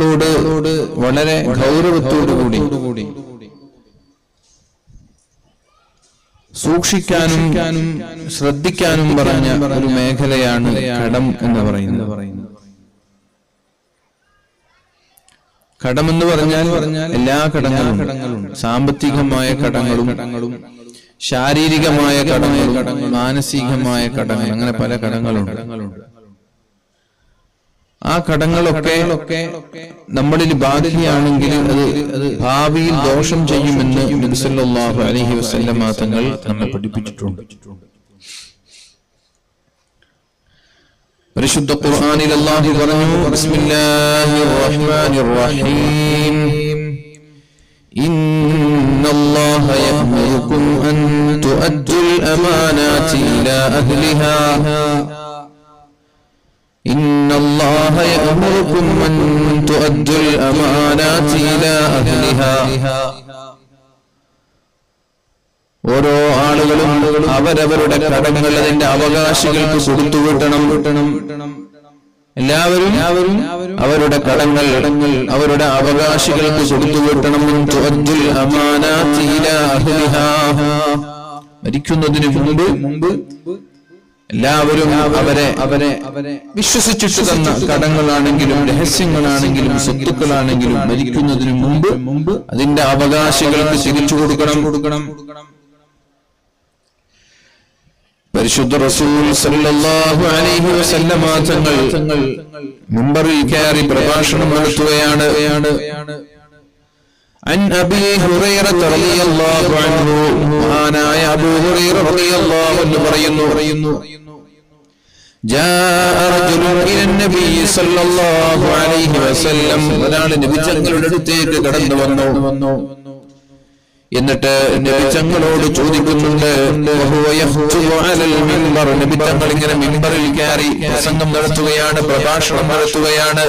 നമ്മളോട് വളരെ ഗൗരവത്തോടുകൂടി സൂക്ഷിക്കാനും ശ്രദ്ധിക്കാനും പറഞ്ഞ ഒരു മേഖലയാണ് കടം എന്ന് പറയുന്നത്. കടമെന്ന് പറഞ്ഞാൽ എല്ലാ കടങ്ങളും, സാമ്പത്തികമായ കടങ്ങളും ശാരീരികമായ കടങ്ങളും മാനസികമായ കടങ്ങൾ, അങ്ങനെ പല കടങ്ങളുണ്ട്. ആ കടങ്ങളൊക്കെ നമ്മളിൽ ബാധിക്കുകയാണെങ്കിൽ അത് ഭാവിയിൽ ദോഷം ചെയ്യുമെന്ന് നബി സല്ലല്ലാഹു അലൈഹി വസല്ലം തങ്ങൾ നമ്മെ പഠിപ്പിച്ചിട്ടുണ്ട്. പരിശുദ്ധ ഖുർആനിൽ അല്ലാഹു പറഞ്ഞു, ബിസ്മില്ലാഹിർ റഹ്മാനിർ റഹീം, ഇന്നല്ലാഹ യഅ്മുറുകും അൻ തുഅദ്ദുൽ അമാനാതി ഇലാ അഹ്ലിഹാ ഇന്നല്ലാഹ യഅ്മുറുകും അൻ തുഅദ്ദുൽ അമാനാതി ഇലാ അഹ്ലിഹാ. ഓരോ ആളുകളും അവരവരുടെ കടങ്ങൾ അതിന്റെ അവകാശികൾക്ക് കൊടുത്തുവിട്ടണം. എല്ലാവരും അവരുടെ കടങ്ങൾ അവരുടെ അവകാശികൾക്ക് കൊടുത്തുവിട്ടണം. തുഅദ്ദുൽ അമാനാതി ഇലാ അഹ്ലിഹാ. മരിക്കുന്നതിന് മുമ്പ് എല്ലാവരും അവരെ വിശ്വസിച്ചിട്ട് തന്ന കടങ്ങളാണെങ്കിലും രഹസ്യങ്ങളാണെങ്കിലും സ്വത്തുക്കളാണെങ്കിലും മരിക്കുന്നതിന് മുമ്പ് അതിന്റെ അവകാശികൾക്ക് തിരിച്ചു കൊടുക്കണം. പരിശുദ്ധ റസൂൽ സല്ലല്ലാഹു അലൈഹി വസല്ലം തങ്ങൾ മിമ്പറിൽ കയറി പ്രഭാഷണം നടത്തുകയാണ്. عن أبي هريرة رضي الله عنه مهاനായ അബൂ ഹുറൈറ റളിയല്ലാഹു അൻഹു പറയുന്നു, جاء رجل إلى النبي صلى الله عليه وسلم. ഒരാൾ നബി തങ്ങളുടെ അടുത്തേക്ക് കടന്നു വന്നു. എന്നിട്ട് നബി തങ്ങളോട് ചോദിക്കുന്നുണ്ട്, നബി തങ്ങൾ ഇങ്ങനെ മിമ്പറിൽ കയറി പ്രസംഗം നടത്തുകയാണ്, പ്രഭാഷണം നടത്തുകയാണ്.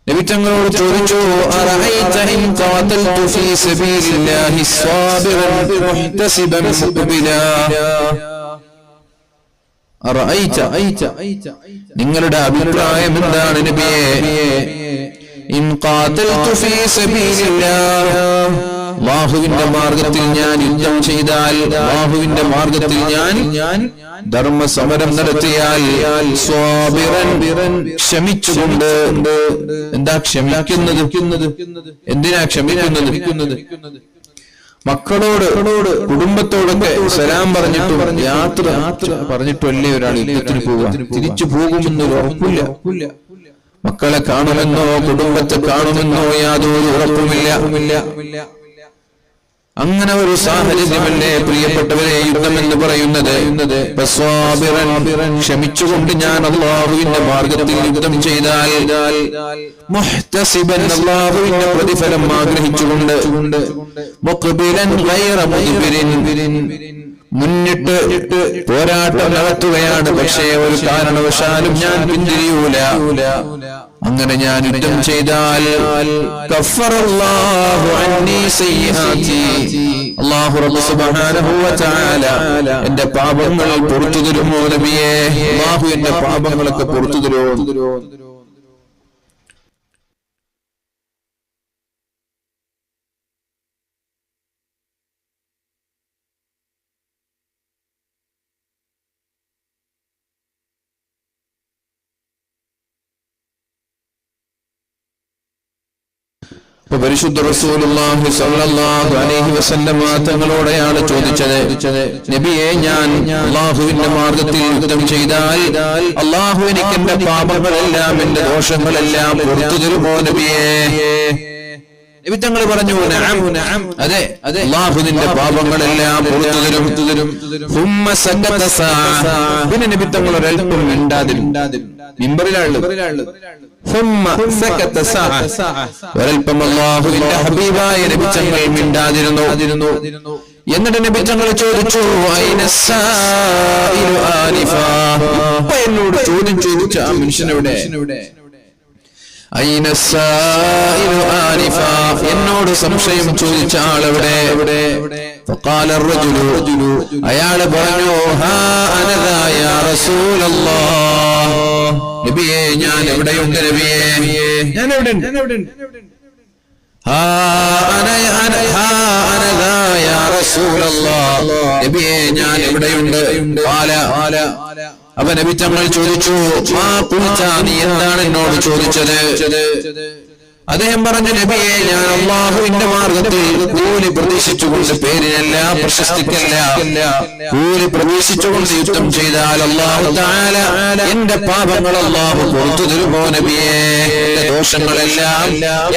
നബി തങ്ങളോട് ചോദിച്ചു, അറഅയ്ത ഇൻ ഖാതൽതു ഫീ സബീലില്ലാഹി സ്വാബിറൻ മുഹ്തസിബൻ മുഖ്ബിലാ. അറഅയ്ത, നിങ്ങളുടെ അഭിപ്രായം എന്താണ് നബിയേ? ഇൻ ഖാതൽതു ഫീ സബീലില്ലാഹ്, അല്ലാഹുവിന്റെ മാർഗ്ഗത്തിൽ ഞാൻ യുദ്ധം ചെയ്താൽ, അല്ലാഹുവിന്റെ മാർഗ്ഗത്തിൽ ഞാൻ ധർമ്മസമരം നടത്തിയാൽ, സ്വാബിറൻ, ക്ഷമിച്ചുകൊണ്ട്. എന്താ ക്ഷമിക്കുന്നത്? എന്തിനാ ക്ഷമിക്കുന്നത്? മക്കളോട് കുടുംബത്തോടൊക്കെ സലാം പറഞ്ഞിട്ടും യാത്ര പറഞ്ഞിട്ടല്ലേ ഒരാൾ യുദ്ധത്തിന് പോവുക? തിരിച്ചു പോകുമെന്നൊരു ഉറപ്പില്ല. മക്കളെ കാണുമെന്നോ കുടുംബത്തെ കാണുമെന്നോ യാതൊരു ഉറപ്പുമില്ല. അങ്ങനെ ഒരു സാഹചര്യമല്ലേ പ്രിയപ്പെട്ടവരെ യുദ്ധം എന്ന് പറയുന്നത്? ക്ഷമിച്ചുകൊണ്ട് ഞാൻ അല്ലാഹുവിന്റെ മാർഗത്തിൽ യുദ്ധം ചെയ്താൽ, മുഹ്തസിബൻ, അല്ലാഹുവിന്റെ പ്രതിഫലം ആഗ്രഹിച്ചുകൊണ്ട്, മുഖ്ബിലൻ ഗൈറ മുദ്ബിരിൻ, മുന്നിട്ട് പോരാട്ടം നടത്തുകയാണ്, പക്ഷേ ഒരു കാരണവശാലും ഞാൻ പിന്തിരിയൂല. അങ്ങനെ ഞാൻ യുദ്ധം ചെയ്താൽ കഫറല്ലാഹു അന്നി സയ്യിആതി, അല്ലാഹു റബ്ബ് സുബ്ഹാനഹു വ തആല എന്റെ പാപങ്ങൾ പുറത്തു തരുമോ നബിയേ? അല്ലാഹു എന്റെ പാപങ്ങളൊക്കെ പുറത്തു തരുമോ? പരിശുദ്ധ റസൂലുള്ളാഹി സ്വല്ലല്ലാഹു അലൈഹി വസല്ലം തങ്ങളോടെയാണ് ചോദിച്ചത്, നബിയെ, ഞാൻ അല്ലാഹുവിന്റെ മാർഗ്ഗത്തിൽ യുദ്ധം ചെയ്താൽ അല്ലാഹു എനിക്ക് എന്റെ പാപങ്ങളെല്ലാം എന്റെ ദോഷങ്ങളെല്ലാം പുറത്തു തരുമോ നബിയേ? നബി തങ്ങൾ പറഞ്ഞു, നഅം, അതെ, അല്ലാഹു നിന്റെ പാപങ്ങളെല്ലാം പുറത്തു തരും. പിന്നെ നബി തങ്ങൾ ഒരൽപ്പം മിണ്ടാതിരുന്നു. മിമ്പറിലാണ് ഒരൽപ്പം അല്ലാഹുവിന്റെ ഹബീബായ നബി തങ്ങൾ മിണ്ടാതിരുന്നു. എന്നിട്ട് നബി തങ്ങൾ ചോദിച്ചു, എന്നോട് ചോദ്യം ചോദിച്ച ആ മനുഷ്യനെവിടെ? എന്നോട് സംശയം ചോദിച്ച ആളെവിടെ? അയാള് പറഞ്ഞു, നബിയെ ഞാൻ എവിടെയുണ്ട് നബിയെ, ഞാൻ എവിടെ നബിയെ ഞാൻ എവിടെയുണ്ട്. അപ്പൊ നബി തങ്ങൾ ചോദിച്ചു, നീ എന്താണ് എന്നോട് ചോദിച്ചത്? അദ്ദേഹം പറഞ്ഞു, നബിയെ ഞാൻ അല്ലാഹുവിന്റെ മാർഗത്തിൽ കൂലി പ്രതീക്ഷിച്ചുകൊണ്ട്, പേരിനല്ല പ്രശസ്തിക്കല്ല, കൂലി പ്രതീക്ഷിച്ചുകൊണ്ട് യുദ്ധം ചെയ്താൽ അല്ലാഹു തആല എന്റെ പാപങ്ങൾ അല്ലാഹു പുറത്തു തരുമോ നബിയെ? എന്റെ ദോഷങ്ങളെല്ലാം,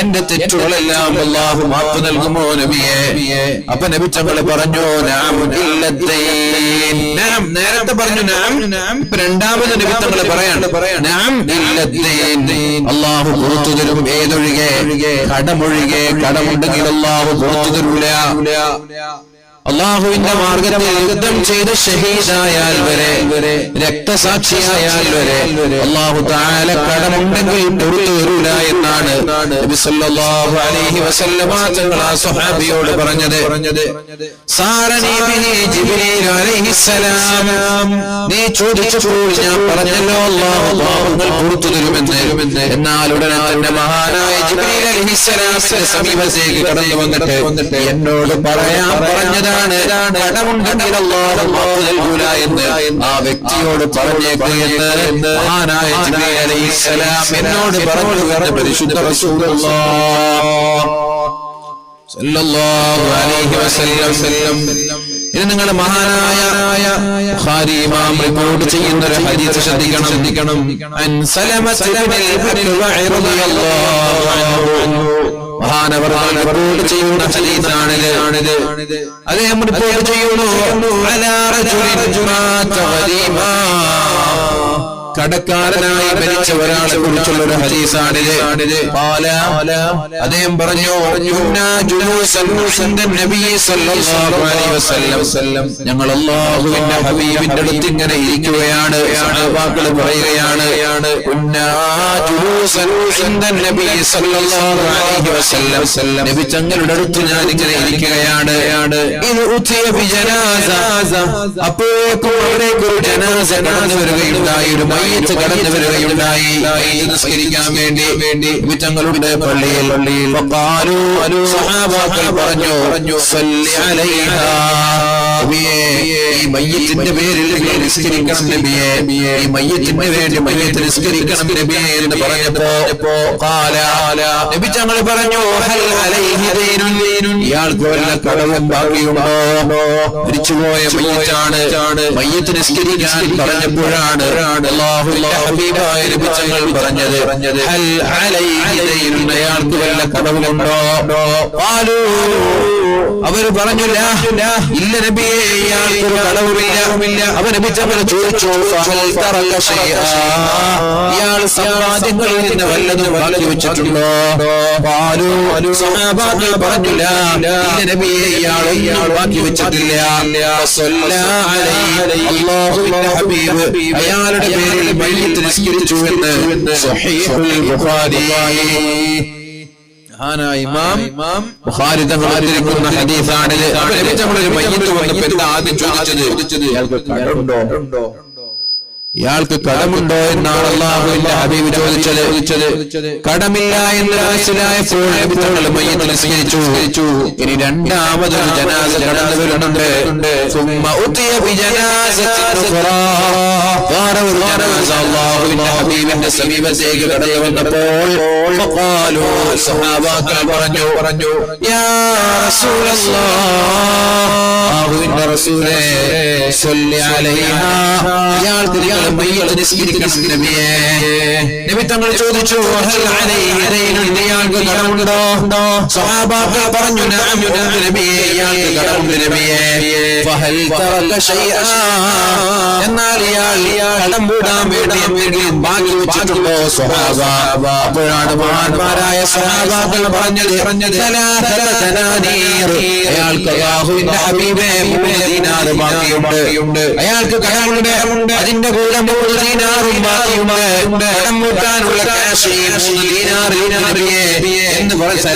എന്റെ തെറ്റുകളെല്ലാം അല്ലാഹു മാപ്പ് നൽകുമോ നബിയെ? അപ്പൊ നബി തങ്ങൾ പറഞ്ഞു, നേരത്തെ പറഞ്ഞു രണ്ടാമത് നബി തങ്ങൾ പറയാണ്, അല്ലാഹു പുറത്തു തരും. ഏതൊഴികെ? കടമൊഴികെ. കടമുണ്ടെങ്കിൽ അല്ലാഹു പുറത്തു തരൂല. അള്ളാഹുവിന്റെ മാർഗത്തിൽ യുദ്ധം ചെയ്ത് ഷഹീദായാൽ വരെ, രക്തസാക്ഷിയായാൽ വരെ അല്ലാഹു തആല കടമുണ്ടെങ്കിൽ പുറത്തു വരൂല എന്നാണ് നബി സല്ലല്ലാഹു അലൈഹി വസല്ലമ തങ്ങൾ ആ സ്വഹാബിയോട് പറഞ്ഞത്. സാറനീ ബിഹി ജിബ്രീൽ അലൈഹിസ്സലാം, നീ ചോദിച്ചപ്പോൾ ഞാൻ പറഞ്ഞല്ലോ അല്ലാഹു പാപങ്ങൾ പുറത്തു തരുമെന്ന്. എന്നാൽ ഉടനെ തന്നെ മഹാനായ ജിബ്രീൽ അലൈഹിസ്സലാമിന്റെ സമീപത്തേക്ക് കടന്നു വന്നിട്ട് എന്നോട് പറഞ്ഞതാണ്, കടമുണ്ടെങ്കിൽ അല്ലാഹു മാപ്പ് നൽകൂല എന്ന് ആ വ്യക്തിയോട് പറഞ്ഞേക്ക് എന്ന് മഹാനായ ജിബ്രീൽ അലൈഹിസ്സലാം എന്നോട് പറഞ്ഞു എന്ന് പരിശുദ്ധ റസൂലുള്ളാഹ് സല്ലല്ലാഹു അലൈഹി വസല്ലം. ഇനി നിങ്ങൾ മഹാനായ ബുഖാരി ഇമാം റിപ്പോർട്ട് ചെയ്യുന്ന ഒരു ഹദീസ് ശ്രദ്ധിക്കണം. അൻ സലമത്ത് ഇബ്നുൽ വഅ റളിയല്ലാഹു അൻഹു, മഹാനവർകൾ റിപ്പോർട്ട് ചെയ്യുന്ന ഹദീസാണിത്. അദ്ദേഹം റിപ്പോർട്ട് ചെയ്യുന്നു, അലാ റജുലിൻ മാത ഖദീമാ, കടക്കാരനായി മരിച്ച ഒരാളെ കുറിച്ചുള്ള ഒരു ഹദീസാണിത്. അദ്ദേഹം പറഞ്ഞു, ഞങ്ങൾ അല്ലാഹുവിന്റെ ഹബീബിന്റെ അടുത്ത് ഇങ്ങനെ ഇരിക്കുകയാണ്. സഹാബാക്കൾ പറയുകയാണ്, നബി തങ്ങളുടെ അടുത്ത് ഞാൻ ഇങ്ങനെ ഇരിക്കുകയാണ്. അപ്പോഴേക്കും അവിടേക്ക് ഒരു ജനാസ കടന്നു വരികയുണ്ടായി, ഒരു മയ്യിത്ത് കടന്നു വരികയുണ്ടായി. നിസ്കരിക്കാൻ വേണ്ടി തങ്ങളുടെ പള്ളിയിൽ സഹാബാക്കൾ പറഞ്ഞു, സല്ലി അലൈഹാ, ഈ മയ്യിത്തിന്റെ പേരിൽ നിസ്കരിക്കണം നബിയെ, ഈ മയ്യിത്തിന് വേണ്ടി മയ്യിത്ത് നിസ്കരിക്കണം നബിയെ എന്ന് പറഞ്ഞപ്പോ നബി തങ്ങൾ പറഞ്ഞു, ഹൽ അലൈഹി ദൈനുൻ, ഇയാൾക്ക് വല്ല കടവും ബാക്കിയുണ്ടോ? മരിച്ചുപോയ മയ്യിത്താണ്, മയ്യിത്ത് നിസ്കരിക്കാൻ പറഞ്ഞപ്പോഴാണ് അല്ലാഹുവിന്റെ ഹബീബായ നബി തങ്ങൾ പറഞ്ഞത്, ഹൽ അലൈഹി ദൈനുൻ, അയാൾക്ക് വല്ല കടവുമുണ്ടോ? അവര് പറഞ്ഞു, ഇല്ല നബിയെ, ഇയാൾക്ക് കടവുമില്ല. അവർ നബി തങ്ങൾ ചോദിച്ചു, ഇയാൾ സമ്പാദ്യങ്ങളിൽ നിന്ന് വല്ലതും ബാക്കി വെച്ചിട്ടുണ്ടോ? സഹാബാക്കൾ പറഞ്ഞില്ല, ഇല്ല നബിയെ, ഇയാളൊന്നും ബാക്കി വെച്ചിട്ടില്ല. അല്ലാഹുവിന്റെ ഹബീബ് അയാളുടെ പേരിൽ മയ്യിത്ത് നിസ്കരിച്ചു എന്ന് സ്വഹീഹുൽ ബുഖാരി. ഇമാം ബുഖാരി തങ്ങൾ ഉദ്ധരിക്കുന്ന ഹദീസാണിത്. നബി തങ്ങൾ ഒരു മയ്യിത്ത് വന്നപ്പോൾ ആദ്യം ചോദിച്ചത്, ഇയാൾക്ക് കടമുണ്ടോ? ഇയാൾക്ക് കടമുണ്ടോ എന്നാണ് അല്ലാഹുവിന്റെ ഹബീബ് ചോദിച്ചത്. കടമില്ല എന്ന് മനസ്സിലായപ്പോൾ നബി തങ്ങൾ മയ്യിത്ത് നിസ്കരിച്ചു. ഇനി രണ്ടാമതൊരു ജനാസ കടന്നു വരുന്നുണ്ട്. അല്ലാഹുവിന്റെ ഹബീബിന്റെ സമീപത്തേക്ക് കടന്നു വന്നപ്പോൾ സഹാബാക്കൾ പറഞ്ഞു, യാ റസൂലല്ലാഹ്, റസൂലേ സ്വല്ലി അലൈഹാ, ഇയാൾക്ക് മയ്യിത്ത് നിസ്കരിക്കണം നബിയെ. നബി തങ്ങൾ ചോദിച്ചു, ഹൽ അലൈഹി ദൈനുൻ, ഇയാൾക്ക് കടമുണ്ടോ? സഹാബാക്കൾ പറഞ്ഞു, നഅം നബിയെ, ഇയാൾക്ക് കടമുണ്ട് നബിയെ. ഫഹൽ തറക ശൈആ, എന്നാൽ ഇയാൾ കടം വീടാൻ വേണ്ടി എന്തെങ്കിലും ബാക്കി വെച്ചിട്ടുണ്ടോ സ്വഹാബ? അപ്പോഴാണ് മഹാന്മാരായ സഹാബാക്കൾ പറഞ്ഞത്, അയാൾക്ക് അല്ലാഹുവിന്റെ ഹബീബേ 3 ദീനാർ ബാക്കിയുണ്ട്. അയാൾക്ക് കടമുണ്ട്, അതിന്റെ കൂടെ 3 ദീനാറും ബാക്കിയുണ്ട്. കടം വീട്ടാനുള്ള കാശ് 3 ദീനാർ എന്ന് പറഞ്ഞ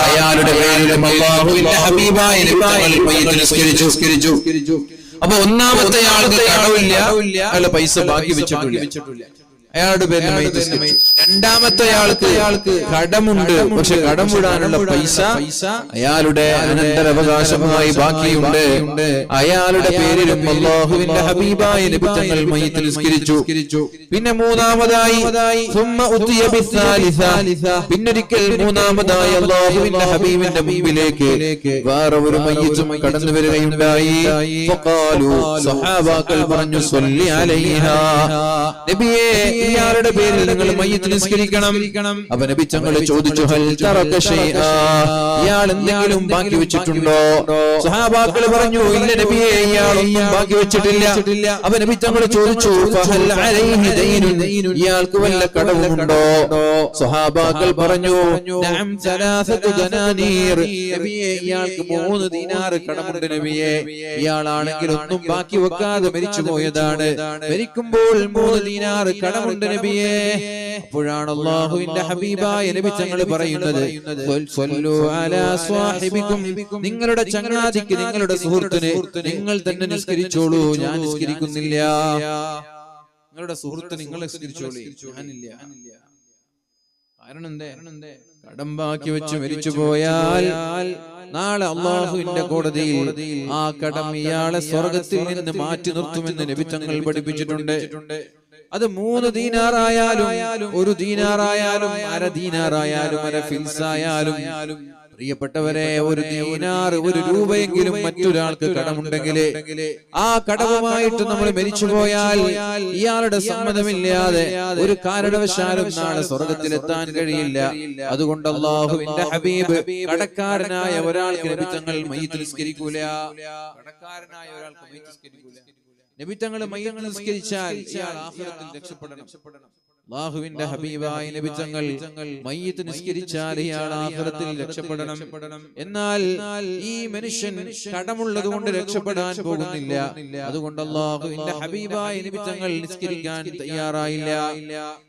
അയാളുടെ പേരിലും അല്ലാഹുവിന്റെ ഹബീബായ നബി തങ്ങൾ മയ്യിത്ത് നിസ്കരിച്ചു. അപ്പൊ ഒന്നാമത്തെ ആൾക്ക് കടമില്ല, അയാൾ പൈസ ബാക്കി വെച്ചിട്ടില്ല, അയാളുടെ പേരിൽ മയ്യിത്ത് നിസ്കരിച്ചു. രണ്ടാമത്തെ ആൾക്ക് കടമുണ്ട്, പക്ഷെ കടം വിടാനുള്ള പൈസ അയാളുടെ അനന്തരാവകാശമായി ബാക്കിയുണ്ട്, അയാളുടെ പേരിലും അല്ലാഹുവിന്റെ ഹബീബായ നബി തങ്ങൾ മയ്യിത്ത് നിസ്കരിച്ചു. പിന്നെ മൂന്നാമതായി പിന്നൊരിക്കൽ മൂന്നാമതായി അല്ലാഹുവിന്റെ ഹബീബിന്റെ മുമ്പിലേക്ക് വേറെ ഒരു മയ്യിത്തും കടന്നു വരികയുണ്ടായി. സഹാബാക്കൾ പറഞ്ഞു, സ്വല്ലി അലൈഹാ, നബിയേ ഇയാളുടെ പേരിൽ നിങ്ങൾ മയ്യിത്ത് നിസ്കരിക്കണം. അപ്പോൾ നബി തങ്ങൾ ചോദിച്ചു, ഹൽ തറക ശൈആ, ഇയാൾ എന്തെങ്കിലും ബാക്കി വെച്ചിട്ടുണ്ടോ? സഹാബാക്കൾ പറഞ്ഞു, ഇല്ല നബിയേ, ഇയാൾ ഒന്നും ബാക്കി വെച്ചിട്ടില്ല. അപ്പോൾ നബി തങ്ങൾ ചോദിച്ചു, ഫഹൽ അലൈഹി ദൈനുൻ, ഇയാൾക്ക് വല്ല കടവുമുണ്ടോ? സഹാബാക്കൾ പറഞ്ഞു, നഅം സലാസതു ദനാനീർ, നബിയേ ഇയാൾക്ക് 3 ദീനാർ കടമുണ്ട് നബിയേ. ഇയാളാണെങ്കിൽ ഒന്നും ബാക്കി വെക്കാതെ മരിച്ചു പോയതാണ്, മരിക്കുമ്പോൾ 3 ദീനാർ കടമുണ്ട് നബിയേ. അപ്പോഴാണ് അല്ലാഹുവിന്റെ ഹബീബായ നബി തങ്ങൾ പറയുന്നത്, സ്വല്ലു അലാ സ്വാഹിബിക്കും, നിങ്ങളുടെ ചങ്ങാതിക്ക്, നിങ്ങളുടെ സുഹൃത്തിന് നിങ്ങൾ തന്നെ നിസ്കരിച്ചോളൂ, ഞാൻ നിസ്കരിക്കുന്നില്ല. നിങ്ങളുടെ സുഹൃത്ത് നിങ്ങൾ നിസ്കരിച്ചോളൂ, ഞാനില്ല. കാരണം എന്തേ? കടം ബാക്കി വെച്ച് മരിച്ചു പോയാൽ നാളെ അല്ലാഹുവിന്റെ കോടതിയിൽ ആ കടം ഇയാളെ സ്വർഗത്തിൽ നിന്ന് മാറ്റി നിർത്തുമെന്ന് നബി തങ്ങൾ പഠിപ്പിച്ചിട്ടുണ്ട്. അത് 3 ദീനാറായാലും 1 ദീനാറായാലും 1/2 ദീനാറായാലും 1/2 ഫിൽസായാലും, പ്രിയപ്പെട്ടവരെ, 1 ദീനാർ 1 രൂപയെങ്കിലും മറ്റൊരാൾക്ക് കടമുണ്ടെങ്കിൽ ആ കടവുമായിട്ട് നമ്മൾ മരിച്ചുപോയാൽ ഇയാളുടെ സമ്മതമില്ലാതെ ഒരു കാരണവശാലും നാളെ സ്വർഗത്തിലെത്താൻ കഴിയില്ല. അതുകൊണ്ട് അല്ലാഹുവിന്റെ ഹബീബ് കടക്കാരനായ ഒരാൾക്ക് നബി തങ്ങൾ മയ്യിത്ത് നിസ്കരിക്കൂല. കടക്കാരനായ ഒരാൾക്ക് മയ്യിത്ത് നിസ്കരിക്കൂല. നബി തങ്ങൾ മയ്യിത്ത് നിസ്കരിച്ചാൽ ഇയാൾ ആഖിറത്തിൽ രക്ഷപ്പെടണം. അല്ലാഹുവിന്റെ ഹബീബായ നബി തങ്ങൾ മയ്യിത്ത് നിസ്കരിച്ചാൽ ഇയാൾ ആഖിറത്തിൽ രക്ഷപ്പെടണം. എന്നാൽ ഈ മനുഷ്യൻ കടമുള്ളത് കൊണ്ട് രക്ഷപ്പെടാൻ പോകുന്നില്ല. അതുകൊണ്ട് അല്ലാഹുവിന്റെ ഹബീബായ നബി തങ്ങൾ നിസ്കരിക്കാൻ തയ്യാറായില്ല.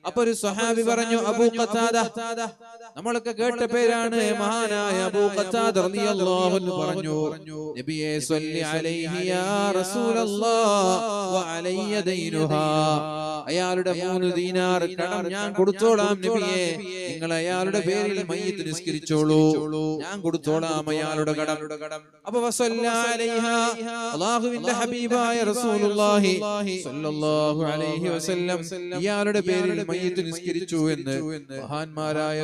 അപ്പോൾ ഒരു സ്വഹാബി പറഞ്ഞു, അബൂ ഖതാദ, നമ്മളൊക്കെ കേട്ട പേരാണ്, മഹാനായ അബൂ ഖതാദ റളിയല്ലാഹു അൻഹു പറഞ്ഞു, നബിയേ സ്വല്ലി അലൈഹി യാ റസൂലല്ലാഹ് വ അലയ്യ ദൈനുഹാ, അയാളുടെ 3 ദീനാർ കടം ഞാൻ കൊടുത്തോളാം നബിയേ, നിങ്ങൾ അയാളുടെ പേരിൽ മയ്യിത്ത് നിസ്കരിച്ചോളൂ, ഞാൻ കൊടുത്തോളാം അയാളുടെ കടം. അപ്പോൾ വസല്ലാ അലൈഹാ, അല്ലാഹുവിന്റെ ഹബീബായ റസൂലുള്ളാഹി സ്വല്ലല്ലാഹു അലൈഹി വസല്ലം ഇയാളുടെ പേരിൽ മയ്യിത്ത് നിസ്കരിച്ചു എന്ന് മഹാന്മാരായ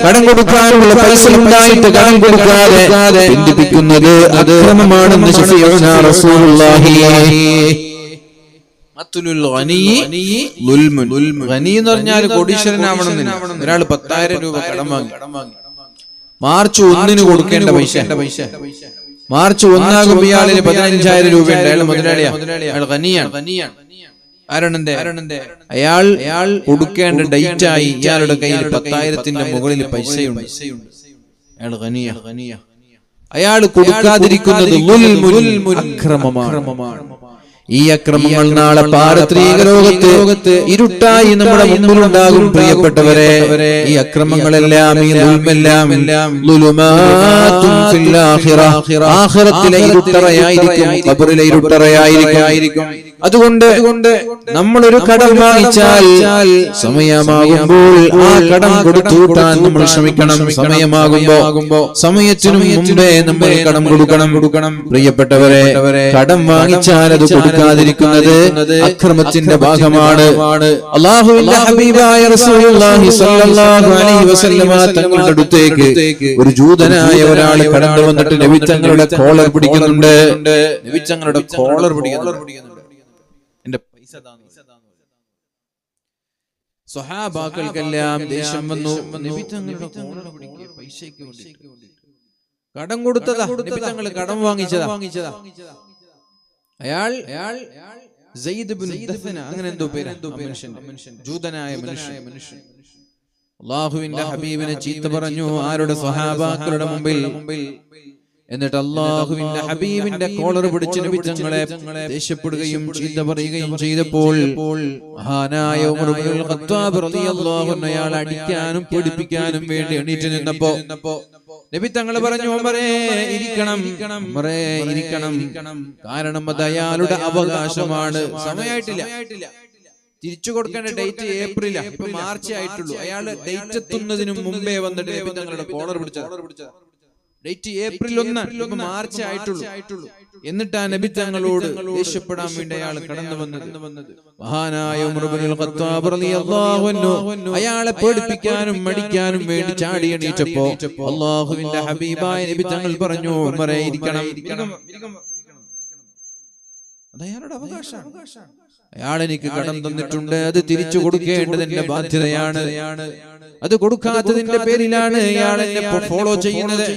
കടം കൊടുക്കാനുള്ള പൈസ ഉണ്ടായിട്ട് കടം കൊടുക്കാതെ ബന്ധിപ്പിക്കുന്നത് അക്രമമാണെന്ന് ശഫീഉനാ റസൂലുള്ളാഹി. മത്തുലുൽ ഗനി ളുൽമുൻ. ഗനി എന്ന് പറഞ്ഞാൽ കോടീശ്വരനാവണമെന്നില്ല. ഒരാൾ 10,000 രൂപ കടം വാങ്ങി, മാർച്ച് 1 കൊടുക്കേണ്ട പൈസ മാർച്ച് 1 ആകുമ്പോൾ ഇയാളിന് 15,000 രൂപയുണ്ട്. അയാൾ മുതലാളിയാണ്, അയാൾ ഗനിയാണ്. ആരാണെന്തേ? അയാൾ കൊടുക്കേണ്ട ഡേറ്റായി ഇയാളുടെ കയ്യിൽ 10,000-ന്റെ മുകളിൽ പൈസയുണ്ട്. അയാൾ ഗനിയ. അയാൾ കൊടുക്കാതിരിക്കുന്നത് അക്രമമാണ്. ഈ അക്രമങ്ങൾ നാളെ പാരത്രിക ലോകത്ത് ഇരുട്ടായി നമ്മുടെ മുമ്പിലുണ്ടാകും. പ്രിയപ്പെട്ടവരെ, ഈ അക്രമങ്ങളെല്ലാം, ഈ ദുൽമെല്ലാം ളുലുമാതുൻ ഫിൽ ആഖിറ, ആഖിറത്തിലെ ഇരുട്ടറയായിരിക്കും, ഖബറിലെ ഇരുട്ടറയായിരിക്കും. അതുകൊണ്ട് നമ്മൾ ഒരു കടം വാങ്ങിച്ചാൽ സമയമാകുമ്പോൾ ആ കടം കൊടുത്തൂട്ടാൻ നമ്മൾ ശ്രമിക്കണം. സമയമാകുമ്പോ സമയത്തിനു മുമ്പേ നമ്മൾ കടം കൊടുക്കണം. പ്രിയപ്പെട്ടവരെ, കടം വാങ്ങിച്ചാൽ അത് കൊടുക്കാതിരിക്കുന്നത് അക്രമത്തിന്റെ ഭാഗമാണ്. അല്ലാഹുവിന്റെ ഹബീബായ റസൂലുള്ളാഹി സ്വല്ലല്ലാഹു അലൈഹി വസല്ലമ തങ്ങളുടെ അടുത്തേക്ക് ഒരു ജൂതനായ ഒരാൾ കടന്നു വന്നിട്ട് നബി തങ്ങളുടെ കോളർ പിടിക്കുന്നുണ്ട്. എന്റെ പൈസ സ്വഹാബാക്കൾക്കെല്ലാം ദേഷ്യം വന്നു. നബി തങ്ങളുടെ കോളർ പിടിക്കുക, പൈസയ്ക്ക് വേണ്ടി കടം കൊടുത്തതാ, നബി തങ്ങൾ കടം വാങ്ങിച്ചതാ. അയാൾ സയ്യിദ് ഇബ്നു ദഫന അങ്ങനെ എന്തോ പേര്, ജൂതനായ മനുഷ്യൻ അല്ലാഹുവിന്റെ ഹബീബിനെ ചീത്ത പറഞ്ഞു ആരുടെ? സ്വഹാബാക്കളുടെ മുമ്പിൽ. എന്നിട്ട് അല്ലാഹുവിന്റെ ഹബീബിന്റെ കോളർ പിടിച്ച് നബി തങ്ങളെ ദേഷ്യപ്പെടുകയും ചീത്ത പറയുകയും ചെയ്തപ്പോൾ മഹാനായ ഉമർ ഇബ്നുൽ ഖത്താബ് റളിയല്ലാഹു അൻഹു അയാളെ അടിക്കാനും പഠിപ്പിക്കാനും വേണ്ടി എണീറ്റ് നിന്നപ്പോ നബി തങ്ങൾ പറഞ്ഞു, ഉമറേ ഇരിക്കണം, ഉമറേ ഇരിക്കണം, കാരണം അത് അയാളുടെ അവകാശമാണ്. സമയമായിട്ടില്ല, തിരിച്ചു കൊടുക്കേണ്ട ഡേറ്റ് ഏപ്രിലാ, ഇപ്പൊ മാർച്ച് ആയിട്ടുള്ളൂ. അയാള് ഡേറ്റ് എത്തുന്നതിന് മുമ്പേ വന്നിട്ട് നബി തങ്ങളുടെ കോളർ പിടിച്ചത്. ഡേറ്റ് ഏപ്രിൽ 1, മാർച്ച് ആയിട്ടുള്ളൂ. എന്നിട്ടാ നബി തങ്ങളോട് ദേഷ്യപ്പെടാൻ വേണ്ടി അയാൾ കടന്നു വന്നത്. മഹാനായ ഉമർ ഇബ്നുൽ ഖത്താബ് റളിയല്ലാഹു അൻഹു അയാളെ പേടിപ്പിക്കാനും മടിക്കാനും വേണ്ടി ചാടി എണീറ്റപ്പോ അല്ലാഹുവിന്റെ ഹബീബായ നബി തങ്ങൾ പറഞ്ഞു, ഉമറേ ഇരിക്കണം. അത് അയാളുടെ അവകാശമാണ്. അയാൾ എനിക്ക് കടം തന്നിട്ടുണ്ട്, അത് തിരിച്ചു കൊടുക്കേണ്ടത് എന്റെ ബാധ്യതയാണ്. അത് കൊടുക്കാത്തതിന്റെ പേരിലാണ് ഇയാൾ എന്നെ ഫോളോ ചെയ്യുന്നത്.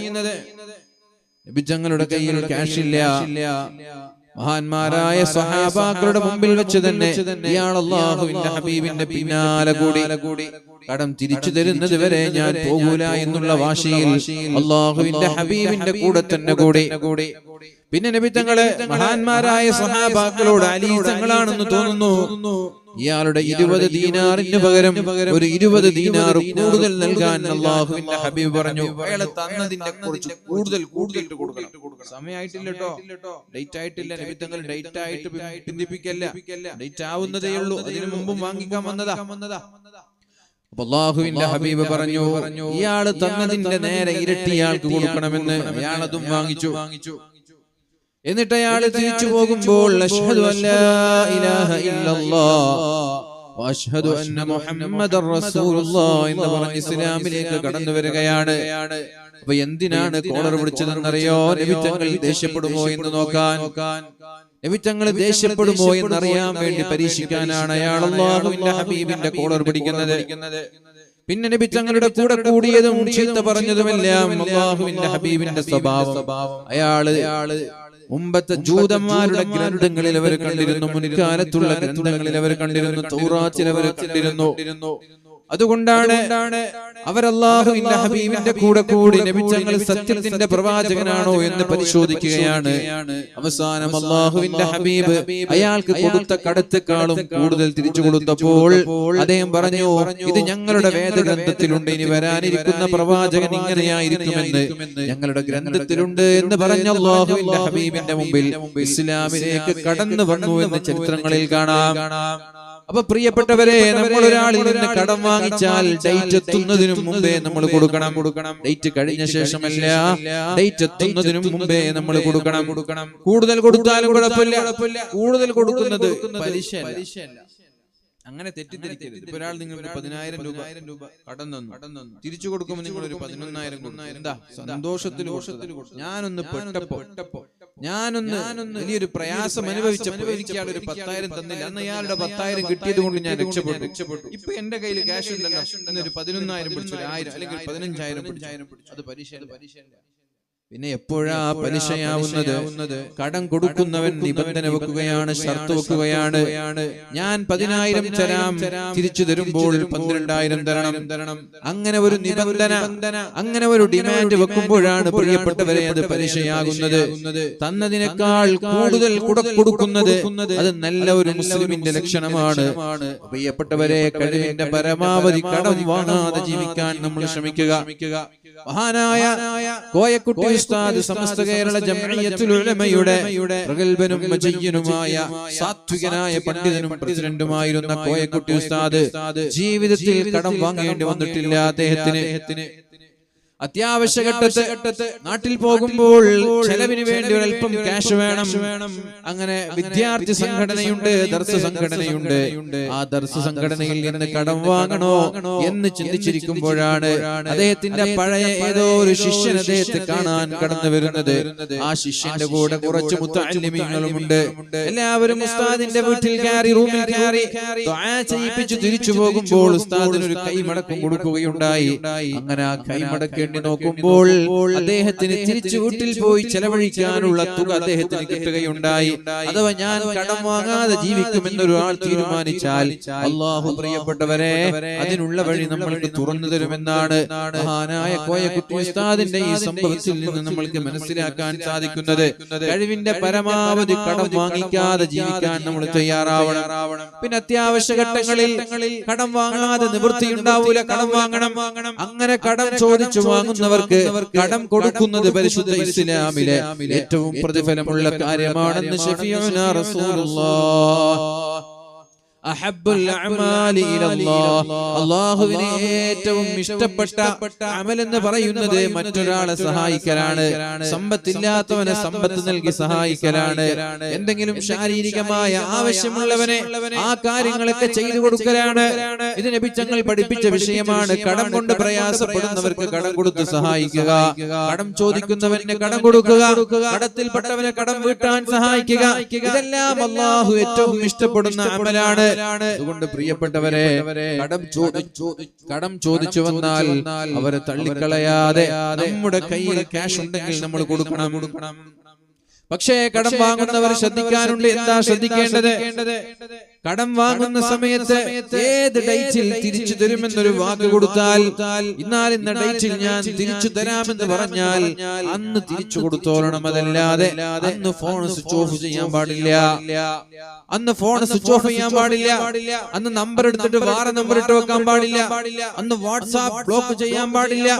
നബി തങ്ങളുടെ കയ്യിൽ ക്യാഷ് ഇല്ല. മഹാന്മാരായ സ്വഹാബാക്കളുടെ മുമ്പിൽ വെച്ച് തന്നെ ഇയാൾ അല്ലാഹുവിന്റെ ഹബീബിന്റെ പിന്നാലെ കൂടി കടം തിരിച്ചു തരുന്നത് വരെ ഞാൻ പോകൂല എന്നുള്ള വാശിയിൽ അല്ലാഹുവിന്റെ ഹബീബിന്റെ കൂടെ തന്നെ കൂടി. പിന്നെ നബി തങ്ങളെ മഹാന്മാരായ സ്വഹാബാക്കളോട് അലി തങ്ങളാണെന്ന് തോന്നുന്നു ഇയാളുടെ 20 ദീനാറിന് പകരം ഒരു 20 ദീനാർ കൂടുതൽ നൽകാൻ അല്ലാഹുവിന്റെ ഹബീബ് പറഞ്ഞു. അയാളെ തന്നതിന്റെ കുറച്ച് കൂടുതൽ കൊടുക്കണം. സമയമായിട്ടില്ല കേട്ടോ, ഡേറ്റ് ആയിട്ടില്ല. നബി തങ്ങൾ ഡേറ്റ് ആയിട്ട് പിന്തിപ്പിക്കല്ല, ഡേറ്റ് ആവുന്നതേ ഉള്ളൂ. അതിനു മുമ്പും വാങ്ങിക്കാൻ വന്നതാ. അപ്പൊ അല്ലാഹുവിന്റെ ഹബീബ് പറഞ്ഞു, ഇയാള് തന്നതിന്റെ നേരെ ഇരട്ടി ഇയാൾക്ക് കൊടുക്കണമെന്ന്. അയാളതും വാങ്ങിച്ചു. എന്നിട്ട് അയാൾ തിരിച്ചു പോകുമ്പോൾ അശ്ഹദു അല്ലാ ഇലാഹ ഇല്ലല്ലാഹ് വഅശ്ഹദു അന്ന മുഹമ്മദർ റസൂലുള്ളാഹ് എന്ന് പറഞ്ഞ് ഇസ്ലാമിലേക്ക് കടന്നു വരികയാണ്. അപ്പൊ എന്തിനാണ് കോളർ പിടിച്ചതെന്നറിയോ? നബി തങ്ങൾ ദേഷ്യപ്പെടുമോ എന്ന് നോക്കാൻ, നബി തങ്ങൾ ദേഷ്യപ്പെടുമോ എന്നറിയാൻ വേണ്ടി പരീക്ഷിക്കാനാണ് അയാൾ അല്ലാഹുവിന്റെ ഹബീബിന്റെ കോളർ പിടിക്കുന്നത്. പിന്നെ നബി തങ്ങളുടെ കൂടെ കൂടിയതും ചീത്ത പറഞ്ഞതുമെല്ലാം അല്ലാഹുവിന്റെ ഹബീബിന്റെ സ്വഭാവം. അയാള് മുമ്പത്തെ ജൂതന്മാരുടെ ഗ്രന്ഥങ്ങളിൽ അവർ കണ്ടിരുന്നു, മുൻകാലത്തുള്ള ഗ്രന്ഥങ്ങളിൽ അവർ കണ്ടിരുന്നു, തൗറാത്തിൽ അവർ കണ്ടിരുന്നു. അതുകൊണ്ടാണ് അവർ അല്ലാഹുവിന്റെ ഹബീബിന്റെ കൂടെ കൂടി നബി തങ്ങൾ സത്യത്തിന്റെ പ്രവാചകനാണോ എന്ന് പരിശോധിക്കുകയാണ്. അവസാനം അല്ലാഹുവിന്റെ ഹബീബ് അയാൾക്ക് കൊടുത്ത കടത്തെക്കാളും കൂടുതൽ തിരിച്ചു കൊടുത്തപ്പോൾ അദ്ദേഹം പറഞ്ഞു, ഇത് ഞങ്ങളുടെ വേദഗ്രന്ഥത്തിലുണ്ട്, ഇനി വരാനിരിക്കുന്ന പ്രവാചകൻ ഇങ്ങനെയായിരിക്കുമെന്ന് ഞങ്ങളുടെ ഗ്രന്ഥത്തിലുണ്ട് എന്ന് പറഞ്ഞ അല്ലാഹുവിന്റെ ഹബീബിന്റെ മുമ്പിൽ ഇസ്ലാമിലേക്ക് കടന്നു വന്നു എന്ന് ചരിത്രങ്ങളിൽ കാണാം. അപ്പൊ പ്രിയപ്പെട്ടവരെ, നമ്മൾ ഒരാളിൽ നിന്ന് കടം വാങ്ങിച്ചാൽ ഡേറ്റ് എത്തുന്നതിനു മുമ്പേ നമ്മൾ കൊടുക്കണം. ഡേറ്റ് കഴിഞ്ഞ ശേഷമല്ല, ഡേറ്റ് എത്തുന്നതിനു മുമ്പേ നമ്മൾ കൊടുക്കണം. കൂടുതൽ കൊടുത്താലും കുഴപ്പമില്ല, കൂടുതൽ കൊടുക്കുന്നത് പലിശ അല്ല. അങ്ങനെ തെറ്റിദ്ധരിക്കരുത്. ഇപ്പൊ ഒരാൾ നിങ്ങൾക്ക് 10,000 രൂപ കടം തന്നു, തിരിച്ചു കൊടുക്കുമ്പോൾ നിങ്ങൾ ഒരു 11,000 എന്താ സന്തോഷത്തിൽ ഞാനൊന്ന് പെട്ടപ്പോ ഞാനൊന്ന് വലിയൊരു പ്രയാസം അനുഭവിച്ചപ്പോൾ എനിക്ക് ഇയാൾ ഒരു 10,000 തന്നില്ല. അന്ന് ഇയാളുടെ 10,000 കിട്ടിയത് കൊണ്ട് ഞാൻ രക്ഷപ്പെട്ടു. ഇപ്പൊ എന്റെ കയ്യിൽ ക്യാഷ് ഉണ്ടല്ലോ, ഒരു 11,000 പിടിച്ചു, 1,000 അല്ലെങ്കിൽ 15,000 പിടിച്ചു. അത് പലിശയല്ല. പിന്നെ എപ്പോഴാ പലിശയാവുന്നത്? കടം കൊടുക്കുന്നവൻ നിബന്ധന വെക്കുകയാണ്, ഷർത്ത് വെക്കുകയാണ്. ഞാൻ 10,000 തരാം, തിരിച്ചു തരുമ്പോൾ 12,000 തരണം. അങ്ങനെ ഒരു നിബന്ധന, അങ്ങനെ ഒരു ഡിമാൻഡ് വെക്കുമ്പോഴാണ് പ്രിയപ്പെട്ടവരെ അത് പലിശയാകുന്നത്. തന്നതിനേക്കാൾ കൂടുതൽ കൊടുക്കുന്നത് അത് നല്ല ഒരു മുസ്ലിമിന്റെ ലക്ഷണമാണ്. പ്രിയപ്പെട്ടവരെ, കഴിവിന്റെ പരമാവധി കടം വാങ്ങാതെ ജീവിക്കാൻ നമ്മൾ ശ്രമിക്കുക. മഹാനായ കോയക്കുട്ടി ഉസ്താദ് സമസ്ത കേരള ജംഇയ്യത്തുൽ ഉലമയുടെ പ്രഗൽഭനും മജയ്യനുമായ സാത്വികനായ പണ്ഡിതനും പ്രസിഡന്റുമായിരുന്ന കോയക്കുട്ടി ഉസ്താദ് ജീവിതത്തിൽ കടം വാങ്ങേണ്ടി വന്നിട്ടില്ല അദ്ദേഹത്തിന്. അത്യാവശ്യ ഘട്ടത്ത് നാട്ടിൽ പോകുമ്പോൾ ചെലവിന് വേണ്ടി ഒരല്പം ക്യാഷ് വേണം. അങ്ങനെ വിദ്യാർത്ഥി സംഘടനയുണ്ട്, ദർസ് സംഘടനയുണ്ട്. ആ ദർസ് സംഘടനയിൽ നിന്ന് കടം വാങ്ങണോ എന്ന് ചിന്തിച്ചിരിക്കുമ്പോഴാണ് അദ്ദേഹത്തിന്റെ പഴയ ഏതോ ഒരു ശിഷ്യൻ അദ്ദേഹത്തെ കാണാൻ കടന്നു വരുന്നത്. ആ ശിഷ്യന്റെ കൂടെ കുറച്ച് മുത്തഅല്ലിമീങ്ങളുമുണ്ട്. എല്ലാവരും ഉസ്താദിന്റെ വീട്ടിൽ കയറി, റൂമിൽ കയറി ദുആ ചെയ്യിപ്പിച്ച് തിരിച്ചു പോകുമ്പോൾ ഉസ്താദിന് ഒരു കൈമടക്കം കൊടുക്കുകയുണ്ടായി. അങ്ങനെ ആ കൈമടക്കേണ്ടി നോക്കുമ്പോൾ അദ്ദേഹത്തിന് തിരിച്ചു വീട്ടിൽ പോയി ചെലവഴിക്കാനുള്ള തുക അദ്ദേഹത്തിന് കിട്ടുകയുണ്ടായി. അഥവാ ഞാൻ കടം വാങ്ങാതെ ജീവിക്കുമെന്നൊരു ആൾ തീരുമാനിച്ചാൽ അല്ലാഹു പ്രിയപ്പെട്ടവരെ അതിനുള്ള വഴി നമ്മൾക്ക് തുറന്നു തരുമെന്നാണ് മഹാനായ കോയക്കുട്ടി ഉസ്താദിന്റെ ഈ സംഭവത്തിൽ നിന്ന് നമ്മൾക്ക് മനസ്സിലാക്കാൻ സാധിക്കുന്നത്. കഴിവിന്റെ പരമാവധി കടം വാങ്ങിക്കാതെ ജീവിക്കാൻ നമ്മൾ തയ്യാറാവണം. പിന്നെ അത്യാവശ്യ ഘട്ടങ്ങളിൽ കടം വാങ്ങാതെ നിവൃത്തിയുണ്ടാവൂല, കടം വാങ്ങണം. അങ്ങനെ കടം ചോദിച്ചു വാങ്ങുന്നവർക്ക് കടം കൊടുക്കുന്നത് പരിശുദ്ധ ഇസ്ലാമിലെ ഏറ്റവും പ്രതിഫലമുള്ള കാര്യമാണെന്ന് ശഫീഉനാ റസൂലുള്ളാഹ്. അഹബ്ബുൽ അഅമാലി ഇലല്ലാഹ്, അല്ലാഹുവിന് ഏറ്റവും ഇഷ്ടപ്പെട്ട അമൽ എന്ന് പറയുന്നത് മറ്റൊരാളെ സഹായിക്കലാണ്. സമ്പത്തില്ലാത്തവനെ സമ്പത്ത് നൽകി സഹായിക്കലാണ്. എന്തെങ്കിലും ശാരീരികമായ ആവശ്യമുള്ളവനെ ആ കാര്യങ്ങളൊക്കെ ചെയ്തു കൊടുക്കലാണ്. ഇത് നബി തങ്ങൾ പഠിപ്പിച്ച വിഷയമാണ്. കടം കൊണ്ട് പ്രയാസപ്പെടുന്നവർക്ക് കടം കൊടുത്ത് സഹായിക്കുക, കടം ചോദിക്കുന്നവന് കടം കൊടുക്കുക, കടത്തിൽപ്പെട്ടവനെ കടം വീട്ടാൻ സഹായിക്കുക. ഇതെല്ലാം അല്ലാഹു ഏറ്റവും ഇഷ്ടപ്പെടുന്ന അമലാണ്. അതുകൊണ്ട് പ്രിയപ്പെട്ടവരെ, കടം ചോദിച്ചു വന്നാൽ അവരെ തള്ളിക്കളയാതെ നമ്മുടെ കയ്യിൽ ക്യാഷ് ഉണ്ടെങ്കിൽ നമ്മൾ കൊടുക്കണം. പക്ഷേ കടം വാങ്ങുന്നവർ ശ്രദ്ധിക്കാനുണ്ട്. എന്താ ശ്രദ്ധിക്കേണ്ടത്? കടം വാങ്ങുന്ന സമയത്ത് ഏത് ഡേറ്റിൽ തിരിച്ചു തരുമെന്നൊരു വാക്ക് കൊടുത്താൽ, ഇന്ന ഡേറ്റിൽ ഞാൻ തിരിച്ചു തരാമെന്ന് പറഞ്ഞാൽ അന്ന് തിരിച്ചു കൊടുത്തോളണം. അതല്ലാതെ അന്ന് ഫോൺ സ്വിച്ച് ഓഫ് ചെയ്യാൻ പാടില്ല. അന്ന് ഫോൺ സ്വിച്ച് ഓഫ് ചെയ്യാൻ പാടില്ല. അന്ന് നമ്പർ എടുത്തിട്ട് വേറെ നമ്പർ ഇട്ട് വെക്കാൻ പാടില്ല. അന്ന് വാട്സാപ്പ് ബ്ലോക്ക് ചെയ്യാൻ പാടില്ല.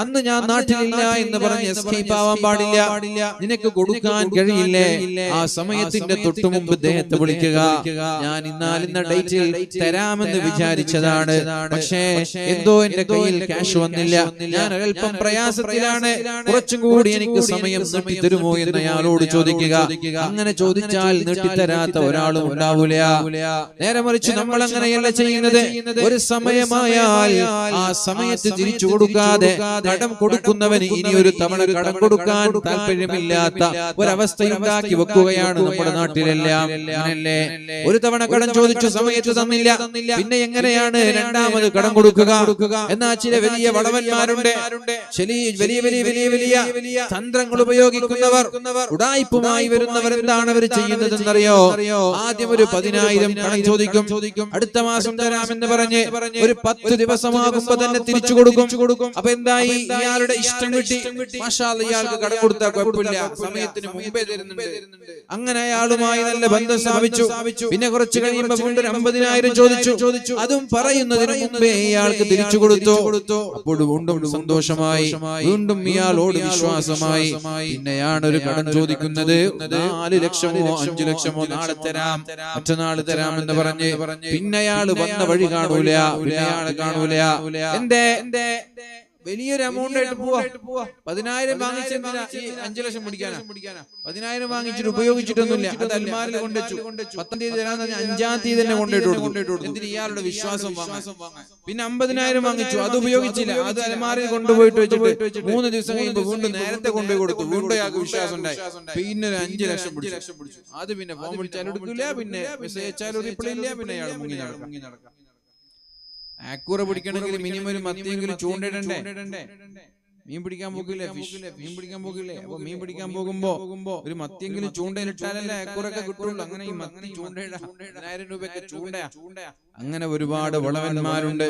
അന്ന് ഞാൻ നാട്ടിലില്ല എന്ന് പറഞ്ഞ് എസ്കേപ്പ് ആവാൻ പാടില്ല. നിനക്ക് കൊടുക്കാൻ കഴിയില്ലേ? ആ സമയത്തിന്റെ തൊട്ടു മുമ്പ് ദേഹത്തെ വിളിക്കുക. ഞാൻ ഇന്ന ഡേറ്റിൽ തരാമെന്ന് വിചാരിച്ചതാണ്, പക്ഷേ എന്തോ എന്റെ കയ്യിൽ ക്യാഷ് വന്നില്ല, ഞാൻ അല്പം പ്രയാസത്തിലാണ്, കുറച്ചും കൂടി എനിക്ക് സമയം നീട്ടി തരുമോ എന്ന് അയാളോട് ചോദിക്കുക. അങ്ങനെ ചോദിച്ചാൽ നീട്ടിത്തരാത്ത ഒരാളും ഉണ്ടാവൂല. നേരെ മറിച്ച് നമ്മൾ അങ്ങനെയല്ല ചെയ്യുന്നത്. ഒരു സമയമായാൽ ആ സമയത്ത് തിരിച്ചു കൊടുക്കാതെ കടം കൊടുക്കുന്നവന് ഇനി ഒരു തവണ കടം കൊടുക്കാൻ താല്പര്യമില്ലാത്ത ഒരവസ്ഥയുണ്ടാക്കി വെക്കുകയാണ് നമ്മുടെ നാട്ടിലെല്ലാം. അങ്ങനല്ലേ? ഒരു തവണ കടം ചോദിച്ചു സമയത്ത് തന്നില്ല, പിന്നെ എങ്ങനെയാണ് രണ്ടാമത് കടം കൊടുക്കുക? എന്നാൽ ചില വലിയ വളവന്മാരുണ്ട്, വലിയ വലിയ വലിയ വലിയ തന്ത്രങ്ങൾ ഉപയോഗിക്കുന്നവർ, ഉടായിപ്പുമായി വരുന്നവർ. എന്താണ് അവർ ചെയ്യുന്നതെന്നറിയോ? ആദ്യം ഒരു 10,000 കടം ചോദിക്കും, അടുത്ത മാസം തരാമെന്ന് പറഞ്ഞ് ഒരു 10 ദിവസമാകുമ്പോ തന്നെ തിരിച്ചു കൊടുക്കും. അപ്പൊ എന്തായി? ഇയാളുടെ ഇഷ്ടം വിട്ടി മാഷാ അല്ലാഹ്, ഇയാൾക്ക് കടം കൊടുത്താൽ കുഴപ്പമില്ല, സമയത്തിന് മുമ്പേ തരുന്നുണ്ട്. അങ്ങനെ അയാളുമായി നല്ല ബന്ധം സ്ഥാപിച്ചു. പിന്നെ കുറച്ച് കഴിയുമ്പോ വീണ്ടും 50,000 ചോദിച്ചു. അതും പറയുന്നതിന് മുമ്പേ ഇയാൾക്ക് തിരിച്ചു കൊടുത്തു. അപ്പോൾ വീണ്ടും സന്തോഷമായി, വീണ്ടും ഇയാളോട് വിശ്വാസമായി. പിന്നെയാണ് ഒരു കടം ചോദിക്കുന്നത്. 4 ലക്ഷമോ 5 ലക്ഷമോ നാളെ തരാം, മറ്റന്നാൾ തരാം എന്ന് പറഞ്ഞ് പിന്നെ അയാൾ വന്ന വഴി കാണൂല, പിന്നെ അയാളെ കാണൂല. എന്തേ? വലിയൊരു എമൗണ്ട് ആയിട്ട് പോവാ. 10,000 വാങ്ങിച്ചെന്തിനാ? 5 ലക്ഷം പിടിക്കാനാ? 10,000 വാങ്ങിച്ചിട്ട് ഉപയോഗിച്ചിട്ടൊന്നുമില്ല. അത് അൽമാരിൽ കൊണ്ടുവച്ചു. 10-ാം തീയതി തരാന്ന് പറഞ്ഞാൽ 5-ാം തീയതി തന്നെ കൊണ്ടിട്ട് കൊടുക്കും. എന്തിന്? ഇയാളുടെ വിശ്വാസം വാങ്ങാൻ. പിന്നെ 50,000 വാങ്ങിച്ചു, അത് ഉപയോഗിച്ചില്ല. അത് അൽമാരിൽ കൊണ്ടുപോയിട്ട് വെച്ചിട്ട് 3 ദിവസം കഴിയുമ്പോൾ വീണ്ടും നേരത്തെ കൊണ്ടുപോയി കൊടുത്തു. വീണ്ടും അയാൾക്ക് വിശ്വാസം ഉണ്ടായി. പിന്നെ ഒരു 5 ലക്ഷം പിടിച്ചു. അത് പിന്നെ ഫോൺ വിളിച്ചാലും എടുക്കില്ല, പിന്നെ മെസ്സേജ് അയച്ചാലും റിപ്ലൈ ഇല്ല, പിന്നെ അയാൾ മുങ്ങി നടക്കാം. ആക്കൂറ പിടിക്കണമെങ്കിൽ മിനിമം ഒരു മത്തിയെങ്കിലും ചൂണ്ടിടണ്ടേ? മീൻ പിടിക്കാൻ പോകില്ലേ? മീൻ പിടിക്കാൻ പോകില്ലേ? അപ്പൊ മീൻ പിടിക്കാൻ പോകുമ്പോ ഒരു മത്തിയെങ്കിലും ചൂണ്ടയിലിട്ടാലല്ലേ ആക്കൂറൊക്കെ കിട്ടുള്ളൂ. അങ്ങനെ ഈ മത്തി ചൂണ്ടയിടാ 10,000 രൂപയൊക്കെ ചൂണ്ടയാ. അങ്ങനെ ഒരുപാട് വളവന്മാരുണ്ട്.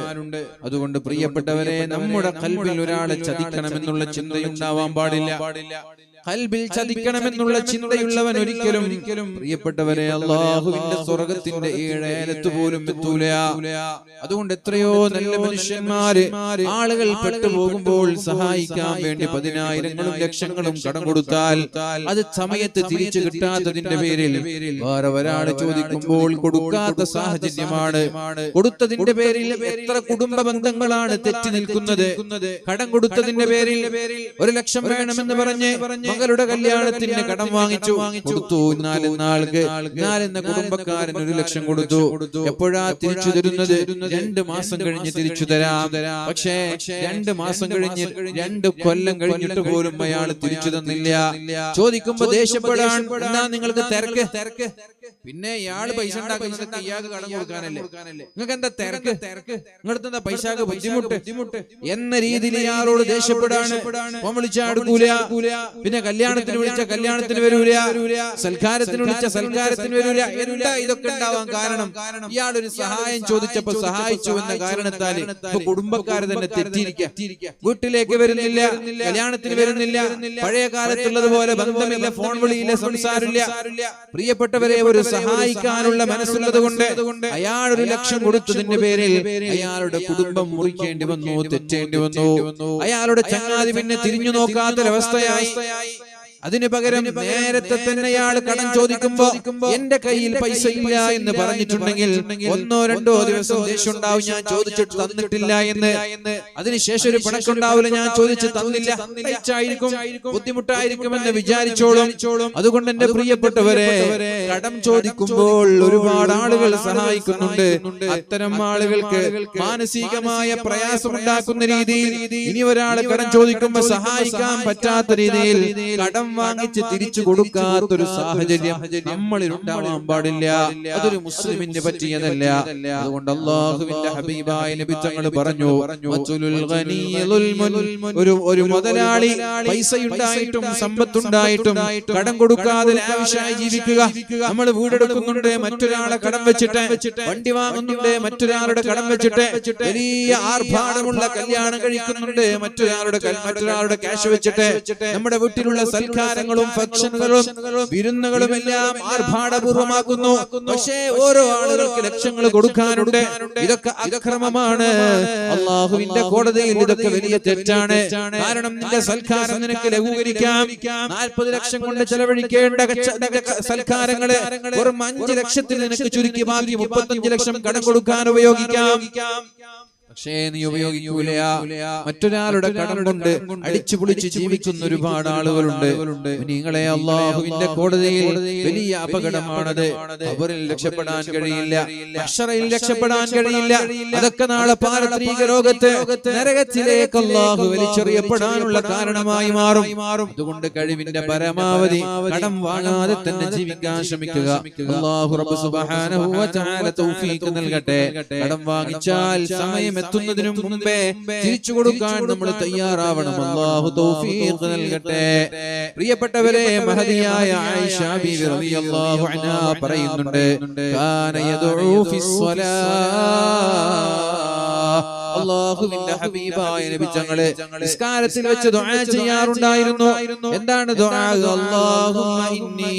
അതുകൊണ്ട് പ്രിയപ്പെട്ടവരെ, നമ്മുടെ ഖൽബിൽ ഒരാളെ ചതിക്കണമെന്നുള്ള ചിന്തയുണ്ടാവാൻ പാടില്ല. ഖൽബിൽ ചതിക്കണമെന്നുള്ള ചിന്തയുള്ളവൻ ഒരിക്കലും പ്രിയപ്പെട്ടവരെ അല്ലാഹുവിന്റെ സ്വർഗ്ഗത്തിന്റെ ഏഴേലത്ത് പോലും എത്തൂല. അതുകൊണ്ട് എത്രയോ നല്ല മനുഷ്യന്മാര് ആളുകൾ പെട്ടുപോകുമ്പോൾ സഹായിക്കാൻ വേണ്ടി 10,000ങ്ങളും ലക്ഷങ്ങളും കടം കൊടുത്താൽ അത് സമയത്ത് തിരിച്ചു കിട്ടാത്തതിന്റെ പേരിൽ വേറെ ഒരാൾ ചോദിക്കുമ്പോൾ കൊടുക്കാത്ത സാഹചര്യമാണ്. കൊടുത്തതിന്റെ പേരിൽ എത്ര കുടുംബ ബന്ധങ്ങളാണ് തെറ്റി നിൽക്കുന്നത്. കടം കൊടുത്തതിന്റെ പേരിൽ 1 ലക്ഷം വേണമെന്ന് പറഞ്ഞ് മകളുടെ കല്യാണത്തിന് കടം വാങ്ങിച്ചു കൊടുത്തു. നാലെന്ന കുടുംബക്കാരൻ 1 ലക്ഷം കൊടുത്തു. എപ്പോഴാ തിരിച്ചു തരുന്നത്? 2 മാസം കഴിഞ്ഞ് തിരിച്ചു തരാം. പക്ഷേ 2 മാസം കഴിഞ്ഞ് 2 കൊല്ലം കഴിഞ്ഞിട്ട് പോലും അയാൾ തിരിച്ചു തന്നില്ല. ചോദിക്കുമ്പോ ദേഷ്യപ്പെടാൻ, എന്നാ നിങ്ങൾക്ക് തിരക്ക്? പിന്നെ ഇയാള് പൈസ ഉണ്ടാക്കുന്നത് ഇയാൾക്ക് കടം കൊടുക്കാനല്ലേ? നിങ്ങൾക്ക് എന്താ തിരക്ക്? നിങ്ങൾക്ക് എന്താ പൈസക്ക് ബുദ്ധിമുട്ട് എന്ന രീതിയിൽ ഇയാളോട് ദേഷ്യപ്പെടാണ്. വിളിച്ചാടുക്കൂല. പിന്നെ കല്യാണത്തിന് വിളിച്ച കല്യാണത്തിന് വരൂല, സൽക്കാരത്തിന് വിളിച്ച സൽക്കാരത്തിന് വരൂല. എന്താ ഇതൊക്കെ ഉണ്ടാവാൻ കാരണം? ഇയാളൊരു സഹായം ചോദിച്ചപ്പോ സഹായിച്ചു എന്ന കാരണത്താൽ ഇപ്പൊ കുടുംബക്കാര് തന്നെ തെറ്റിയിരിക്കുക. വീട്ടിലേക്ക് വരുന്നില്ല, കല്യാണത്തിന് വരുന്നില്ല, പഴയ കാലത്തുള്ളതുപോലെ ബന്ധമില്ല, ഫോൺ വിളിയില്ല, സംസാരമില്ല. പ്രിയപ്പെട്ടവരെ, ഒരു സഹായിക്കാനുള്ള മനസ്സുള്ളത് കൊണ്ട് അയാൾ 1 ലക്ഷം കൊടുത്തതിന്റെ പേരിൽ അയാളുടെ കുടുംബം മുറിക്കേണ്ടി വന്നു, തെറ്റേണ്ടി വന്നു. അയാളുടെ ചങ്ങാതി പിന്നെ തിരിഞ്ഞു നോക്കാത്തൊരവസ്ഥയായി. അതിനു പകരം നേരത്തെ തന്നെ അയാൾ കടം ചോദിക്കുമ്പോ എന്റെ കയ്യിൽ പൈസ ഇല്ല എന്ന് പറഞ്ഞിട്ടുണ്ടെങ്കിൽ 1-2 ദിവസം ദേഷ്യം ഉണ്ടാവും, ഞാൻ ചോദിച്ചിട്ട് തന്നിട്ടില്ല എന്ന്. അതിനുശേഷം ഒരു പിണക്കുണ്ടാവില്ല, ഞാൻ ചോദിച്ച് തന്നില്ല, ബുദ്ധിമുട്ടായിരിക്കുമെന്ന് വിചാരിച്ചോളും. അതുകൊണ്ട് എന്റെ പ്രിയപ്പെട്ടവരെ, കടം ചോദിക്കുമ്പോൾ ഒരുപാട് ആളുകൾ സഹായിക്കുന്നുണ്ട്. അത്തരം ആളുകൾക്ക് മാനസികമായ പ്രയാസമുണ്ടാക്കുന്ന രീതിയിൽ ഇനി ഒരാൾ കടം ചോദിക്കുമ്പോ സഹായിക്കാൻ പറ്റാത്ത രീതിയിൽ കടം വാങ്ങിച്ച് തിരിച്ചു കൊടുക്കാത്തൊരു സാഹചര്യം നമ്മളിൽ ഉണ്ടാവാൻ പാടില്ല. അതൊരു മുസ്ലിമിന് പറ്റിയതല്ല. അതുകൊണ്ട് അല്ലാഹുവിന്റെ ഹബീബായ നബി തങ്ങൾ പറഞ്ഞു, ഒരു മുതലാളി പൈസയുണ്ടായിട്ടും സമ്പത്തുണ്ടായിട്ടും കടം കൊടുക്കാതെ ആവശ്യമായി ജീവിക്കുക. നമ്മൾ വീടെടുക്കുന്നുണ്ട്, മറ്റൊരാളെ കടം വെച്ചിട്ട്, വണ്ടി വാങ്ങുന്നുണ്ട്, മറ്റൊരാളുടെ കടം വെച്ചിട്ട്, വലിയ ആർഭാടമുള്ള കല്യാണം കഴിക്കുന്നുണ്ട്, മറ്റൊരാളുടെ ക്യാഷ് വെച്ചിട്ട്, നമ്മുടെ വീട്ടിലുള്ള സൽക്കാരങ്ങളും ഫംഗ്ഷനുകളും വിരുന്നുകളും എല്ലാം ആർഭാടപൂർവമാക്കുന്നു. പക്ഷേ ഓരോ ആളുകൾക്ക് ലക്ഷങ്ങൾ കൊടുക്കാനുണ്ട്. ഇതൊക്കെ അക്രമമാണ്. അള്ളാഹുവിന്റെ കോടതിയിൽ ഇതൊക്കെ വലിയ തെറ്റാണ്. കാരണം നിന്റെ സൽക്കാരം നിനക്ക് ലഘൂകരിക്കാം. 40 ലക്ഷം കൊണ്ട് ചെലവഴിക്കേണ്ട സൽക്കാരങ്ങള് വെറും 5 ലക്ഷത്തിൽ നിനക്ക് ചുരുക്കി ബാക്കി 35 ലക്ഷം കടം കൊടുക്കാൻ ഉപയോഗിക്കാം. പക്ഷേ നീ ഉപയോഗിക്കൂല. മറ്റൊരാളുടെ കടം കൊണ്ട് അടിച്ചു പൊളിച്ച് ജീവിക്കുന്ന ഒരുപാട് ആളുകളുണ്ട്. നിങ്ങളെ അല്ലാഹുവിന്റെ കോടതിയിൽ വലിയ അപകടമാണത്. അവരിൽ രക്ഷപ്പെടാൻ കഴിയില്ല, അക്ഷറയിൽ രക്ഷപ്പെടാൻ കഴിയില്ല. അതൊക്കെ നാളെ പാരത്രിക ലോകത്ത് നരകത്തിലേക്ക് അല്ലാഹു വലിച്ചെറിയപ്പെടാനുള്ള കാരണമായി മാറും. അതുകൊണ്ട് കഴിവിന്റെ പരമാവധി കടം വാങ്ങാതെ തന്നെ ജീവിക്കാൻ ശ്രമിക്കുക. അല്ലാഹു റബ്ബ് സുബ്ഹാനഹു വ തആല തൗഫീഖ് നൽകട്ടെ. കടം വാങ്ങിച്ചാൽ സമയം എത്തുന്നതിനു മുമ്പേ തിരിച്ചു കൊടുക്കാൻ നമ്മൾ തയ്യാറാവണം. അല്ലാഹു തൗഫീഖ് നൽകട്ടെ. പ്രിയപ്പെട്ടവരെ, മഹദിയായ ആയിഷ ബീവി റളിയല്ലാഹു അൻഹാ പറയുന്നുണ്ട്, കാന യദഉ ഫിസ്സലാ. അല്ലാഹുവിന്റെ ഹബീബായ നബി തങ്ങളെ നിസ്കാരത്തിൽ വെച്ച് ദുആ ചെയ്യാറുണ്ടായിരുന്നു. എന്താണ് ദുആ? അല്ലാഹുമ്മ ഇന്നി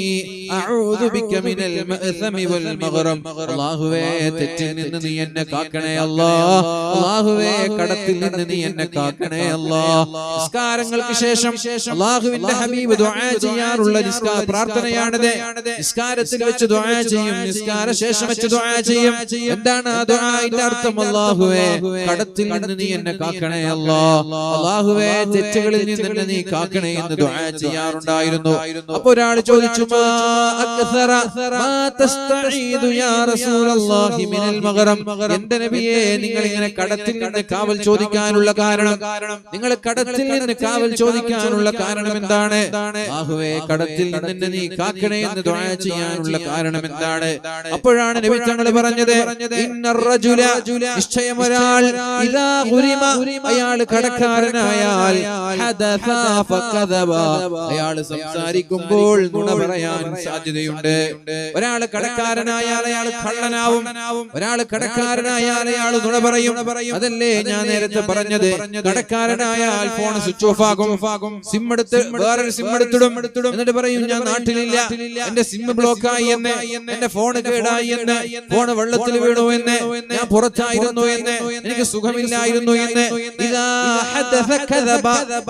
അഊദു ബിക മിനൽ മഅ്സമി വൽ മഗ്റം. അല്ലാഹുവേ, തെറ്റിൽ നിന്ന് നീ എന്നെ കാക്കണേ അല്ലാഹ്. അല്ലാഹുവേ, കടത്തിൽ നിന്ന് നീ എന്നെ കാക്കണേ അല്ലാഹ്. നിസ്കാരങ്ങൾക്ക് ശേഷം അല്ലാഹുവിന്റെ ഹബീബ് ദുആ ചെയ്യാറുള്ള പ്രാർത്ഥനയാണിത്. നിസ്കാരത്തിൽ വെച്ച് ദുആ ചെയ്യും, നിസ്കാര ശേഷം വെച്ച് ദുആ ചെയ്യും. എന്താണ് ആ ദുആയുടെ അർത്ഥം? അല്ലാഹുവേ, കടത്തിൽ നിന്ന് നീ എന്നെ കാക്കണേ അല്ലാഹ്. അല്ലാഹുവേ, തെറ്റുകളിൽ നിന്ന് നീ കാക്കണേ എന്ന് ദുആ ചെയ്യാറുണ്ടായിരുന്നു. അപ്പോൾ ഒരാൾ ചോദിച്ചു, മാ അക്സറ മാ തസ്തഈദു യാ റസൂലല്ലാഹി മിനൽ മഗ്റം. എന്റെ നബിയേ, നിങ്ങൾ ഇങ്ങനെ കടത്തിൽ നിന്ന് കാവൽ ചോദിക്കാനുള്ള കാരണം, നിങ്ങൾ കടത്തിൽ നിന്ന് കാവൽ ചോദിക്കാനുള്ള കാരണം എന്താണ്? അല്ലാഹുവേ, കടത്തിൽ നിന്ന് നീ കാക്കണേ എന്ന് ദുആ ചെയ്യാനുള്ള കാരണം എന്താണ്? അപ്പോഴാണ് നബി തങ്ങൾ പറഞ്ഞത്, ഇന്നർ റജുല, നിശ്ചയം ഒരാൾ ഇദാ ഗുരിമ അയാൾ കടക്കാരനായാൽ ഹദസ ഫകദബ അയാൾ സംസാരിക്കുമ്പോൾ നുണ പറയാൻ സാധ്യതയുണ്ട്. ഒരാൾ കടക്കാരനായാൽ അയാൾ കള്ളനാവും, ഒരാൾ കടക്കാരനായാൽ അയാൾ നുണ പറയും. അതല്ലേ ഞാൻ നേരത്തെ പറഞ്ഞത്, കടക്കാരനായാൽ ഫോൺ സ്വിച്ച് ഓഫ് ആകും, സിം എടുത്ത് വേറൊരു സിം എടുത്തിടും, എന്നിട്ട് പറയും ഞാൻ നാട്ടിലില്ല, എന്റെ സിം ബ്ലോക്കായി എന്ന്, എന്റെ ഫോൺ കേടായി എന്ന്, ഫോൺ വെള്ളത്തിൽ വീണു എന്ന്, ഞാൻ പുറത്തായിരുന്നു എന്ന്, എനിക്ക് സുഖമില്ലായിരുന്നു എന്ന്.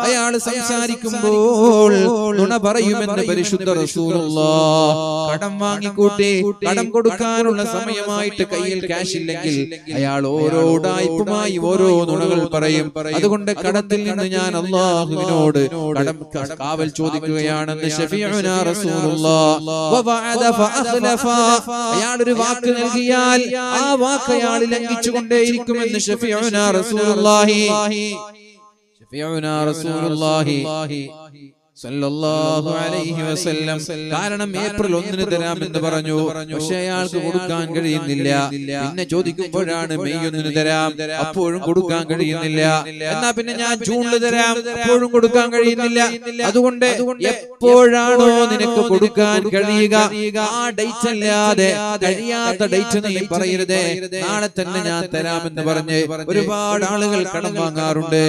അയാൾ സംസാരിക്കുമ്പോൾ നുണ പറയുമെന്ന് പരിശുദ്ധ റസൂലുള്ളാഹ്. കടം വാങ്ങിക്കൂട്ടി കടം കൊടുക്കാനുള്ള സമയമായിട്ട് കയ്യിൽ ക്യാഷ് ഇല്ലെങ്കിൽ അയാൾ ഓരോ ഉഡായിപ്പുമായി ഓരോ നുണകൾ പറയും. അതുകൊണ്ട് കടത്തിൽ നിന്ന് ഞാൻ അല്ലാഹുവിനോട് കടം കാവൽ ചോദിക്കുകയാണെന്ന് ശഫീഉനാ റസൂലുള്ളാഹ്. വവഅദ ഫഅഖ്ലഫ അയാൾ ഒരു വാക്ക് നൽകിയാൽ ആ വാക്ക് അയാൾ ലംഘിച്ചുകൊണ്ടേയിരിക്കുമെന്ന് ശഫീഉനാ റസൂലുള്ളാഹി സല്ലല്ലാഹു അലൈഹി വസല്ലം. കാരണം ഏപ്രിൽ 1 തരാമെന്ന് പറഞ്ഞു, പക്ഷെ അയാൾക്ക് കൊടുക്കാൻ കഴിയുന്നില്ല. പിന്നെ ചോദിക്കുമ്പോഴാണ് മെയ് 1 തരാം, അപ്പോഴും കൊടുക്കാൻ കഴിയുന്നില്ല. എന്നാ പിന്നെ ഞാൻ ജൂണിൽ തരാം, അപ്പോഴും കൊടുക്കാൻ കഴിയുന്നില്ല. അതുകൊണ്ട് എപ്പോഴാണോ നിനക്ക് കൊടുക്കാൻ കഴിയുക ആ ഡേറ്റ് അല്ലാതെ കഴിയാത്ത ഡേറ്റ് നീ പറയരുതേ, നാളെ തന്നെ ഞാൻ തരാമെന്ന് പറഞ്ഞ് ഒരുപാട് ആളുകൾ കടം വാങ്ങാറുണ്ട്.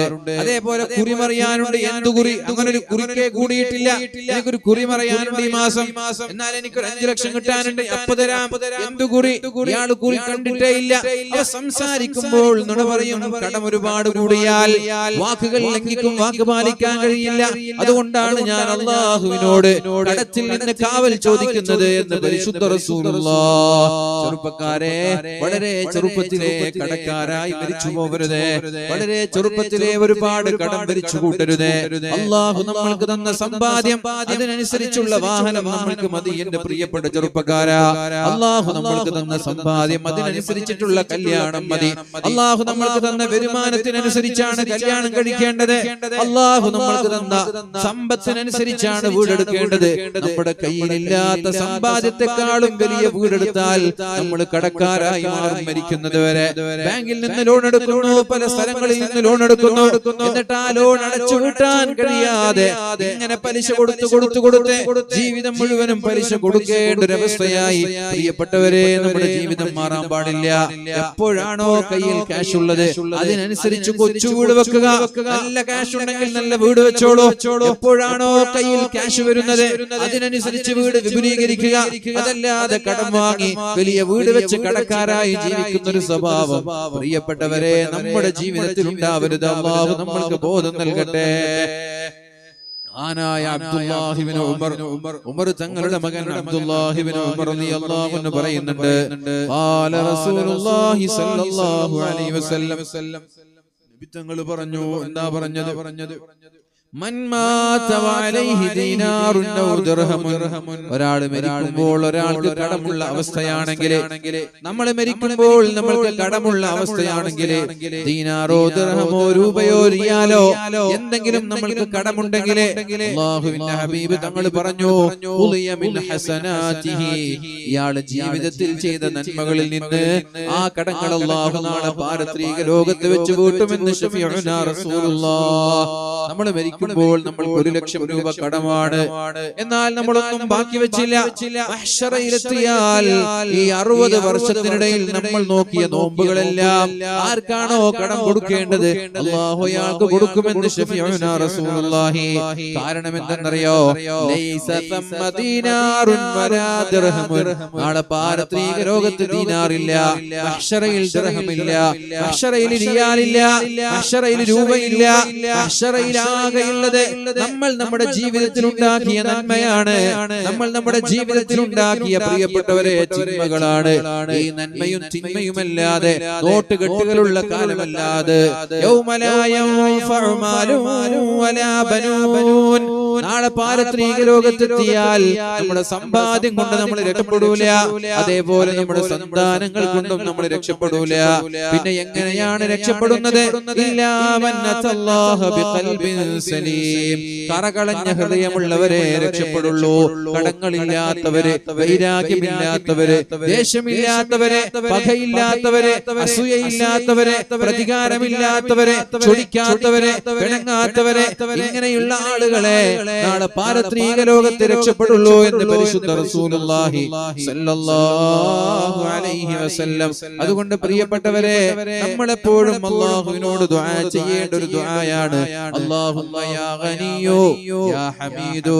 അതേപോലെ കുറി മറിയാനുണ്ട്. എന്തു കുറി? അങ്ങനെ ഒരു കുറിക്കേ കൂടിയിട്ടില്ല. എനിക്കൊരു കുറി മറിയാനുണ്ട് ഈ മാസം, എന്നാൽ എനിക്കൊരു 5 ലക്ഷം കിട്ടാനുണ്ട്, അപ്പൊ തരാം. എന്തു കുറി? ഇയാൾ കുറി കണ്ടിട്ടേ ഇല്ല. അവ സംസാരിക്കുമ്പോൾ നുണ പറയും. കടം ഒരുപാട് കൂടിയാൽ വാക്കുകൾ ലംഘിക്കും, വാക്ക് പാലിക്കാൻ കഴിയില്ല. അതുകൊണ്ടാണ് ഞാൻ അല്ലാഹുവിനോട് കടത്തിൽ നിന്ന് കാവൽ ചോദിക്കുന്നത് എന്ന് പരിശുദ്ധ റസൂലുള്ളാഹ്. ചെറുപ്പക്കാരെ, വളരെ ചെറുപ്പത്തിലെ കടക്കാരായി മരിച്ചു പോകരുതേ. വളരെ ചെറുപ്പത്തിലെ ഒരുപാട് കടം ഭരിച്ചു കൂട്ടരുതേ. അല്ലാഹു നമ്മൾക്ക് തന്ന സമ്പാദ്യം, അതിനനുസരിച്ചുള്ള വാഹനം നമ്മൾക്ക് മതി. എന്റെ പ്രിയപ്പെട്ട ചെറുപ്പക്കാരാ, അല്ലാഹു നമ്മൾക്ക് തന്ന സമ്പാദ്യം, അതിനനുസരിച്ചിട്ടുള്ള കല്യാണം മതി. അല്ലാഹു നമ്മൾക്ക് തന്ന വരുമാനത്തിനനുസരിച്ചാണ് കല്യാണം കഴിക്കേണ്ടത്. അല്ലാഹു നമ്മൾക്ക് തന്ന സമ്പത്തിനനുസരിച്ചാണ് വീടെടുക്കേണ്ടത്. നമ്മുടെ കയ്യിലില്ലാത്ത സമ്പാദ്യത്തെക്കാളും വലിയ വീടെടുത്താൽ നമ്മൾ കടക്കാരായി മാറും മരിക്കുന്നത് വരെ. ബാങ്കിൽ നിന്ന് ലോൺ എടുക്കുന്നു, പല സ്ഥലങ്ങളിൽ നിന്ന് ലോൺ എടുക്കുന്നു, എന്നിട്ട് ആ ലോൺ അടച്ചു വീട്ടാൻ കഴിയാതെ ഇങ്ങനെ പലിശ കൊടുത്ത് ജീവിതം മുഴുവനും പലിശ കൊടുക്കേണ്ട ഒരു അവസ്ഥയായി. പ്രിയപ്പെട്ടവരെ, നമ്മുടെ ജീവിതം മാറാൻ പാടില്ല. എപ്പോഴാണോ കയ്യിൽ ക്യാഷ് ഉള്ളത് അതിനനുസരിച്ച് കൊച്ചു വീട് വെക്കുക. നല്ല ക്യാഷ് ഉണ്ടെങ്കിൽ നല്ല വീട് വെച്ചോളൂ. എപ്പോഴാണോ കയ്യിൽ ക്യാഷ് വരുന്നത് അതിനനുസരിച്ച് വീട് വിപുലീകരിക്കുക. അതല്ലാതെ കടം വാങ്ങി വലിയ വീട് വെച്ച് കടക്കാരായി ജീവിക്കുന്ന ഒരു സ്വഭാവം പ്രിയപ്പെട്ടവരെ നമ്മുടെ ജീവിതത്തിൽ ഉണ്ടാവരുത്. അല്ലാഹു നമ്മൾക്ക് ബോധം നൽകട്ടെ. ആനായ അബ്ദുല്ലാഹി ഇബ്നു ഉമർ തങ്ങളുടെ മകൻ അബ്ദുല്ലാഹി ഇബ്നു ഉമർ റളിയല്ലാഹു അൻഹു പറയുന്നുണ്ട്, ഖാല റസൂലുള്ളാഹി സ്വല്ലല്ലാഹു അലൈഹി വസല്ലം. നബി തങ്ങൾ പറഞ്ഞു, എന്താ പറഞ്ഞത്? മൻ മാത വഅലൈഹി ദീനാറുൻ ഔ ദിർഹമുൻ. ഒരാൾ മരിക്കുമ്പോൾ ഒരാൾക്ക് കടമുള്ള അവസ്ഥയാണെങ്കിൽ, നമ്മൾ മരിക്കുമ്പോൾ നമ്മൾക്ക് കടമുള്ള അവസ്ഥയാണെങ്കിൽ, ദീനാറോ ദിർഹമോ രൂപയോ റിയാലോ എന്തെങ്കിലും നമ്മൾക്ക് കടമുണ്ടെങ്കിൽ, അല്ലാഹുവിന്റെ ഹബീബ് തങ്ങൾ പറഞ്ഞു, ഉളിയ മിൻ ഹസനാതിഹി. ഇയാൾ ജീവിതത്തിൽ ചെയ്ത നന്മകളിൽ നിന്ന് ആ കടങ്ങൾ അല്ലാഹു നാളെ പാരത്രിക ലോകത്ത് വെച്ച് വീട്ടുമെന്ന് ശഫീഉനാ റസൂലുള്ളാഹ്. നമ്മൾ മരിക്കുമ്പോൾ നമ്മൾക്ക് 1 ലക്ഷം രൂപ കടമാണ്, എന്നാൽ നമ്മളൊന്നും ബാക്കി വെച്ചില്ല. മഹ്ശറയിലെത്തിയാൽ ഈ 60 വർഷത്തിനിടയിൽ നമ്മൾ നോക്കിയ നോമ്പുകളെല്ലാം ആർക്കാണോ കടം കൊടുക്കേണ്ടത് അല്ലാഹു അയാൾക്ക് കൊടുക്കുമെന്ന് ശഫീഉനാ റസൂലുള്ളാഹി. കാരണം എന്തെന്നറിയോ? ലൈസ തമ്മ ദീനാറുൻ വലാ ദിർഹമുൻ. നാളെ പാരത്രിക ലോകത്ത് ദീനാറില്ല, മഹ്ശറയിൽ ദിർഹമില്ല, മഹ്ശറയിൽ റിയാലില്ല, മഹ്ശറയിൽ രൂപയില്ല. മഹ്ശറയിൽ ആകെയുള്ളത് നമ്മൾ നമ്മുടെ ജീവിതത്തിൽ ഉണ്ടാക്കിയ നന്മയാണ്, നമ്മൾ നമ്മുടെ ജീവിതത്തിൽ ഉണ്ടാക്കിയ പ്രിയപ്പെട്ടവരെ തിന്മകളാണ്. ഈ നന്മയും തിന്മയുമല്ലാതെ നോട്ടുകെട്ടുകളുള്ള കാലമല്ലാതെ യൗമ ലാ യൻഫഉ മാലുൻ വലാ ബനൂൻ. നാളെ പാരത്രിക ലോകത്തെത്തിയാൽ നമ്മുടെ സമ്പാദ്യം കൊണ്ട് നമ്മൾ രക്ഷപ്പെടൂല, അതേപോലെ നമ്മുടെ സന്താനങ്ങൾ കൊണ്ടും നമ്മൾ രക്ഷപ്പെടൂല. പിന്നെ എങ്ങനെയാണ് രക്ഷപ്പെടുന്നത്? ഇല്ലാ മൻ അത്തല്ലാഹ ബിഖൽബിൻ സലീം, കറകളഞ്ഞ ഹൃദയമുള്ളവരെ രക്ഷപ്പെടുള്ളൂ. കടങ്ങളില്ലാത്തവരെ, വൈരാഗ്യമില്ലാത്തവരെ, ദേഷ്യമില്ലാത്തവരെ, പകയില്ലാത്തവരെ, അസൂയയില്ലാത്തവരെ, പ്രതികാരമില്ലാത്തവരെ, ചൊടിക്കാത്തവരെ, പിണങ്ങാത്തവരെ, ഇങ്ങനെയുള്ള ആളുകളെ നാളെ പാരത്രിക ലോകത്ത് രക്ഷപ്പെടുള്ളൂ എന്ന് പരിശുദ്ധ റസൂലുള്ളാഹി സ്വല്ലല്ലാഹു അലൈഹി വസല്ലം. അതുകൊണ്ട് പ്രിയപ്പെട്ടവരെ, നമ്മളെപ്പോഴും അല്ലാഹുവിനോട് ദുആ ചെയ്യേണ്ട ഒരു ദുആയാണ് അല്ലാഹുമ്മ യാ ഗനിയു യാ ഹമീദു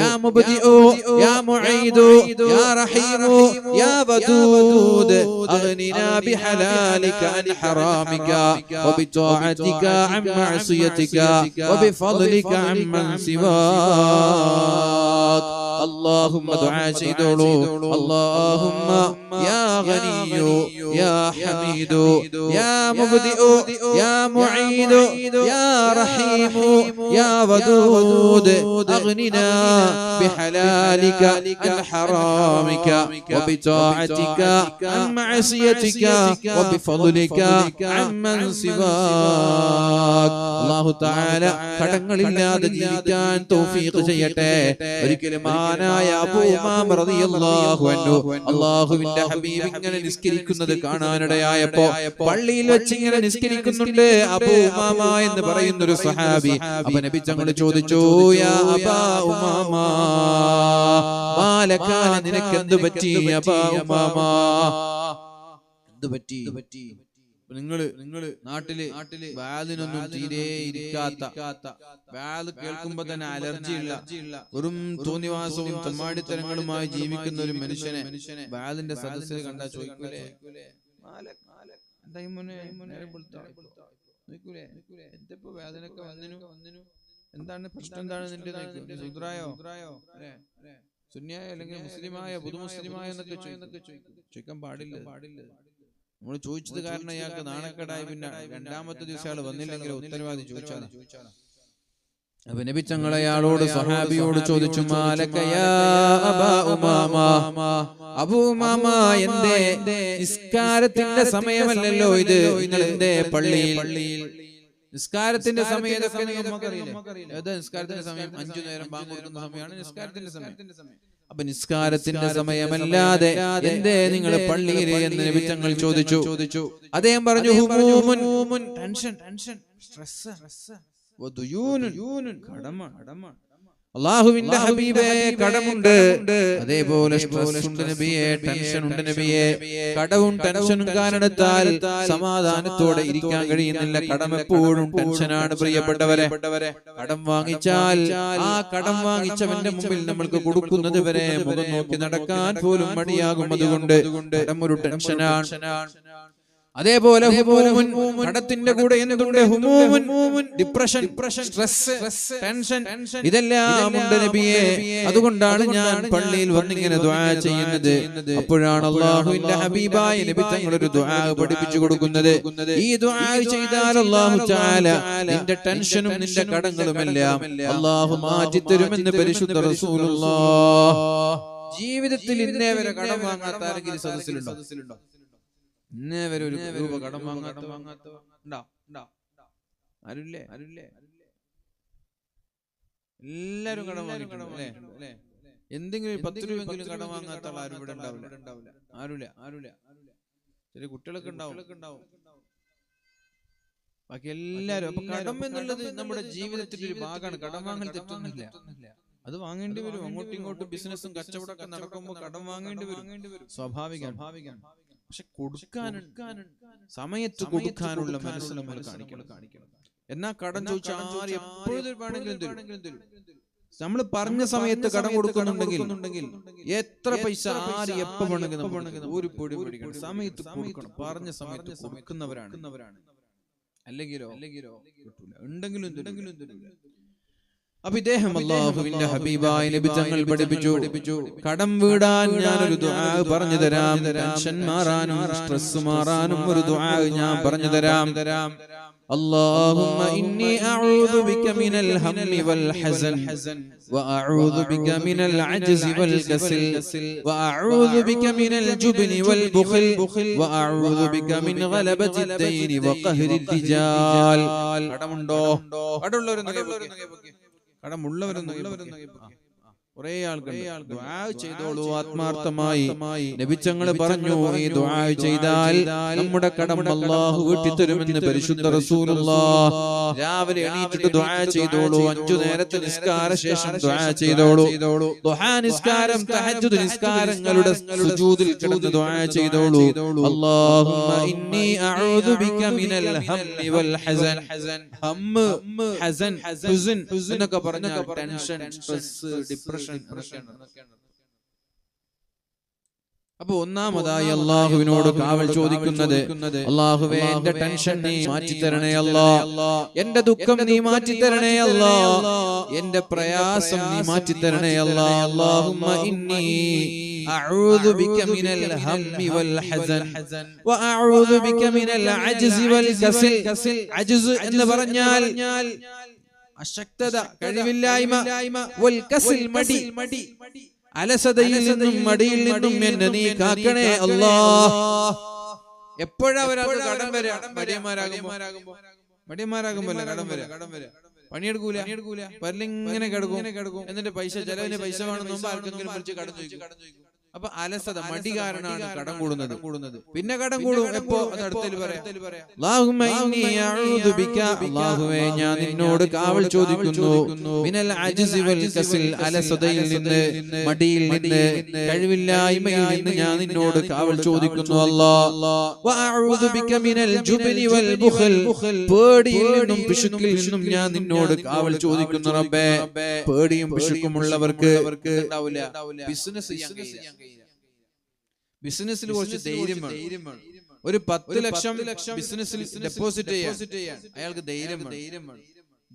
യാ മുബ്ദിഉ യാ മുഈദു യാ റഹീമു യാ വദൂദ് അഗ്നിനാ ബിഹലാലിക അൻ ഹറാമിക വബിതാഅതിക അൻ മഅസിയതിക വബിഫദ്ലിക അമ്മൻ സിവാക്. اللهم دعاء ചെയ്തോളൂ. اللهم يا غني يا حميد يا مبدئ يا معيد يا رحيم يا ودود أغننا بحلالك عن حرامك وبطاعتك عن معصيتك وبفضلك عمن سواك. الله تعالى കടങ്ങളില്ലാതെ ജീവിക്കാൻ തൗഫീഖ് ചെയ്യട്ടെ. ഒരിക്കലും അബൂ ഉമാമ റളിയല്ലാഹു അൻഹു അല്ലാഹുവിന്റെ ഹബീബ് ഇങ്ങനെ നിസ്കരിക്കുന്നത് കാണാനിടയായപ്പോ പള്ളിയിൽ വെച്ച് ഇങ്ങനെ നിസ്കരിക്കുന്നുണ്ട് അബൂ ഉമാമ എന്ന് പറയുന്ന ഒരു സ്വഹാബി. അപ്പൊ നബി തങ്ങൾ ചോദിച്ചു, യാ അബാ ഉമാമ മാലക, നിനക്ക് എന്ത് പറ്റി അബാ ഉമാമ, എന്ത് പറ്റി? നിങ്ങള് നാട്ടില് വാലിനൊന്നും തീരെ ഇരിക്കാത്ത, വാല് കേൾക്കുമ്പോ തന്നെ അലർജി ഉള്ള, വെറും തോന്നിവാസവും തമ്മാടിത്തരങ്ങളുമായി ജീവിക്കുന്ന ഒരു മനുഷ്യനെ വാലിന്റെ സദസ്സിൽ കണ്ടാ ചോദിക്കൂലേ, എന്തിപ്പോ വേദനയൊക്കെ വന്നിനു, എന്താണ് പ്രശ്നം, എന്താണ് നിന്റെ സുദ്രായോ സുന്നിയായോ അല്ലെങ്കിൽ മുസ്ലിമായ പുതുമുസ്ലിമായ എന്നൊക്കെ ചോദിക്കാൻ പാടില്ല. നമ്മൾ ചോദിച്ചത് കാരണം അയാൾക്ക് നാണക്കേടായി. പിന്നെ രണ്ടാമത്തെ ദിവസം അയാൾ വന്നില്ലെങ്കിൽ ഉത്തരവാദി ചോദിച്ചാണ്. അപ്പൊ നബി തങ്ങൾ അയാളോട് സ്വഹാബിയോട് ചോദിച്ചു, മാലക യാ അബാ ഉമാമ, അബൂ ഉമാമ എന്തേ നിസ്കാരത്തിന്റെ സമയമല്ലല്ലോ ഇത്, നിങ്ങൾ എന്തേ പള്ളിയിൽ? നിസ്കാരത്തിന്റെ സമയത്തൊക്കെ നമുക്കറിയില്ലേ, ഏതാ നിസ്കാരത്തിന്റെ സമയം? 5 നേരം ബാങ്ക് കൊടുക്കുന്ന സമയമാണ് നിസ്കാരത്തിന്റെ സമയം. അപ്പൊ നിസ്കാരത്തിന്റെ സമയമല്ലാതെ എന്തേ നിങ്ങൾ പള്ളിയിൽ എന്ന് നബി തങ്ങൾ ചോദിച്ചു. അദ്ദേഹം പറഞ്ഞു, ഹുമൂമുൻ, ടെൻഷൻ, സ്ട്രെസ്, വദുയൂനുൻ, കടമ. അല്ലാഹുവിന്റെ ഹബീബേ, കടമുണ്ട്, അതേപോലെ സ്ട്രെസ് ഉണ്ട് നബിയെ, ടെൻഷൻ ഉണ്ട് നബിയെ. കടവും ടെൻഷനും കാരണത്താൽ സമാധാനത്തോടെ ഇരിക്കാൻ കഴിയുന്നില്ല. കടം എപ്പോഴും ടെൻഷനാണ് പ്രിയപ്പെട്ടവരെ. കടം വാങ്ങിച്ചാൽ ആ കടം വാങ്ങിച്ചവന്റെ മുമ്പിൽ നമ്മൾക്ക് കൊടുക്കുന്നത് വരെ മുഖം നോക്കി നടക്കാൻ പോലും മടിയാകും. അതുകൊണ്ട് കടം ഒരു ടെൻഷനാണ്. അതേപോലെ കടത്തിന്റെ കൂടെ എന്തുണ്ട്? ഹുമൂമുൻ, ഡിപ്രഷൻ, സ്ട്രെസ്, ടെൻഷൻ, ഇതെല്ലാം ഉണ്ട് നബിയെ. അതുകൊണ്ടാണ് ഞാൻ പള്ളിയിൽ വന്നിങ്ങനെ ദുആ ചെയ്യുന്നത്. അപ്പോഴാണ് അല്ലാഹുവിന്റെ ഹബീബായ നബി തങ്ങൾ ഒരു ദുആ പഠിപ്പിച്ചു കൊടുക്കുന്നത്. ഈ ദുആ ചെയ്താൽ അല്ലാഹു തആല നിന്റെ ടെൻഷനും നിന്റെ കടങ്ങളുമെല്ലാം അല്ലാഹു മാറ്റിത്തരുമെന്ന് പരിശുദ്ധ റസൂലുള്ളാഹ്. ജീവിതത്തിൽ ഇന്നേ വരെ കടം വാങ്ങാത്ത ആരെങ്കിലും സദസ്സിലുണ്ടോ? ഇന്നേ വരെ ഒരു രൂപ കടം വാങ്ങാത്ത ആരുല്ലേ? എല്ലാരും കടം വാങ്ങിക്കണം അല്ലേ? എന്തെങ്കിലും 10 രൂപയെങ്കിലും കടം വാങ്ങാത്ത ആരും ഇവിടെ ഉണ്ടാവില്ല. ആരുല്ല. ചെറിയ കുട്ടികളൊക്കെ ഉണ്ടാവും. ബാക്കി എല്ലാരും. അപ്പൊ കടം എന്നുള്ളത് നമ്മുടെ ജീവിതത്തിന്റെ ഒരു ഭാഗമാണ്. കടം വാങ്ങൽ തെറ്റൊന്നുമില്ല, അത് വാങ്ങേണ്ടി വരും. അങ്ങോട്ടും ഇങ്ങോട്ടും ബിസിനസ്സും കച്ചവടമൊക്കെ നടക്കുമ്പോൾ കടം വാങ്ങേണ്ടി വരും, സ്വാഭാവികമാണ്. പക്ഷെ സമയത്ത് കൊടുക്കാനുള്ള മനസ്സ് നമ്മൾ കാണിക്കണം. എന്നാ കടം ചോദിച്ചാൽ ആര് എപ്പോഴും വേണമെങ്കിലും തരും. നമ്മൾ പറഞ്ഞ സമയത്ത് കടം കൊടുക്കുന്നുണ്ടെങ്കിൽ എത്ര പൈസ ആര് എപ്പോ വേണമെങ്കിലും ഒരു പൊടി പിടിക്കണം. സമയത്ത് കൊടുക്കണം, പറഞ്ഞ സമയത്ത് കൊടുക്കുന്നവരാണ്. അല്ലെങ്കിലോ കിട്ടൂല, ഉണ്ടെങ്കിലും തരില്ല. അപ്പൊ ഇദ്ദേഹം അല്ലാഹുവിന്റെ ഹബീബായ നബി തങ്ങൾ പഠിപ്പിച്ചു, കടം വീടാൻ ഞാനൊരു ദുആ പറഞ്ഞു തരാം. ടെൻഷൻ മാറാനും സ്ട്രെസ് മാറാനും ഒരു ദുആ ഞാൻ പറഞ്ഞു തരാം. اللهم إني أعوذ بك من الهم والحزن وأعوذ بك من العجز والكسل وأعوذ بك من الجبن والبخل وأعوذ بك من غلبة الدين وقهر الرجال കുറേ ആൾക്കാർ ദുആ ചെയ്തോളൂ ആത്മാർത്ഥമായി. നബിച്ചങ്ങൾ പറഞ്ഞു ഈ ദുആ ചെയ്താൽ നമ്മുടെ കടം അല്ലാഹു വീട്ടിത്തരുമെന്ന് പരിശുദ്ധ റസൂലുള്ളാഹ്. രാവിലെ എണീറ്റിട്ട് ദുആ ചെയ്തോളൂ. 5 നേരത്തെ നിസ്കാര ശേഷം ദുആ ചെയ്തോളൂ. ദുആ നിസ്കാരം തഹജ്ജുദ് നിസ്കാരങ്ങളുടെ സുജൂദിൽ കിടന്ന് ദുആ ചെയ്തോളൂ. അല്ലാഹുമ്മ ഇന്നി അഊദു ബിക മിനൽ ഹമ്മി വൽ ഹസൻ. ഹമ്മ്, ഹസൻ, ഹുസ്ൻ എന്നൊക്കെ പറഞ്ഞാൽ ടെൻഷൻ, സ്ട്രെസ്, ഡിപ്രഷൻ. അപ്പൊ ഒന്നാമതായി അള്ളാഹുവിനോട് കാവൽ ചോദിക്കുന്നത്, അള്ളാഹുവേ എന്റെ ടെൻഷൻ നീ മാറ്റിത്തരണേ അല്ലാ, എന്റെ ദുഃഖം നീ മാറ്റിത്തരണേ അല്ലാ, എന്റെ പ്രയാസം നീ മാറ്റിത്തരണേ അല്ലാ. അല്ലാഹുമ്മ ഇന്നി അഊദു ബിക മിനൽ ഹമ്മി വൽ ഹസൻ വഅഊദു ബിക മിനൽ അജ്സി വൽ കസൽ. അജ്സ് എന്ന് പറഞ്ഞാൽ അശക്തത, കഴിവില്ലായ്മ, വൽ കസൽ മടി, അലസതയിൽ നിന്നും മടിയിൽ നിന്നും എന്നെ നീ കാക്കണേ അല്ലാഹ്. എപ്പോഴാ ഒരാൾക്ക് കടം വരിക? മടിയന്മാരാകുമ്പോ കടം വരിക. പണിയെടുക്കൂല, വരലിങ്ങനെ കിടക്കും. എന്നിട്ട് പൈസ, ചെലവിന് പൈസ വേണമെന്ന് ആർക്കെങ്കിലും വിളിച്ച് കടം ചോദിക്കും. അപ്പൊ അലസത, മടി കാരണമാണ് കടം കൂടുന്നത്. പിന്നെ കടം കൂടും എപ്പോ? അത് അടുത്തതിൽ പറയാം. അല്ലാഹുമ്മ ഇന്നി അഊദു ബിക, അല്ലാഹുവേ ഞാൻ നിന്നോട് കാവൽ ചോദിക്കുന്നു, മിനൽ അജ്സി വൽ കസൽ, അലസതയിൽ നിന്ന്, മടിയിൽ നിന്ന്, കഴിവില്ലായ്മയിൽ നിന്ന് ഞാൻ നിന്നോട് കാവൽ ചോദിക്കുന്നു അല്ലാഹ്. വഅഊദു ബിക മിനൽ ജുബ്നി വൽ ബുഖൽ, പേടിയിൽ നിന്നും പിശുക്കിൽ നിന്നും ഞാൻ നിന്നോട് കാവൽ ചോദിക്കുന്നു റബ്ബേ. പേടിയും പിശുക്കും ഉള്ളവർക്ക് ഉണ്ടാവില്ല, ബിസിനസ് ചെയ്യാൻ കഴിയില്ല. ബിസിനസ്സിൽ കുറച്ച് ധൈര്യം വേണം. ഒരു 10 ലക്ഷം ബിസിനസ്സിൽ ഡെപ്പോസിറ്റ് ചെയ്യാൻ അയാൾക്ക് ധൈര്യം വേണം.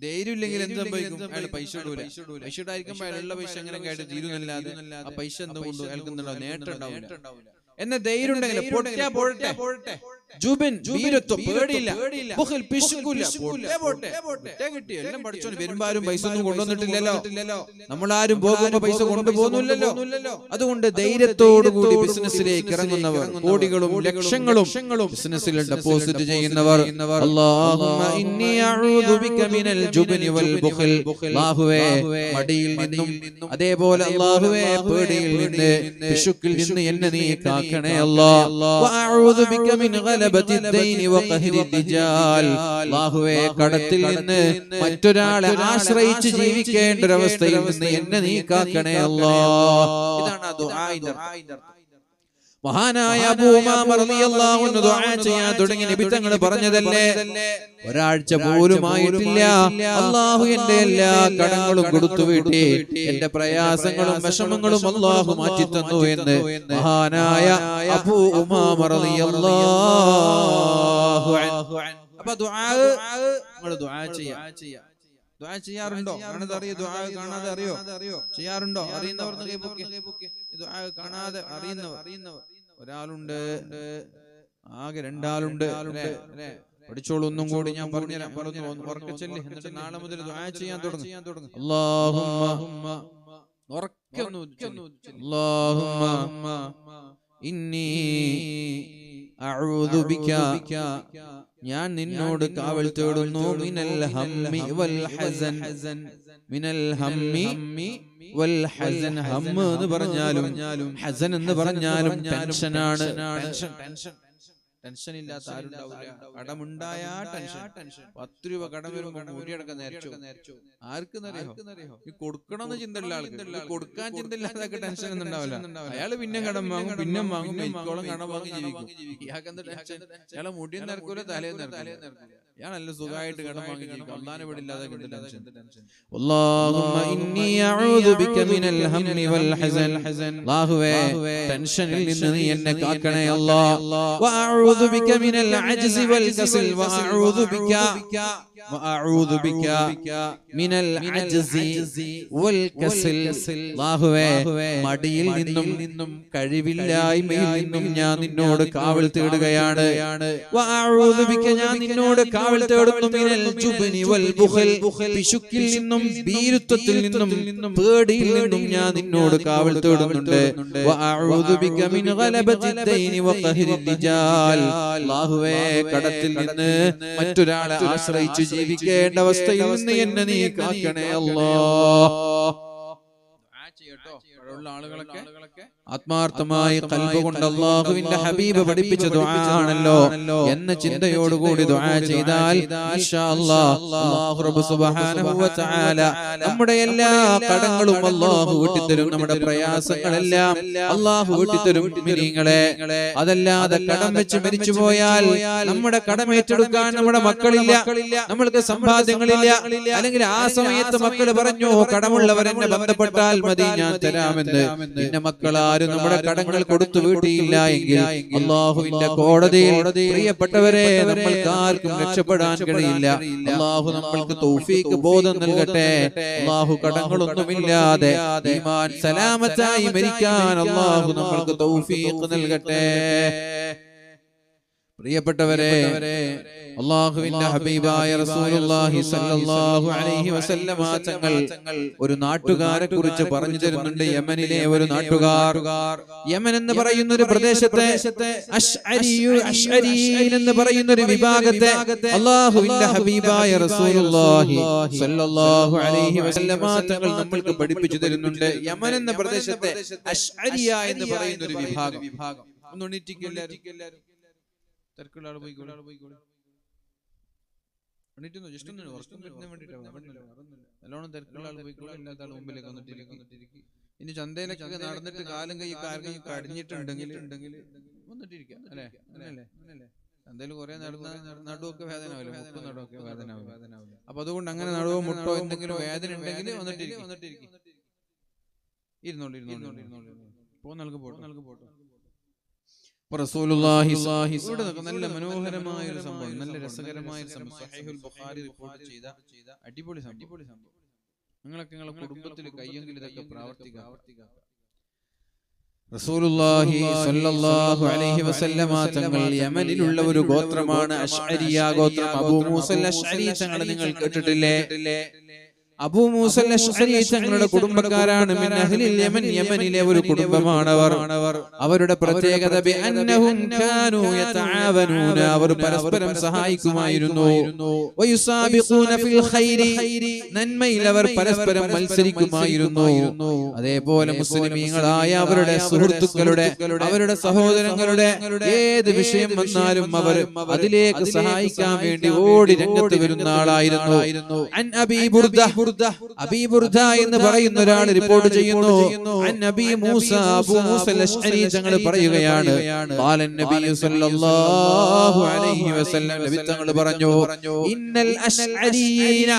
ധൈര്യം ഇല്ലെങ്കിൽ എന്ത് സംഭവിക്കും? അയാൾ പൈസ ഇടൂല. പൈസ ഇടായിരിക്കുമ്പോൾ അയാളുള്ള പൈസ എങ്ങനെ കേട്ട് തീരുന്നില്ലാതെ ആ പൈസ എന്തുകൊണ്ട് അയാൾക്ക് നേട്ടം ഉണ്ടാവില്ല. എന്നെ ധൈര്യം ഉണ്ടെങ്കിൽ പോട്ടെ, ജുബിൻ വീരത്വം, പേടിയില്ല, ബുഖൽ പിശുക്കില്ല, പോട്ടെ കിട്ടി. എല്ലാം പഠിച്ചോണ്ട് വരുമ്പാരും പൈസ ഒന്നും കൊണ്ടുവന്നിട്ടില്ലല്ലോ, നമ്മളാരും പോകുമ്പോ പൈസ കൊണ്ടുപോകുന്നില്ലല്ലോ. അതുകൊണ്ട് ധൈര്യത്തോടു കൂടി ബിസിനസ്സിലേക്ക് ഇറങ്ങുന്നവർ, കോടികളും ലക്ഷങ്ങളും ബിസിനസ്സിൽ ഡെപ്പോസിറ്റ് ചെയ്യുന്നവർ, അല്ലാഹുമ്മ ഇന്നി അഊദു ബിക മിനൽ ജുബ്നി വൽ ബുഖൽ, അല്ലാഹുവേ മടിയിൽ നിന്നും അതേപോലെ അല്ലാഹുവേ പേടിയിൽ നിന്ന്, പിശുക്കിൽ നിന്ന് എന്നെ നീ കാക്കണേ അല്ലാഹ്. വഅഊദു ബിക മിൻ ഗലബത്തി ദൈനി വഖഹരി റിജാൽ, അല്ലാഹുവേ കടത്തിൽ നിന്ന്, മറ്റൊരാളെ ആശ്രയിച്ച് ജീവിക്കേണ്ട ഒരു അവസ്ഥയിൽ നിന്ന് എന്നെ നീ കാക്കണേ അല്ലാഹ്. ഇതാണ് ദുആഇന്റെ അർത്ഥം. മഹാനായ അബൂ ഉമാമ റളിയല്ലാഹു അൻഹു ദുആ ചെയ്യാൻ തുടങ്ങി നബി തങ്ങൾ പറഞ്ഞതല്ലേ, ഒരാഴ്ച പോലും ആയിട്ടില്ല അല്ലാഹു എന്റെ എല്ലാ കടങ്ങളും കൊടുത്തു വീട്ടി, എന്റെ പ്രയാസങ്ങളും വിഷമങ്ങളും അല്ലാഹു മാറ്റി തന്നു എന്ന് മഹാനായ അബൂ ഉമാമ റളിയല്ലാഹു അൻഹു. അപ്പൊ നിങ്ങൾ ദുആ ചെയ്യാറുണ്ടോ? കാണാതെ അറിയോ? ചെയ്യാറുണ്ടോ? അറിയുന്നവർ കാണാതെ അറിയുന്നവർ ഒരാളുണ്ട്, ആകെ 2 ആളുണ്ട്. പഠിച്ചോളൂ, ഒന്നും കൂടി ഞാൻ പറഞ്ഞുതരാം. ഉറക്കച്ചൊല്ലി, എന്നിട്ട് നാളെ മുതൽ ദുആ ചെയ്യാൻ തുടങ്ങും. അല്ലാഹുമ്മ അല്ലാഹുമ്മ ഇന്നി അഊദു ബിക, ഞാൻ നിന്നോട് കാവൽ തേടുന്നു, മിനൽ ഹമ്മി വൽ ഹസൻ, മിനൽ ഹമ്മി വൽ ഹസൻ. ഹമ്മ് എന്ന് പറഞ്ഞാലും ഹസൻ എന്ന് പറഞ്ഞാലും ടെൻഷനാണ്. ടെൻഷൻ ഇല്ലാത്ത ആരുണ്ടാവില്ല. കടമുണ്ടായാ ടെൻഷൻ. 10 രൂപ കടം വരുമ്പോ മൂടിയടക്കം നേരിച്ചു. ആർക്കെന്നറിയോ? ഈ കൊടുക്കണമെന്ന് ചിന്തയുള്ള ആൾക്ക്, കൊടുക്കാൻ ചിന്തയില്ലാതൊക്കെ ടെൻഷൻ ഒന്നും ഉണ്ടാവില്ല. അയാള് പിന്നെ കടം വാങ്ങും, പിന്നെ വാങ്ങും, ഇക്കോളം കടം വാങ്ങി ജീവിക്കും. ഇയാൾക്ക് എന്താ ടെൻഷൻ? അയാളെ മുടിയും നിരക്കൂല, തലയും നിരക്കൂല. ഇയാൾ നല്ല സുഖമായിട്ട് കടം വാങ്ങി ജീവിക്കും. അല്ലാഹുവിനെ വിടില്ലാതെ ടെൻഷൻ. അല്ലാഹുമ്മ ഇന്നി അഊദു ബിക മിനൽ ഹമ്മി വൽ ഹസൻ, അല്ലാഹുവേ ടെൻഷനിൽ നിന്ന് നീ എന്നെ കാക്കണേ അല്ലാഹ്. വഅഊദു ബിക മിനൽ അജ്സി വൽ കസൽ, വഅഊദു ബിക വഅഊദു ബിക മിനൽ അജ്സി വൽ കസൽ. അല്ലാഹുവേ മടിയിൽ നിന്നും കഴിവില്ലായ്മയിൽ നിന്നും ഞാൻ നിന്നോട് കാവൽ തേടുകയാണ്. വഅഊദു ബിക ഞാൻ നിന്നോട് കാവൽ തേടുന്നു മിനൽ ജുബ്നി വൽ ബുഖൽ പിശുക്കിൽ നിന്നും ഭീരുത്വത്തിൽ നിന്നും പേടിയിൽ നിന്നും ഞാൻ നിന്നോട് കാവൽ തേടുന്നുണ്ട്. വഅഊദു ബിക മിൻ ഗലബതി ദൈനി വഖഹ്രി റിജാൽ. അല്ലാഹുവേ കടത്തിൽ നിന്ന് മറ്റൊരാളെ ആശ്രയിച്ച് ജീവിക്കേണ്ട അവസ്ഥയിൽ നിന്ന് എന്നെ നീ കാക്കണേ അല്ലാഹ്. ആളുകളൊക്കെ ആത്മാർത്ഥമായി ഖൽബ് കൊണ്ട് അല്ലാഹുവിന്റെ ഹബീബ് പഠിപ്പിച്ച ദുആ ആണല്ലോ എന്ന ചിന്തയോടുകൂടി ദുആ ചെയ്താൽ ഇൻഷാ അല്ലാഹ് അല്ലാഹു റബ്ബ് സുബ്ഹാനഹു വ തആല നമ്മുടെ എല്ലാ കടങ്ങളും അല്ലാഹു വീട്ടിത്തരും. നമ്മുടെ പ്രയാസങ്ങളെല്ലാം അല്ലാഹു വീട്ടിത്തരും മുഅ്മിനീങ്ങളെ. അതല്ലാതെ കടം വെച്ച് മരിച്ചു പോയാൽ നമ്മുടെ കടം ഏറ്റെടുക്കാൻ നമ്മുടെ മക്കളില്ല, നമ്മൾക്ക് സമ്പാദ്യങ്ങളില്ല, അല്ലെങ്കിൽ ആ സമയത്ത് മക്കൾ പറഞ്ഞു കടമുള്ളവർ എന്നെ ബന്ധപ്പെട്ടാൽ മതി ഞാൻ തരാമെന്ന്. പിന്നെ മക്കളാരും നമ്മുടെ കടങ്ങൾ കൊടുത്തു വീട്ടിയില്ല എങ്കിൽ അല്ലാഹുവിന്റെ കോടതിയിൽ പ്രിയപ്പെട്ടവരെ നമ്മൾക്ക് ആർക്കും രക്ഷപ്പെടാൻ കഴിയില്ല. അല്ലാഹു നമ്മൾക്ക് തൗഫീഖ് ബോധം നൽകട്ടെ. അല്ലാഹു കടങ്ങളൊന്നുമില്ലാതെ ഈമാൻ സലാമത്തായി മരിക്കാൻ അല്ലാഹു നമ്മൾക്ക് തൗഫീഖ് നൽകട്ടെ. പ്രിയപ്പെട്ടവരെ അല്ലാഹുവിന്റെ ഹബീബായ റസൂലുള്ളാഹി സ്വല്ലല്ലാഹു അലൈഹി വസല്ലമ തങ്ങൾ ഒരു നാട്ടുകാരെ കുറിച്ച് പറഞ്ഞു തരുന്നുണ്ട്. യമനിലെ ഒരു നാട്ടുകാർ, യമൻ എന്ന് പറയുന്ന ഒരു പ്രദേശത്തെ അശ്അരിയീൻ എന്ന് പറയുന്ന ഒരു വിഭാഗത്തെ അല്ലാഹുവിന്റെ ഹബീബായ റസൂലുള്ളാഹി സ്വല്ലല്ലാഹു അലൈഹി വസല്ലമ തങ്ങൾ നമ്മൾക്ക് പഠിപ്പിച്ചു തരുന്നുണ്ട്. യമൻ എന്ന പ്രദേശത്തെ അശ്അരിയ എന്ന് പറയുന്ന ഒരു വിഭാഗം. ഒന്നുണിറ്റിക്കില്ല തിരക്കുള്ള ആൾ പോയിക്കോളെ ജസ്റ്റ് ഒന്ന് നല്ലോണം തിരക്കുള്ള ആൾ പോയിക്കോളെ. ഇല്ലാത്ത ആൾ മുമ്പിലേക്ക് വന്നിട്ടിരിക്കും. ഇനി ചന്തയിലൊക്കെ നടന്നിട്ട് കാലും കൈ ആർക്കും അടിഞ്ഞിട്ടുണ്ടെങ്കിൽ വന്നിട്ടിരിക്കാം അല്ലേ? അങ്ങനല്ലേ? ചന്തയിൽ കുറെ നടുവൊക്കെ വേദന ആവില്ല, മുട്ടും നടുവൊക്കെ വേദന ആവില്ല. അപ്പൊ അതുകൊണ്ട് അങ്ങനെ നടുവോ മുട്ടോ എന്തെങ്കിലും വേദന ഉണ്ടെങ്കിൽ വന്നിട്ടിരിക്കും. ഇരുന്നോളൂ പോട്ടോ. റസൂലുള്ളാഹി നല്ല മനോഹരമായ ഒരു സംഭവം, നല്ല രസകരമായ ഒരു സംഭവം, സഹീഹുൽ ബുഖാരി റിപ്പോർട്ട് ചെയ്ത അടിപൊളി സംഭവം. നിങ്ങളൊക്കെ നിങ്ങളുടെ കുടുംബത്തിൽ കയ്യെങ്കിലും ഇതൊക്കെ പ്രാവർത്തിക്കാം. റസൂലുള്ളാഹി സ്വല്ലല്ലാഹു അലൈഹി വസല്ലമ തങ്ങൾ യമനിലുള്ള ഒരു ഗോത്രമാണ് അശ്അരിയ ഗോത്രം. അബൂ മൂസൽ അശ്അരി തങ്ങൾ നിങ്ങൾ കേട്ടിട്ടില്ലേ? അബൂ മൂസൽ അശ്അരി തങ്ങളുടെ കുടുംബക്കാരാണ്. മിൻ അഹ്ലിൽ യമൻ, യമനിലെ ഒരു കുടുംബമാണവർ. അവരുടെ പ്രത്യേകത ബിഅന്നഹും കാനൂ യതആവനൂന, അവർ പരസ്പരം സഹായിക്കുമായിരുന്നു. വയുസാബിഖൂന ഫിൽ ഖൈരി, നന്മയിൽ അവർ പരസ്പരം മത്സരിക്കുമായിരുന്നു. അതേപോലെ മുസ്ലിമീങ്ങളായ അവരുടെ സുഹൃത്തുക്കളുടെ, അവരുടെ സഹോദരങ്ങളുടെ ഏത് വിഷയം വന്നാലും അവർ അതിലേക്ക് സഹായിക്കാൻ വേണ്ടി ഓടി രംഗത്ത് വരുന്ന ആളായിരുന്നു. അൻ അബീ ബുർദ, അബീ ബുർദ എന്ന് പറയുന്ന ഒരാൾ റിപ്പോർട്ട് ചെയ്യുന്നു. അൻ നബി മൂസ, അബൂ മൂസ അശ്അരി തങ്ങൾ പറയുകയാണ്, ഖാലൻ നബി സല്ലല്ലാഹു അലൈഹി വസല്ലം, നബി തങ്ങൾ പറഞ്ഞു, ഇന്നൽ അശ്അരിയീന,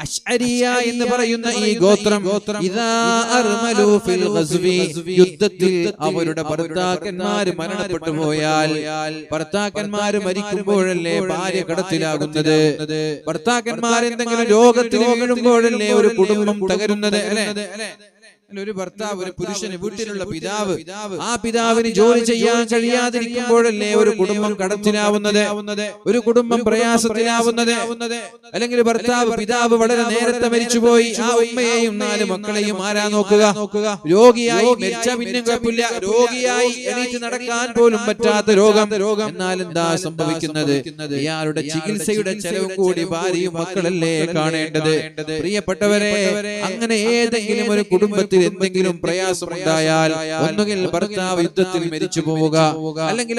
അശ്അരിയ എന്ന് പറയുന്ന ഈ ഗോത്രം ഇദാ അർമലു ഫിൽ ഗസ്വി, യുദ്ധത്തിൽ അവരുടെ ഭർത്താക്കന്മാർ മരണപ്പെട്ടു പോയാൽ, ഭർത്താക്കന്മാർ മരിക്കുമ്പോഴല്ലേ ഭാര്യ കടത്തിലാകുന്നത്, ഭർത്താക്കന്മാർ എന്തെങ്കിലും രോഗത്തിൽ വീഴുമ്പോഴല്ലേ ഒരു കുടുംബം തകരുന്നത് അല്ലേ? ഒരു ഭർത്താവ്, ഒരു പുരുഷന്, വീട്ടിലുള്ള പിതാവ്, ആ പിതാവിന് ജോലി ചെയ്യാൻ കഴിയാതിരിക്കുമ്പോഴല്ലേ ഒരു കുടുംബം കടത്തിലാവുന്നത്, ഒരു കുടുംബം പ്രയാസത്തിലാവുന്നത്. അല്ലെങ്കിൽ ഭർത്താവ്, പിതാവ് വളരെ നേരത്തെ മരിച്ചുപോയി, ആ ഉമ്മയെയും 4 മക്കളെയും ആരാ നോക്കുക? രോഗിയായി, മരിച്ച പിന്നെ കുഴപ്പമില്ല, രോഗിയായി എണീറ്റ് നടക്കാൻ പോലും പറ്റാത്ത രോഗം. എന്നാൽ എന്താ സംഭവിക്കുന്നത്? ഇയാളുടെ ചികിത്സയുടെ ചെലവും കൂടി ഭാര്യയും മക്കളല്ലേ കാണേണ്ടത്. പ്രിയപ്പെട്ടവരെ, അങ്ങനെ ഏതെങ്കിലും ഒരു കുടുംബത്തിൽ എന്തെങ്കിലും പ്രയാസമുണ്ടായാൽ ഒന്നുകിൽ ഭർത്താവ് യുദ്ധത്തിൽ മരിച്ചു പോവുക, അല്ലെങ്കിൽ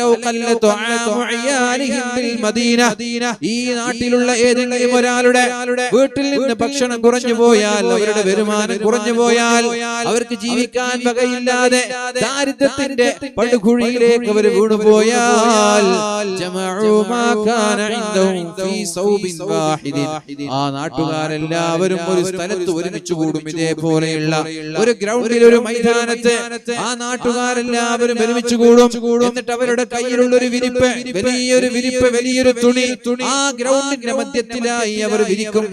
ഈ നാട്ടിലുള്ള ഏതെങ്കിലും ഒരാളുടെ വീട്ടിൽ നിന്ന് ഭക്ഷണം കുറഞ്ഞു പോയാൽ, അവരുടെ വരുമാനം കുറഞ്ഞു പോയാൽ, അവർക്ക് ജീവിക്കാൻ വകയില്ലാതെ ദാരിദ്ര്യത്തിന്റെ പടുകുഴിയിലേക്ക് അവർ വീണുപോയാൽ, ആ നാട്ടുകാരെല്ലാവരും ഒരു സ്ഥലത്ത് ഒരുമിച്ച് കൂടും. ഇതേപോലെയുള്ള ഒരു ഗ്രൗണ്ടിൽ, ഒരു മൈതാനത്ത് ആ നാട്ടുകാരെല്ലാവരും ഒരുമിച്ച് കൂടും. എന്നിട്ട് അവരുടെ കയ്യിലുള്ള ഒരു വിരിപ്പ്, വലിയൊരു വിരിപ്പ്, വലിയൊരു തുണി ആ ഗ്രൗണ്ടിന്റെ മധ്യത്തിലായി അവർ വിരിക്കും.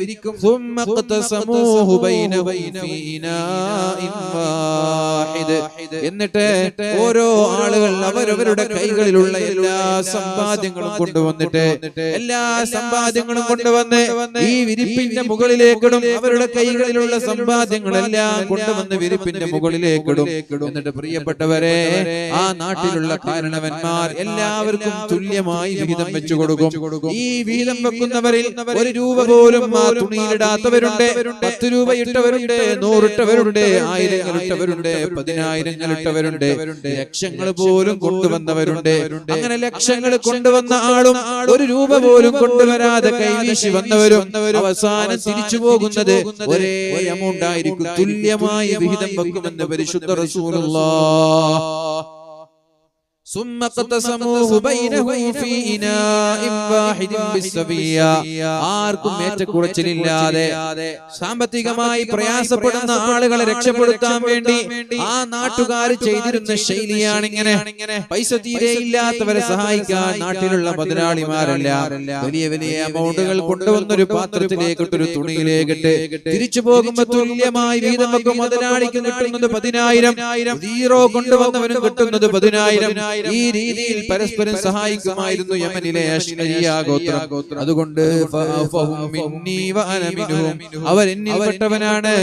എന്നിട്ട് ഓരോ ആളുകൾ അവരവരുടെ കൈകളിലുള്ള എല്ലാ സമ്പാദ്യങ്ങളും കൊണ്ടുവന്നിട്ട് ഈ വിരിപ്പിന്റെ മുകളിലേക്കിടും. അവരുടെ കൈകളിലുള്ള സമ്പാദ്യങ്ങളെല്ലാം കൊണ്ടുവന്ന് വിരിപ്പിന്റെ മുകളിലേക്കിടും. എന്നിട്ട് പ്രിയപ്പെട്ടവരെ, ആ നാട്ടിലുള്ള കാരണവന്മാർ എല്ലാവർക്കും തുല്യമായി വിഹിതം വെച്ചു കൊടുക്കും. ഈ വിഹിതം വെക്കുന്നവരിൽ 1 രൂപ പോലും ആ തുണിയിലിടാത്തവരുണ്ട്, 10 രൂപ ഇട്ടവരുണ്ട്, 100 ഇട്ടവരുണ്ട്, 1000 ഇട്ടവരുണ്ട്, 10,000 ഇട്ടവരുണ്ട്, ലക്ഷങ്ങൾ പോലും കൊണ്ടുവന്നവരുണ്ട്. അങ്ങനെ ലക്ഷങ്ങൾ കൊണ്ടുവന്ന ആളും 1 രൂപ പോലും കൊണ്ടുവരാതെ കൈവീശി വന്നവരും അവസാനം തിരിച്ചു പോകുന്നത് ഒരേ എമൗണ്ട് ആയിരിക്കും. തുല്യമായ വിഹിതം വെക്കുമെന്ന് പരിശുദ്ധ റസൂലുള്ളാഹ്. ആർക്കും ഏറ്റക്കുറച്ചിലില്ലാതെ സാമ്പത്തികമായി പ്രയാസപ്പെടുന്ന ആളുകളെ രക്ഷപ്പെടുത്താൻ വേണ്ടി ആ നാട്ടുകാർ ചെയ്തിരുന്ന ശൈലിയാണ് ഇങ്ങനെ. പൈസ തീരെ ഇല്ലാത്തവരെ സഹായിക്കാൻ നാട്ടിലുള്ള മുതലാളിമാരെല്ലാം വലിയ വലിയ എമൗണ്ടുകൾ കൊണ്ടുവന്നൊരു പാത്രത്തിലേക്കിട്ട്, ഒരു തുണിയിലേക്കിട്ട് തിരിച്ചു പോകുമ്പോ തുല്യമായി വീതം വെക്കും. മുതലാളിക്ക് കിട്ടുന്നത് 10,000, 0 കൊണ്ടുവന്നവനും കിട്ടുന്നത് 10,000. ഈ രീതിയിൽ പരസ്പരം സഹായിക്കുമായിരുന്നു യമനിലെ അശ്അരിയ ഗോത്രം. അതുകൊണ്ട് അവർ എന്നിൽ പെട്ടവനാണ്,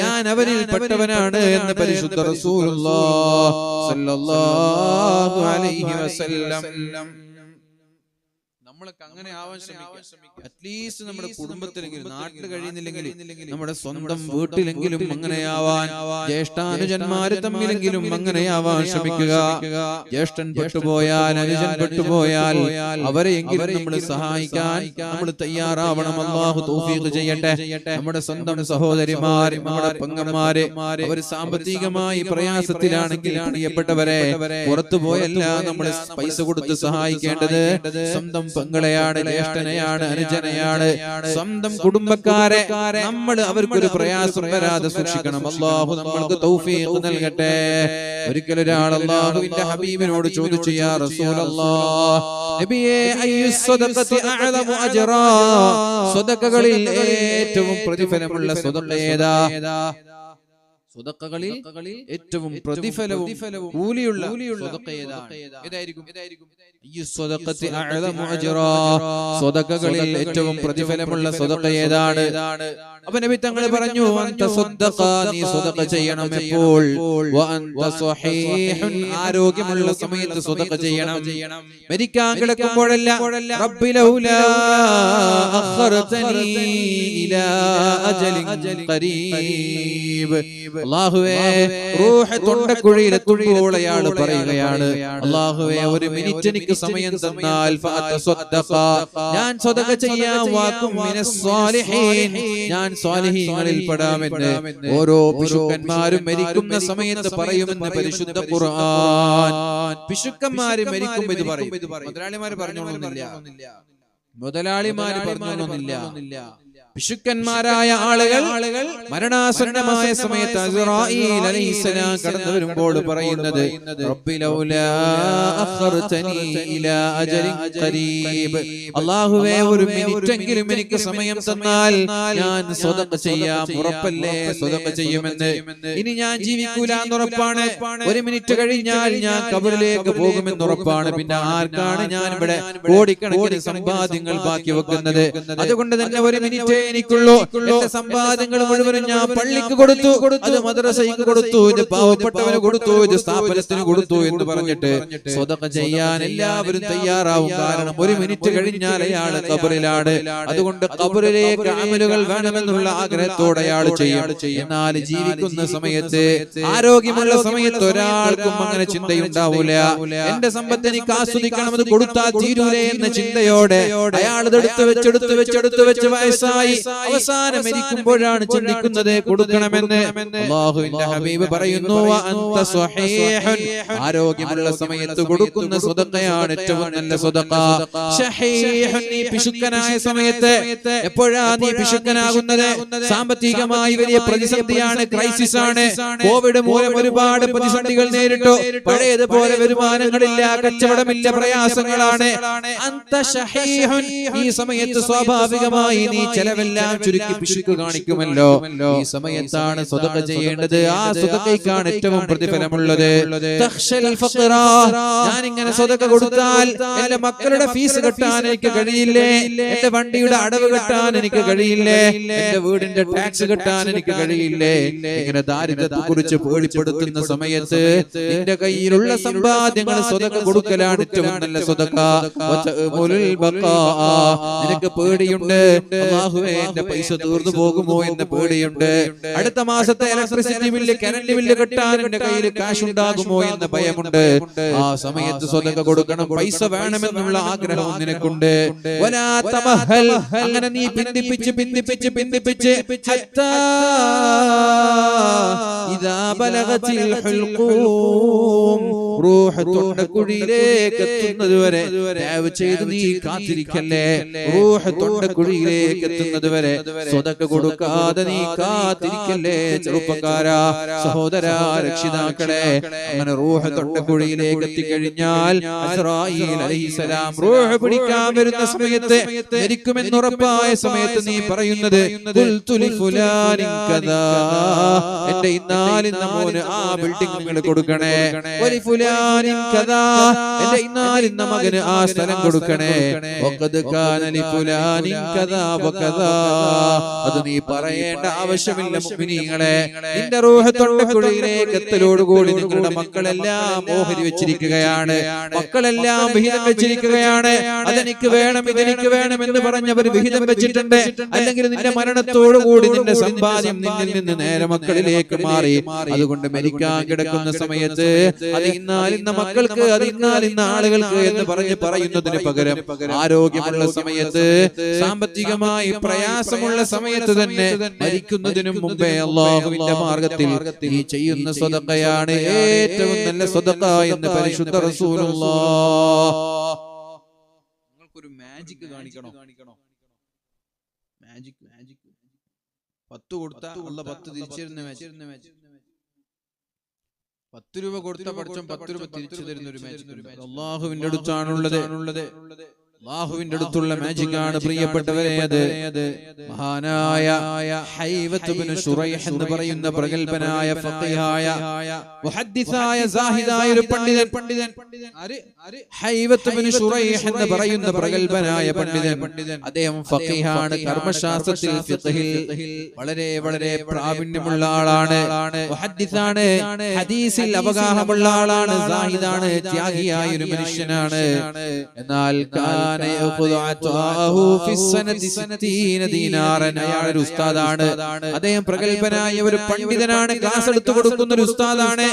ഞാൻ അവരിൽ പെട്ടവനാണ് എന്ന് പരിശുദ്ധ റസൂലുള്ളാഹി സ്വല്ലല്ലാഹു അലൈഹി വസല്ലം. നമ്മളൊക്കെ അങ്ങനെ ആവാൻ ശ്രമിക്കുക. അറ്റ്ലീസ്റ്റ് നമ്മുടെ കുടുംബത്തിലെങ്കിലും, നാട്ടിൽ കഴിയുന്നില്ലെങ്കിൽ നമ്മുടെ സ്വന്തം വീട്ടിലെങ്കിലും അങ്ങനെയാവാൻ, ജ്യേഷ്ഠാനുജന്മാര് തമ്മിലെങ്കിലും അങ്ങനെയാവാൻ ശ്രമിക്കുക. ജ്യേഷ്ഠൻ പെട്ടുപോയാൽ, അനുജൻ പെട്ടുപോയാൽ അവരെയെങ്കിലും നമ്മൾ സഹായിക്കാൻ നമ്മൾ തയ്യാറാവണം. അല്ലാഹു തൗഫീഖ് ചെയ്യട്ടെ. നമ്മുടെ സ്വന്തം സഹോദരിമാര്, നമ്മുടെ പെങ്ങന്മാര് അവർ സാമ്പത്തികമായി പ്രയാസത്തിലാണെങ്കിൽ പ്രിയപ്പെട്ടവരെ, പുറത്തുപോയല്ല നമ്മൾ പൈസ കൊടുത്ത് സഹായിക്കേണ്ടത് സ്വന്തം പെങ്ങളെയാണ്, ജ്യേഷ്ഠനെയാണ്, അനുജനെയാണ്, സ്വന്തം കുടുംബക്കാരെ നമ്മൾ അവർക്കൊരു പ്രയാസം വരാതെ സൂക്ഷിക്കണം. അല്ലാഹു നമ്മൾക്ക് തൗഫീഖ് നൽകട്ടെ. ഒരിക്കൽ ഒരാൾ അല്ലാഹുവിന്റെ ഹബീബിനോട് ചോദിച്ചു, യാ റസൂലല്ലാഹ്, നബിയേ, അയ്യുസ് സദഖത്തി അഅലമു അജ്റാ, സദഖകളിൽ ഏറ്റവും പ്രതിഫലമുള്ള സദഖ ഏതാ? സദഖകളിൽ ഏറ്റവും പ്രതിഫലവും കൂലിയുള്ള സദഖ ഏതായിരിക്കും? സദഖകളിൽ ഏറ്റവും പ്രതിഫലമുള്ള സദഖ ഏതാണ്? അപ്പോൾ നബി തങ്ങൾ പറഞ്ഞു, അൻത സദഖ, നീ സദഖ ചെയ്യണം എപ്പോൾ? വഅൻത സ്വഹീഹുൻ, ആരോഗ്യമുള്ള സമയത്ത് സദഖ ചെയ്യണം. മരിക്കാൻ കിടക്കുമ്പോഴല്ല. റബ്ബി ലൗലാ അഖർതനി ഇലാ അജലിൻ ഖരീബ്. അല്ലാഹുവേ, റൂഹ് തൊണ്ടക്കുഴിയിൽ എത്തുമ്പോൾ അയാൾ പറയുകയാണ്, അല്ലാഹുവേ, 1 മിനിറ്റ് എനിക്ക് സമയം തന്നാൽ ഫഅതസദ്ദഖ, ഞാൻ സദഖ ചെയ്യാൻ, വാക്കും മിനസ് സ്വാലിഹീൻ, ഞാൻ സ്വാലിഹീങ്ങളിൽ പെടാമെന്ന് ഓരോ പിശുക്കന്മാരും മരിക്കുന്ന സമയത്ത് പറയുമെന്ന് പരിശുദ്ധ ഖുർആൻ. പിശുക്കന്മാര് മരിക്കുമ്പോൾ ഇത് പറയും. മുതലാളിമാര് പറഞ്ഞോളന്നില്ല. പിശുക്കന്മാരായ ആളുകൾ മരണാസന്നമായ സമയത്ത് അസ്റായീൽ അലൈഹിസ്സലാം കടന്നു വരുമ്പോൾ പറയുന്നത്, റബ്ബി ലൗലാ അഖർതനി ഇലാ അജലിൻ ഖരീബ്, അല്ലാഹുവേ, 1 മിനിറ്റെങ്കിലും എനിക്ക് സമയം തന്നാൽ ഞാൻ സദഖ ചെയ്യാം. ഉറപ്പല്ലേ സദഖ ചെയ്യുമെന്ന്? ഇനി ഞാൻ ജീവിക്കൂല എന്നുറപ്പാണ്. 1 മിനിറ്റ് കഴിഞ്ഞാൽ ഞാൻ ഖബറിലേക്ക് പോകുമെന്ന് ഉറപ്പാണ്. പിന്നെ ആർക്കാണ് ഞാൻ ഇവിടെ കോടിക്കണക്കിന് സമ്പാദ്യങ്ങൾ ബാക്കി വെക്കുന്നത്? അതുകൊണ്ട് തന്നെ 1 മിനിറ്റ് എനിക്കുള്ളൂ. എന്റെ സമ്പാദ്യങ്ങൾ മുഴുവനും ഞാൻ പള്ളിക്ക് കൊടുത്തു, അത് മദ്രസയ്ക്ക് കൊടുത്തു, ഇത് പാവപ്പെട്ടവന് കൊടുത്തു, ഇത് സ്ഥാപനത്തിന് കൊടുത്തു എന്ന് പറഞ്ഞിട്ട് സദഖ ചെയ്യാൻ എല്ലാവരും തയ്യാറാവും. കാരണം 1 മിനിറ്റ് കഴിഞ്ഞാൽ അയാൾ ഖബറിലാണ്. അതുകൊണ്ട് ഖബറിലേക്ക് അമലുകൾ വേണമെന്നുള്ള ആഗ്രഹത്തോടെ അയാൾ ചെയ്യും. എന്നാൽ ജീവിക്കുന്ന സമയത്ത്, ആരോഗ്യമുള്ള സമയത്ത് ഒരാൾക്കും അങ്ങനെ ചിന്തയുണ്ടാവൂല. എന്റെ സമ്പത്ത് എനിക്ക് ആസ്വദിക്കണം, അത് കൊടുത്താൽ തീരൂലേ എന്ന ചിന്തയോടെ അയാൾ എടുത്തു വെച്ച് വയസ്സായി അവസാനം മരിക്കുമ്പോഴാണ് ചിന്തിക്കുന്നത് കൊടുക്കണമെന്ന്. അല്ലാഹുവിന്റെ ഹബീബ് പറയുന്നു, അൻത സ്വഹീഹുൻ, ആരോഗ്യമുള്ള സമയത്ത് കൊടുക്കുന്ന സ്വതക്കയാണ് ഏറ്റവും നല്ല സ്വതക്ക. ശഹീഹുൻ, നീ പിശുക്കനായ സമയത്ത്. എപ്പോഴാ നീ പിശുക്കനാകുന്നത്? സാമ്പത്തികമായി വലിയ പ്രതിസന്ധിയാണ്, ക്രൈസിസ് ആണ്. കോവിഡ് മൂലം ഒരുപാട് പ്രതിസന്ധികൾ നേരിട്ടു. പഴയതുപോലെ വരുമാനങ്ങളില്ല, കച്ചവടമില്ല, പ്രയാസങ്ങളാണ്. അൻത ശഹീഹുൻ, ഈ സമയത്ത് സ്വാഭാവികമായി നീ ചെലവെല്ലാം ചുരുക്കി പിശുക്ക് കാണിക്കുമല്ലോ. ഈ സമയത്താണ് സ്വതക്ക ചെയ്യേണ്ടത്. ആ സ്വതക്കയ്ക്കാണ് ഏറ്റവും പ്രതിഫലമുള്ളത്. തഖ്ശൽ ഫഖറ, ഞാൻ ഇങ്ങനെ സ്വതക്ക കൊടുത്താൽ എന്റെ മക്കളുടെ ഫീസ് കെട്ടാൻ എനിക്ക് കഴിയില്ലേ, എന്റെ വണ്ടിയുടെ അടവ് കെട്ടാൻ എനിക്ക് കഴിയില്ലേ, എന്റെ വീടിന്റെ ടാക്സ് കെട്ടാൻ എനിക്ക് കഴിയില്ലേ. ഇങ്ങനെ ദാരിദ്ര്യത്തെ കുറിച്ച് പേടിപ്പെടുത്തുന്ന സമയത്ത് നിന്റെ കയ്യിലുള്ള സമ്പാദ്യങ്ങൾ സ്വതക്ക കൊടുക്കലാണ് ഏറ്റവും നല്ല സ്വതക്ക. നിനക്ക് പേടിയുണ്ട്, അല്ലാഹുവേ എന്റെ പൈസ തീർന്നു പോകുമോ എന്ന് പേടിയുണ്ട്. അടുത്ത മാസത്തെ ഇലക്ട്രിസിറ്റി ബില്ല്, കറന്റ് ബില്ല് കെട്ടാൻ എന്റെ കയ്യിൽ കാശ് ഉണ്ടാകുമോ എന്ന ഭയമുണ്ട്. ആ സമയത്ത് സ്വതക്ക കൊടുക്കണം, പൈസ വേണമെന്നുള്ള ആഗ്രഹവും നിനക്കുണ്ട്. വലാ തമഹൽ, അങ്ങനെ നീ പിന്തിപ്പിച്ച് പിന്തിപ്പിച്ച് പിന്തിപ്പിച്ച് ഹത്താ ഇദാ ബലഗത്തിൽ ഹുൽഖൂം, റൂഹ് തൊണ്ടക്കുഴിയിലേക്ക് എത്തുന്നത് വരെ ദയവ് ചെയ്ത് നീ കാത്തിരിക്കല്ലേ. റൂഹ് തൊണ്ടക്കുഴിയിലേക്ക് എത്തുന്നത് വരെ സ്വതക്ക കൊടുക്കാതെ നീ കാത്തിരിക്കല്ലേ. ചെറുപ്പക്കാരാ, സഹോദരാ, രക്ഷിതാക്കളെ, അങ്ങനെ റൂഹ് തൊണ്ടക്കുഴിയിലേക്ക് എത്തിക്കഴിഞ്ഞാൽ അസ്രായീൽ അലൈഹിസ്സലാം റൂഹ് പിടിക്കാൻ വരുന്ന സമയത്ത്, മരിക്കുമെന്നുറപ്പായ സമയത്ത് നീ പറയുന്നത്, ഖുൽതു ലിഫുലാനിൻ കദാ, എന്റെ ഇന്നാലിന്ന മോന് ആ ബിൽഡിംഗ് നിങ്ങൾ കൊടുക്കണേ. വലിഫുലാനിൻ കദാ, എന്റെ ഇന്നാലിന്ന മകന് ആ സ്ഥലം കൊടുക്കണേ. വഖദ് കാന ലിഫുലാനിൻ കദാ വകദാ, അത് നീ പറയേണ്ട ആവശ്യമില്ല മുഅ്മിനീങ്ങളെ. നിന്റെ റൂഹ് തൊണ്ടക്കുഴിയിലേക്ക് എത്തലോടുകൂടി നിങ്ങളുടെ മക്കളെല്ലാം ഓഹരി വെച്ചിരിക്കുകയാണ്, മക്കളെല്ലാം വിഹിതം വെച്ചിരിക്കുകയാണ്. അതെനിക്ക് വേണം, ഇതെനിക്ക് വേണം എന്ന് പറഞ്ഞവർ വിഹിതം വെച്ചിട്ടുണ്ട്. അല്ലെങ്കിൽ നിന്റെ മരണത്തോടുകൂടി നിന്റെ സമ്പാദ്യം നിന്നിൽ നിന്ന് നേരെ മക്കളിലേക്ക് മാറി. അതുകൊണ്ട് മരിക്കാൻ കിടക്കുന്ന സമയത്ത് അത് ഇന്നാലിന്ന മക്കൾക്ക്, അത് ഇന്നാലിന്ന ആളുകൾക്ക് എന്ന് പറയുന്നതിന് പകരം ആരോഗ്യമുള്ള സമയത്ത്, സാമ്പത്തികമായി പ്രയാസമുള്ള സമയത്ത് തന്നെ മരിക്കുന്നതിനു മുമ്പേ അല്ലാഹുവിന്റെ മാർഗത്തിൽ നീ ചെയ്യുന്ന സ്വതക്കയാണ് ഏറ്റവും നല്ല സ്വതക്ക എന്ന് പരിശുദ്ധ റസൂലുള്ളാഹ്. നിങ്ങൾക്കൊരു മാജിക് കാണിക്കണോ? മാജിക് 10 കൊടുത്താ അല്ലാഹ് 10 തിരിച്ചിരുന്ന മാജിക്. 10 രൂപ കൊടുത്ത പഠിച്ചോൻ 10 രൂപ തിരിച്ചു തരുന്ന ഒരു മാജിക് അല്ലാഹുവിന്റെ അടുത്താണുള്ളത്. അല്ലാഹുവിന്റെ അടുത്തുള്ള മാജിക്കാണ് പ്രിയപ്പെട്ടവരെ. അത് മഹാനായ ഹൈവത്ത് ഇബ്നു ശുറൈഹ് എന്ന് പറയുന്ന പ്രഗൽഭനായ ഫഖീഹായ മുഹദ്ദിസായ സാഹിദായ ഒരു പണ്ഡിതൻ, ഹൈവത്ത് ഇബ്നു ശുറൈഹ് എന്ന് പറയുന്ന പ്രഗൽഭനായ പണ്ഡിതൻ. അദ്ദേഹം ഫഖീഹാണ്, കർമ്മശാസ്ത്രത്തിൽ ഫിഖ്ഹിൽ വളരെ വളരെ പ്രാവീണ്യമുള്ള ആളാണ്, മുഹദ്ദിസാണ്, ഹദീസിൽ അവഗാഹമുള്ള ആളാണ്, സാഹിദാണ്, ത്യാഗിയായ ഒരു മനുഷ്യനാണ്. എന്നാൽ അയാളൊരു ഉസ്താദാണ്, അദ്ദേഹം പ്രഗൽഭനായ ഒരു പണ്ഡിതനാണ്, ക്ലാസ് എടുത്തു കൊടുക്കുന്ന ഒരു ഉസ്താദാണ്.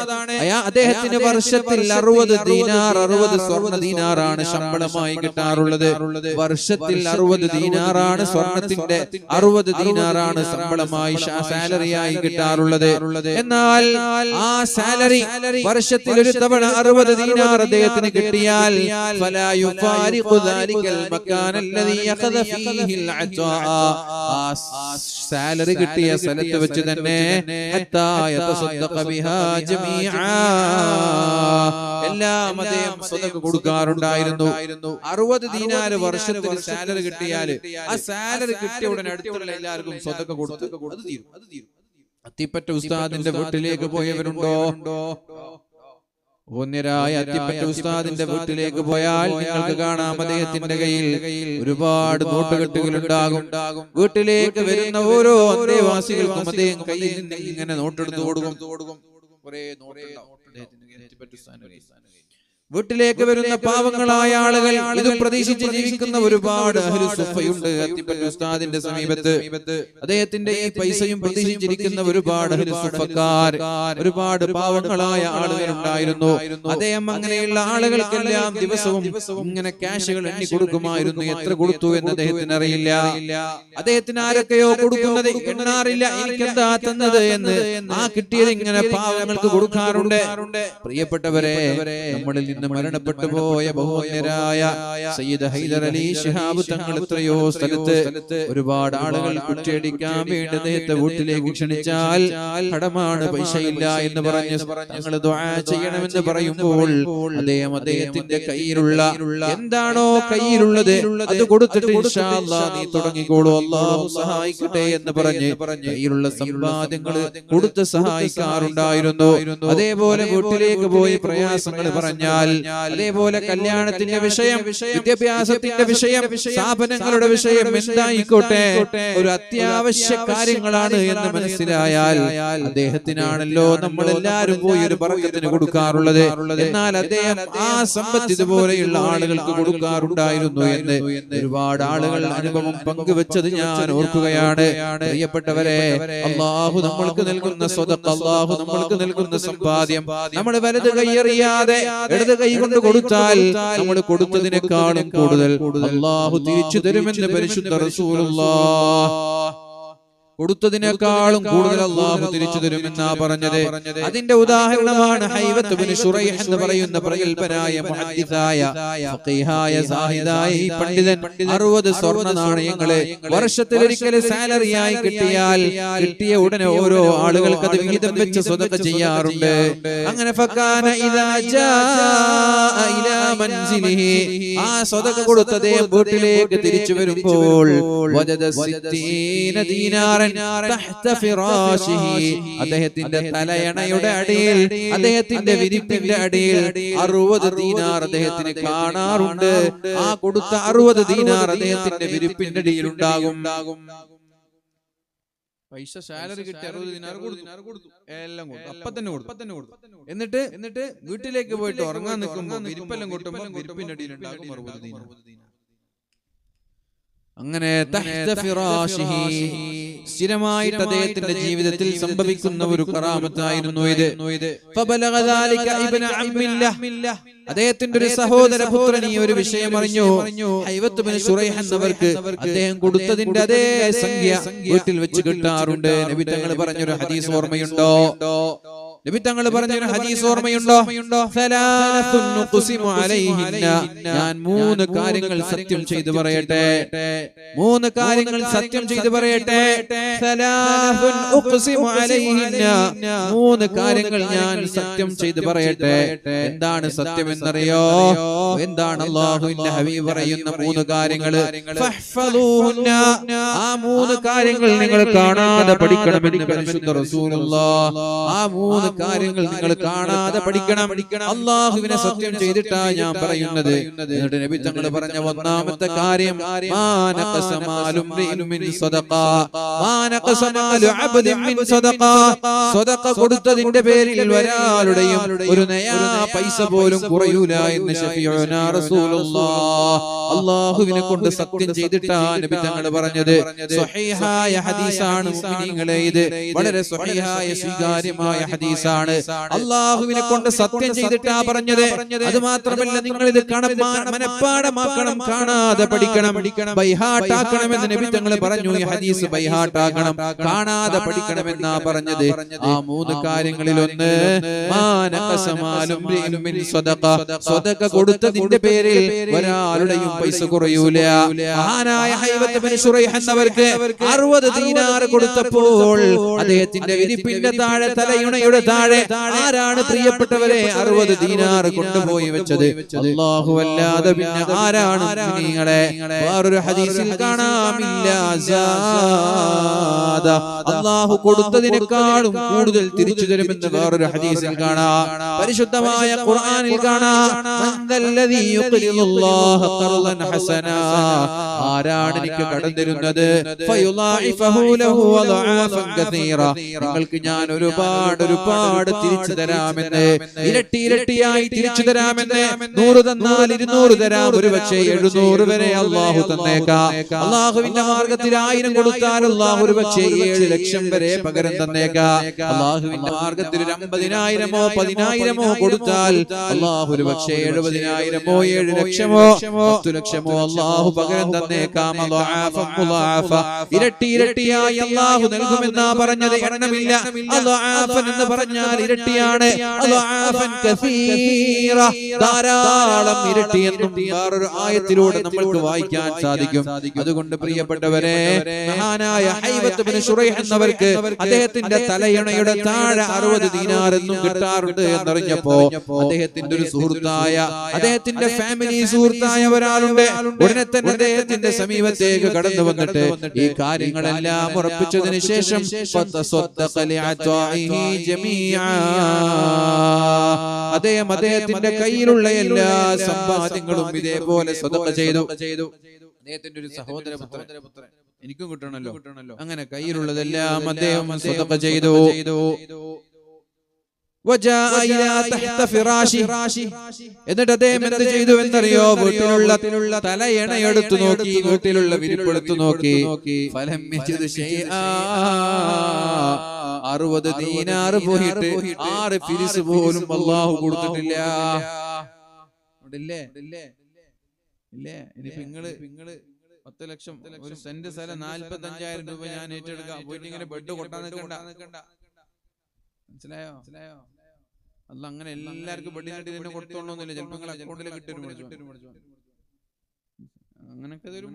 അദ്ദേഹത്തിന് വർഷത്തിൽ 60 ദീനാർ, 60 സ്വർണ്ണ ദീനാറാണ് ശമ്പളമായി കിട്ടാറുള്ളത്. വർഷത്തിൽ 60 ദീനാറാണ്, സ്വർണത്തിന്റെ 60 ദീനാറാണ് ശമ്പളമായി, സാലറിയായി കിട്ടാറുള്ളത്. എന്നാൽ ആ സാലറി വർഷത്തിൽ ഒരു തവണ 60 ദീനാർ അദ്ദേഹത്തിന് കിട്ടിയാൽ ഫലാ യുഫാരിഖു സാലറി കിട്ടിയ സ്ഥലത്ത് വെച്ച് തന്നെ എല്ലാം അദ്ദേഹം സ്വതക്ക കൊടുക്കാറുണ്ടായിരുന്നു. 60 ദീനാർ വർഷത്തിൽ സാലറി കിട്ടിയാൽ ആ സാലറി കിട്ടിയ ഉടനെ അടുത്തുള്ള എല്ലാവർക്കും സ്വതക്ക കൊടുത്ത് അത് തീരും. അത്തിപ്പറ്റ ഉസ്താദിന്റെ വീട്ടിലേക്ക് പോയവരുണ്ടോ? ഒന്നിരായ അത്തിപ്പറ്റ ഉസ്താദിന്റെ വീട്ടിലേക്ക് പോയാൽ നിങ്ങൾക്ക് കാണാം അദ്ദേഹത്തിന്റെ കയ്യിൽ ഒരുപാട് നോട്ടുകെട്ടുകൾ ഉണ്ടാകും. വീട്ടിലേക്ക് വരുന്ന ഓരോ അന്തേവാസികൾക്കും അദ്ദേഹം കയ്യിൽ നിന്ന് ഇങ്ങനെ നോട്ടെടുത്ത് കൊടുക്കും. കുറെ നോട്ടുണ്ടാവും. വീട്ടിലേക്ക് വരുന്ന പാവങ്ങളായ ആളുകൾ ഇതും പ്രതീക്ഷിച്ച് ജീവിക്കുന്ന ഒരുപാട് അഹ്ലു സുഫയുണ്ട്. അത്തിപ്പറ്റ ഉസ്താദിന്റെ സമീപത്ത് അദ്ദേഹത്തിന്റെ ഈ പൈസയും പ്രതീക്ഷിച്ചിരിക്കുന്ന ഒരുപാട് അഹ്ലു സുഫക്കാർ, ഒരുപാട് പാവങ്ങളായ ആളുകൾ ഉണ്ടായിരുന്നു. അദ്ദേഹം അങ്ങനെയുള്ള ആളുകൾക്കെല്ലാം ദിവസവും ഇങ്ങനെ ക്യാഷുകൾ എണ്ണി കൊടുക്കുമായിരുന്നു. എത്ര കൊടുത്തു എന്ന് അദ്ദേഹത്തിന് അറിയില്ല. അദ്ദേഹത്തിന് ആരൊക്കെയോ കൊടുക്കുന്നത് എണ്ണാറില്ല. എനിക്കെന്താ തന്നത് എന്ന് ആ കിട്ടിയത് ഇങ്ങനെ പാവങ്ങൾക്ക് കൊടുക്കാറുണ്ട്. പ്രിയപ്പെട്ടവരെ, നമ്മളിൽ നിന്ന് മരണപ്പെട്ടു പോയ ബഹുമാന്യരായ സയ്യിദ് ഹൈദർ അലി ശിഹാബ് തങ്ങൾ എത്രയോ സ്ഥലത്ത് ഒരുപാട് ആളുകൾ കുറ്റിയടിക്കാൻ വേണ്ടി അദ്ദേഹത്തെ വീട്ടിലേക്ക് ക്ഷണിച്ചാൽ കടമാണ്, പൈസയില്ല എന്ന് പറഞ്ഞ് ഞങ്ങൾ ദുആ ചെയ്യണമെന്ന് പറയുമ്പോൾ അദ്ദേഹത്തിന്റെ കയ്യിലുള്ള എന്താണോ കയ്യിലുള്ളത് അത് കൊടുത്തിട്ട് ഇൻഷാ അല്ലാഹ് നീ തുടങ്ങിക്കോളൂ, അല്ലാഹു സഹായിക്കട്ടെ എന്ന് പറഞ്ഞ് കയ്യിലുള്ള സമ്പാദ്യങ്ങൾ കൊടുത്ത് സഹായിക്കാറുണ്ടായിരുന്നു. അതേപോലെ വീട്ടിലേക്ക് പോയി പ്രയാസങ്ങൾ പറഞ്ഞാൽ, അതേപോലെ കല്യാണത്തിന്റെ വിഷയം, വിദ്യാഭ്യാസത്തിന്റെ വിഷയം, സ്ഥാപനങ്ങളുടെ വിഷയം എന്തായിക്കോട്ടെ, ഒരു അത്യാവശ്യ കാര്യങ്ങളാണ് എന്ന് മനസ്സിലായാൽ അദ്ദേഹത്തിനാണല്ലോ നമ്മളെല്ലാരും പോയി ഒരു ബർക്കത്തിന് കൊടുക്കാറുള്ളത്. എന്നാൽ അദ്ദേഹം ആ സമ്പത്ത് ഇതുപോലെയുള്ള ആളുകൾക്ക് കൊടുക്കാറുണ്ടായിരുന്നു എന്ന് ഒരുപാട് ആളുകൾ അനുഭവം പങ്കുവെച്ചത് ഞാൻ ഓർക്കുകയാണ്. പ്രിയപ്പെട്ടവരെ, അല്ലാഹു നമ്മൾക്ക് നൽകുന്ന സ്വതക്ക, അല്ലാഹു നമ്മൾക്ക് നൽകുന്ന സമ്പാദ്യം നമ്മൾ വലത് കൈയറിയാതെ ഇടത് കൈ കൊണ്ട് കൊടുത്താൽ നമ്മൾ കൊടുത്തതിനേക്കാളും കൂടുതൽ അല്ലാഹു തിരിച്ചു തരുമെന്ന് പരിശുദ്ധ റസൂലുള്ളാഹ്. കൊടുത്തതിനേക്കാളും കൂടുതൽ അല്ലാഹു തിരിച്ചു തരുമെന്നാ പറഞ്ഞത്. അതിന്റെ ഉദാഹരണമാണ് ഹൈവത്ത് ബിൻ ശുറൈഹ് എന്ന് പറയുന്ന പ്രഗൽഭനായ മുഹദ്ദിസായ ഫഖീഹായ സാഹിദായ ഈ പണ്ഡിതൻ 60 സ്വർണ്ണ നാണയങ്ങളെ വർഷത്തിലൊരിക്കൽ സാലറിയായി കിട്ടിയാൽ കിട്ടിയ ഉടനെ ഓരോ ആളുകൾക്ക് അത് വിഹിതം വെച്ച് സ്വതക്ക ചെയ്യാറുണ്ട്. അങ്ങനെ ഫകാന ഇദാ ജാഅ ഇലാ മൻസിലിഹി, ആ സ്വതക്ക കൊടുത്തതേ വീട്ടിലേക്ക് തിരിച്ചു വരുമ്പോൾ വജദ 60 ദീനാർ അദ്ദേഹത്തിന്റെ തലയണയുടെ അടിയിൽ, അദ്ദേഹത്തിന്റെ വിരിപ്പിന്റെ അടിയിൽ 60 ദീനാർ അദ്ദേഹത്തിന് കാണാറുണ്ട്. ആ കൊടുത്ത 60 ദീനാർ അദ്ദേഹത്തിന്റെ വിരിപ്പിന്റെ അടിയിൽ ഉണ്ടാകും. പൈസ സാലറി കിട്ടി 60 ദീനാർ കൊടുത്തു, എല്ലാം കൊടുത്തു, അപ്പൊ തന്നെ കൊടുത്തു. എന്നിട്ട് വീട്ടിലേക്ക് പോയിട്ട് ഉറങ്ങാൻ നിൽക്കുമ്പോൾ വിരിപ്പെല്ലാം കൊട്ടുമ്പോൾ വിരിപ്പിന്റെ അടിയിൽ ഉണ്ടാകും 60 ദീനാർ. അങ്ങനെ സ്ഥിരമായിട്ട് അദ്ദേഹത്തിന്റെ ജീവിതത്തിൽ സംഭവിക്കുന്ന ഒരു കറാമത്തായിരുന്നു ഇത്. അദ്ദേഹത്തിന്റെ ഒരു സഹോദര പുത്രൻ ഈ ഒരു വിഷയം അറിഞ്ഞു. ഹൈവത്ത് ബിൻ ശുറൈഹ് എന്നവർക്ക് അദ്ദേഹം കൊടുത്തതിന്റെ അതേ സംഖ്യ വീട്ടിൽ വെച്ച് കിട്ടാറുണ്ട്. നബി തങ്ങൾ പറഞ്ഞൊരു ഹദീസ് ഓർമ്മയുണ്ടോ? നബി തങ്ങൾ പറഞ്ഞൊരു ഹദീസ് ഓർമ്മയുണ്ടോ? ഞാൻ 3 കാര്യങ്ങൾ സത്യം ചെയ്തു പറയട്ടെ, 3 കാര്യങ്ങൾ സത്യം ചെയ്തു പറയട്ടെ. 3 കാര്യങ്ങൾ ഞാൻ സത്യം ചെയ്തു പറയട്ടെ. എന്താണ് സത്യം എന്നറിയോ? എന്താണ് അല്ലാഹുവിന്റെ ഹബീബ് പറയുന്ന 3 കാര്യങ്ങൾ? ആ 3 കാര്യങ്ങൾ നിങ്ങൾ കാണാതെ പഠിക്കണമെന്ന് പരിശുദ്ധ റസൂലുള്ളാഹ്. ആ 3 കാര്യങ്ങൾ നിങ്ങൾ കാണാതെ പഠിക്കണം. അല്ലാഹുവിനെ സത്യം ചെയ്തിട്ടാ ഞാൻ പറയുന്നത്. എന്നിട്ട് നബി തങ്ങൾ പറഞ്ഞ 1ാമത്തെ കാര്യം, സ്വതക്ക കൊടുത്തതിന്റെ പേരിൽ ഒരാളുടെയും ഒരു നയാ പൈസ പോലും കുറയൂല എന്ന് ശഫീഉനാ റസൂലുള്ളാഹ്. അല്ലാഹുവിനെ കൊണ്ട് സത്യം ചെയ്തിട്ടാ നബി തങ്ങൾ പറഞ്ഞത്. സ്വഹീഹായ ഹദീസാണ് മുഅ്മിനീങ്ങളെ, ഇത് വളരെ സ്വഹീഹായ സ്വീകാര്യമായ ഹദീസാണ്. അല്ലാഹുവിനെ കൊണ്ട് സത്യം ചെയ്തിട്ടാ പറഞ്ഞത്. അത് മാത്രമല്ല, നിങ്ങൾ ഇത് മനഃപ്പാഠമാക്കണം, കാണാതെ പഠിക്കണം, ബൈഹാട്ടാക്കണമെന്ന് നബി തങ്ങൾ പറഞ്ഞു. ഈ ഹദീസ് ബൈഹാട്ടാക്കണം, കാണാതെ പഠിക്കണമെന്നാ പറഞ്ഞത്. ആ 3 കാര്യങ്ങളിൽ ഒന്ന്, സ്വതക്ക കൊടുത്തതിന്റെ പേരിൽ ഒരാളുടെയും പൈസ കുറയൂല. മഹാനായ ഹൈവത്ത് ബിൻ ശുറൈഹ് എന്നവർക്ക് 60 ദീനാർ കൊടുത്തപ്പോൾ അദ്ദേഹത്തിന്റെ വിരിപ്പിന്റെ താഴെ, തലയുണയുടെ താഴെ ആരാണ് പ്രിയപ്പെട്ടവരെ 60 ദീനാർ കൊണ്ടുപോയി വെച്ചത്? അല്ലാഹു അല്ലാതെ പിന്നെ ആരാണ് മുഅ്മിനീങ്ങളെ? വേറൊരു ഹദീസിൽ കാണാമില്ല, അല്ലാഹു കൊടുത്തതിനേക്കാളും കൂടുതൽ തിരിച്ചു തരുമെന്ന് വേറൊരു ഹദീസിൽ കാണാം. പരിശുദ്ധമായ ഖുർആനിൽ കാണാം, മൻദല്ലദീ യുഖ്രിദുല്ലാഹ ഖർളൻ ഹസനാ, ആരാണ് എനിക്ക് കടം തരുന്നത്? ഫയുളാഇഫഹു ലഹു വദആഫൻ കസീറ, നിങ്ങൾക്ക് ഞാൻ ഒരുപാട് ഒരുപാട് തിരിച്ചു തരാമെന്ന്, ഇരട്ടി ഇരട്ടിയായി തിരിച്ചു തരാമെന്ന്. 100 തന്നാൽ 200 തരാം, ഒരുപക്ഷെ 700 വരെ അള്ളാഹു തന്നേക്കാം. അള്ളാഹുവിന്റെ മാർഗത്തിൽ 1000 കൊടുത്താൽ അള്ളാഹു ഒരുപക്ഷെ 7 ലക്ഷം വരെ പകരം തന്നേക്കാം. അള്ളാഹുവിന്റെ മാർഗത്തിൽ 50,000-ഓ 10,000-ഓ കൊടുത്താൽ അള്ളാഹു ഒരുപക്ഷെ 70,000-ഓ 7 ലക്ഷമോ 10 ലക്ഷമോ അള്ളാഹു പകരം തന്നേക്കാം. ഇരട്ടി ഇരട്ടിയായി അള്ളാഹു നൽകുമെന്നാ പറഞ്ഞത്, എണ്ണമില്ല. അദ്ആഫൻ എന്ന് പറഞ്ഞാൽ ഇരട്ടിയാണ്. അദ്ആഫൻ കസീറ, ധാരാളം ഇരട്ടി എന്നും വേറൊരു ആയത്തിലൂടെ നമ്മൾക്ക് വായിക്കാൻ സാധിക്കും. അതുകൊണ്ട് പ്രിയപ്പെട്ടവരെ, മഹാനായ ഹൈവത്ത് ഇബ്നു ശുറൈഹ് എന്നവർക്ക് അദ്ദേഹത്തിന്റെ തലയണയുടെ താഴെ 60 ദീനാർ എന്നും കിട്ടാറുണ്ട് എന്നറിഞ്ഞപ്പോ അദ്ദേഹത്തിന്റെ ഒരു സുഹൃത്തായ, അദ്ദേഹത്തിന്റെ ഫാമിലി സുഹൃത്തായ ഒരാളുണ്ട്. ഉടനെ തന്നെ അദ്ദേഹത്തിന്റെ സമീപത്തേക്ക് കടന്നു വന്നിട്ട് ഈ കാര്യങ്ങളെല്ലാം ഉറപ്പിച്ചതിന് ശേഷം അദ്ദേഹത്തിന്റെ കയ്യിലുള്ള എല്ലാ സമ്പാദ്യങ്ങളും ഇതേപോലെ സദഖ ചെയ്തു. അദ്ദേഹത്തിന്റെ ഒരു സഹോദരപുത്രൻ, എനിക്കും കിട്ടണല്ലോ, അങ്ങനെ കയ്യിലുള്ളതെല്ലാം അദ്ദേഹം സദഖ ചെയ്തു. എന്നിട്ട് അദ്ദേഹം എന്ത് ചെയ്തു എന്നറിയോ? വീട്ടിലുള്ള തലയണയെടുത്തു നോക്കി, വീട്ടിലുള്ള വിരിപ്പെടുത്തു നോക്കി. 60 ദീനാർ പോയിട്ട് 6 ഫിരിസ് പോലും അല്ലാഹു കൊടുത്തിട്ടില്ല. ഇല്ലേ? ഇനി നിങ്ങള് 10 ലക്ഷം, ഒരു സെന്റ് സ്ഥലം 45,000 രൂപ ഞാൻ ഏറ്റെടുക്കാം, പോയിട്ട് ഇങ്ങനെ ബെഡ് കൊട്ടാൻ നിൽക്കണ്ട. മനസ്സിലായോ? അല്ല, അങ്ങനെ എല്ലാവർക്കും ബെഡിനായിട്ട് തന്നെ കൊടുത്തോണ്ടോന്നില്ല. ചിലപ്പോൾ നിങ്ങൾ അക്കൗണ്ടിൽ കിട്ടും, അങ്ങനൊക്കെ തരും.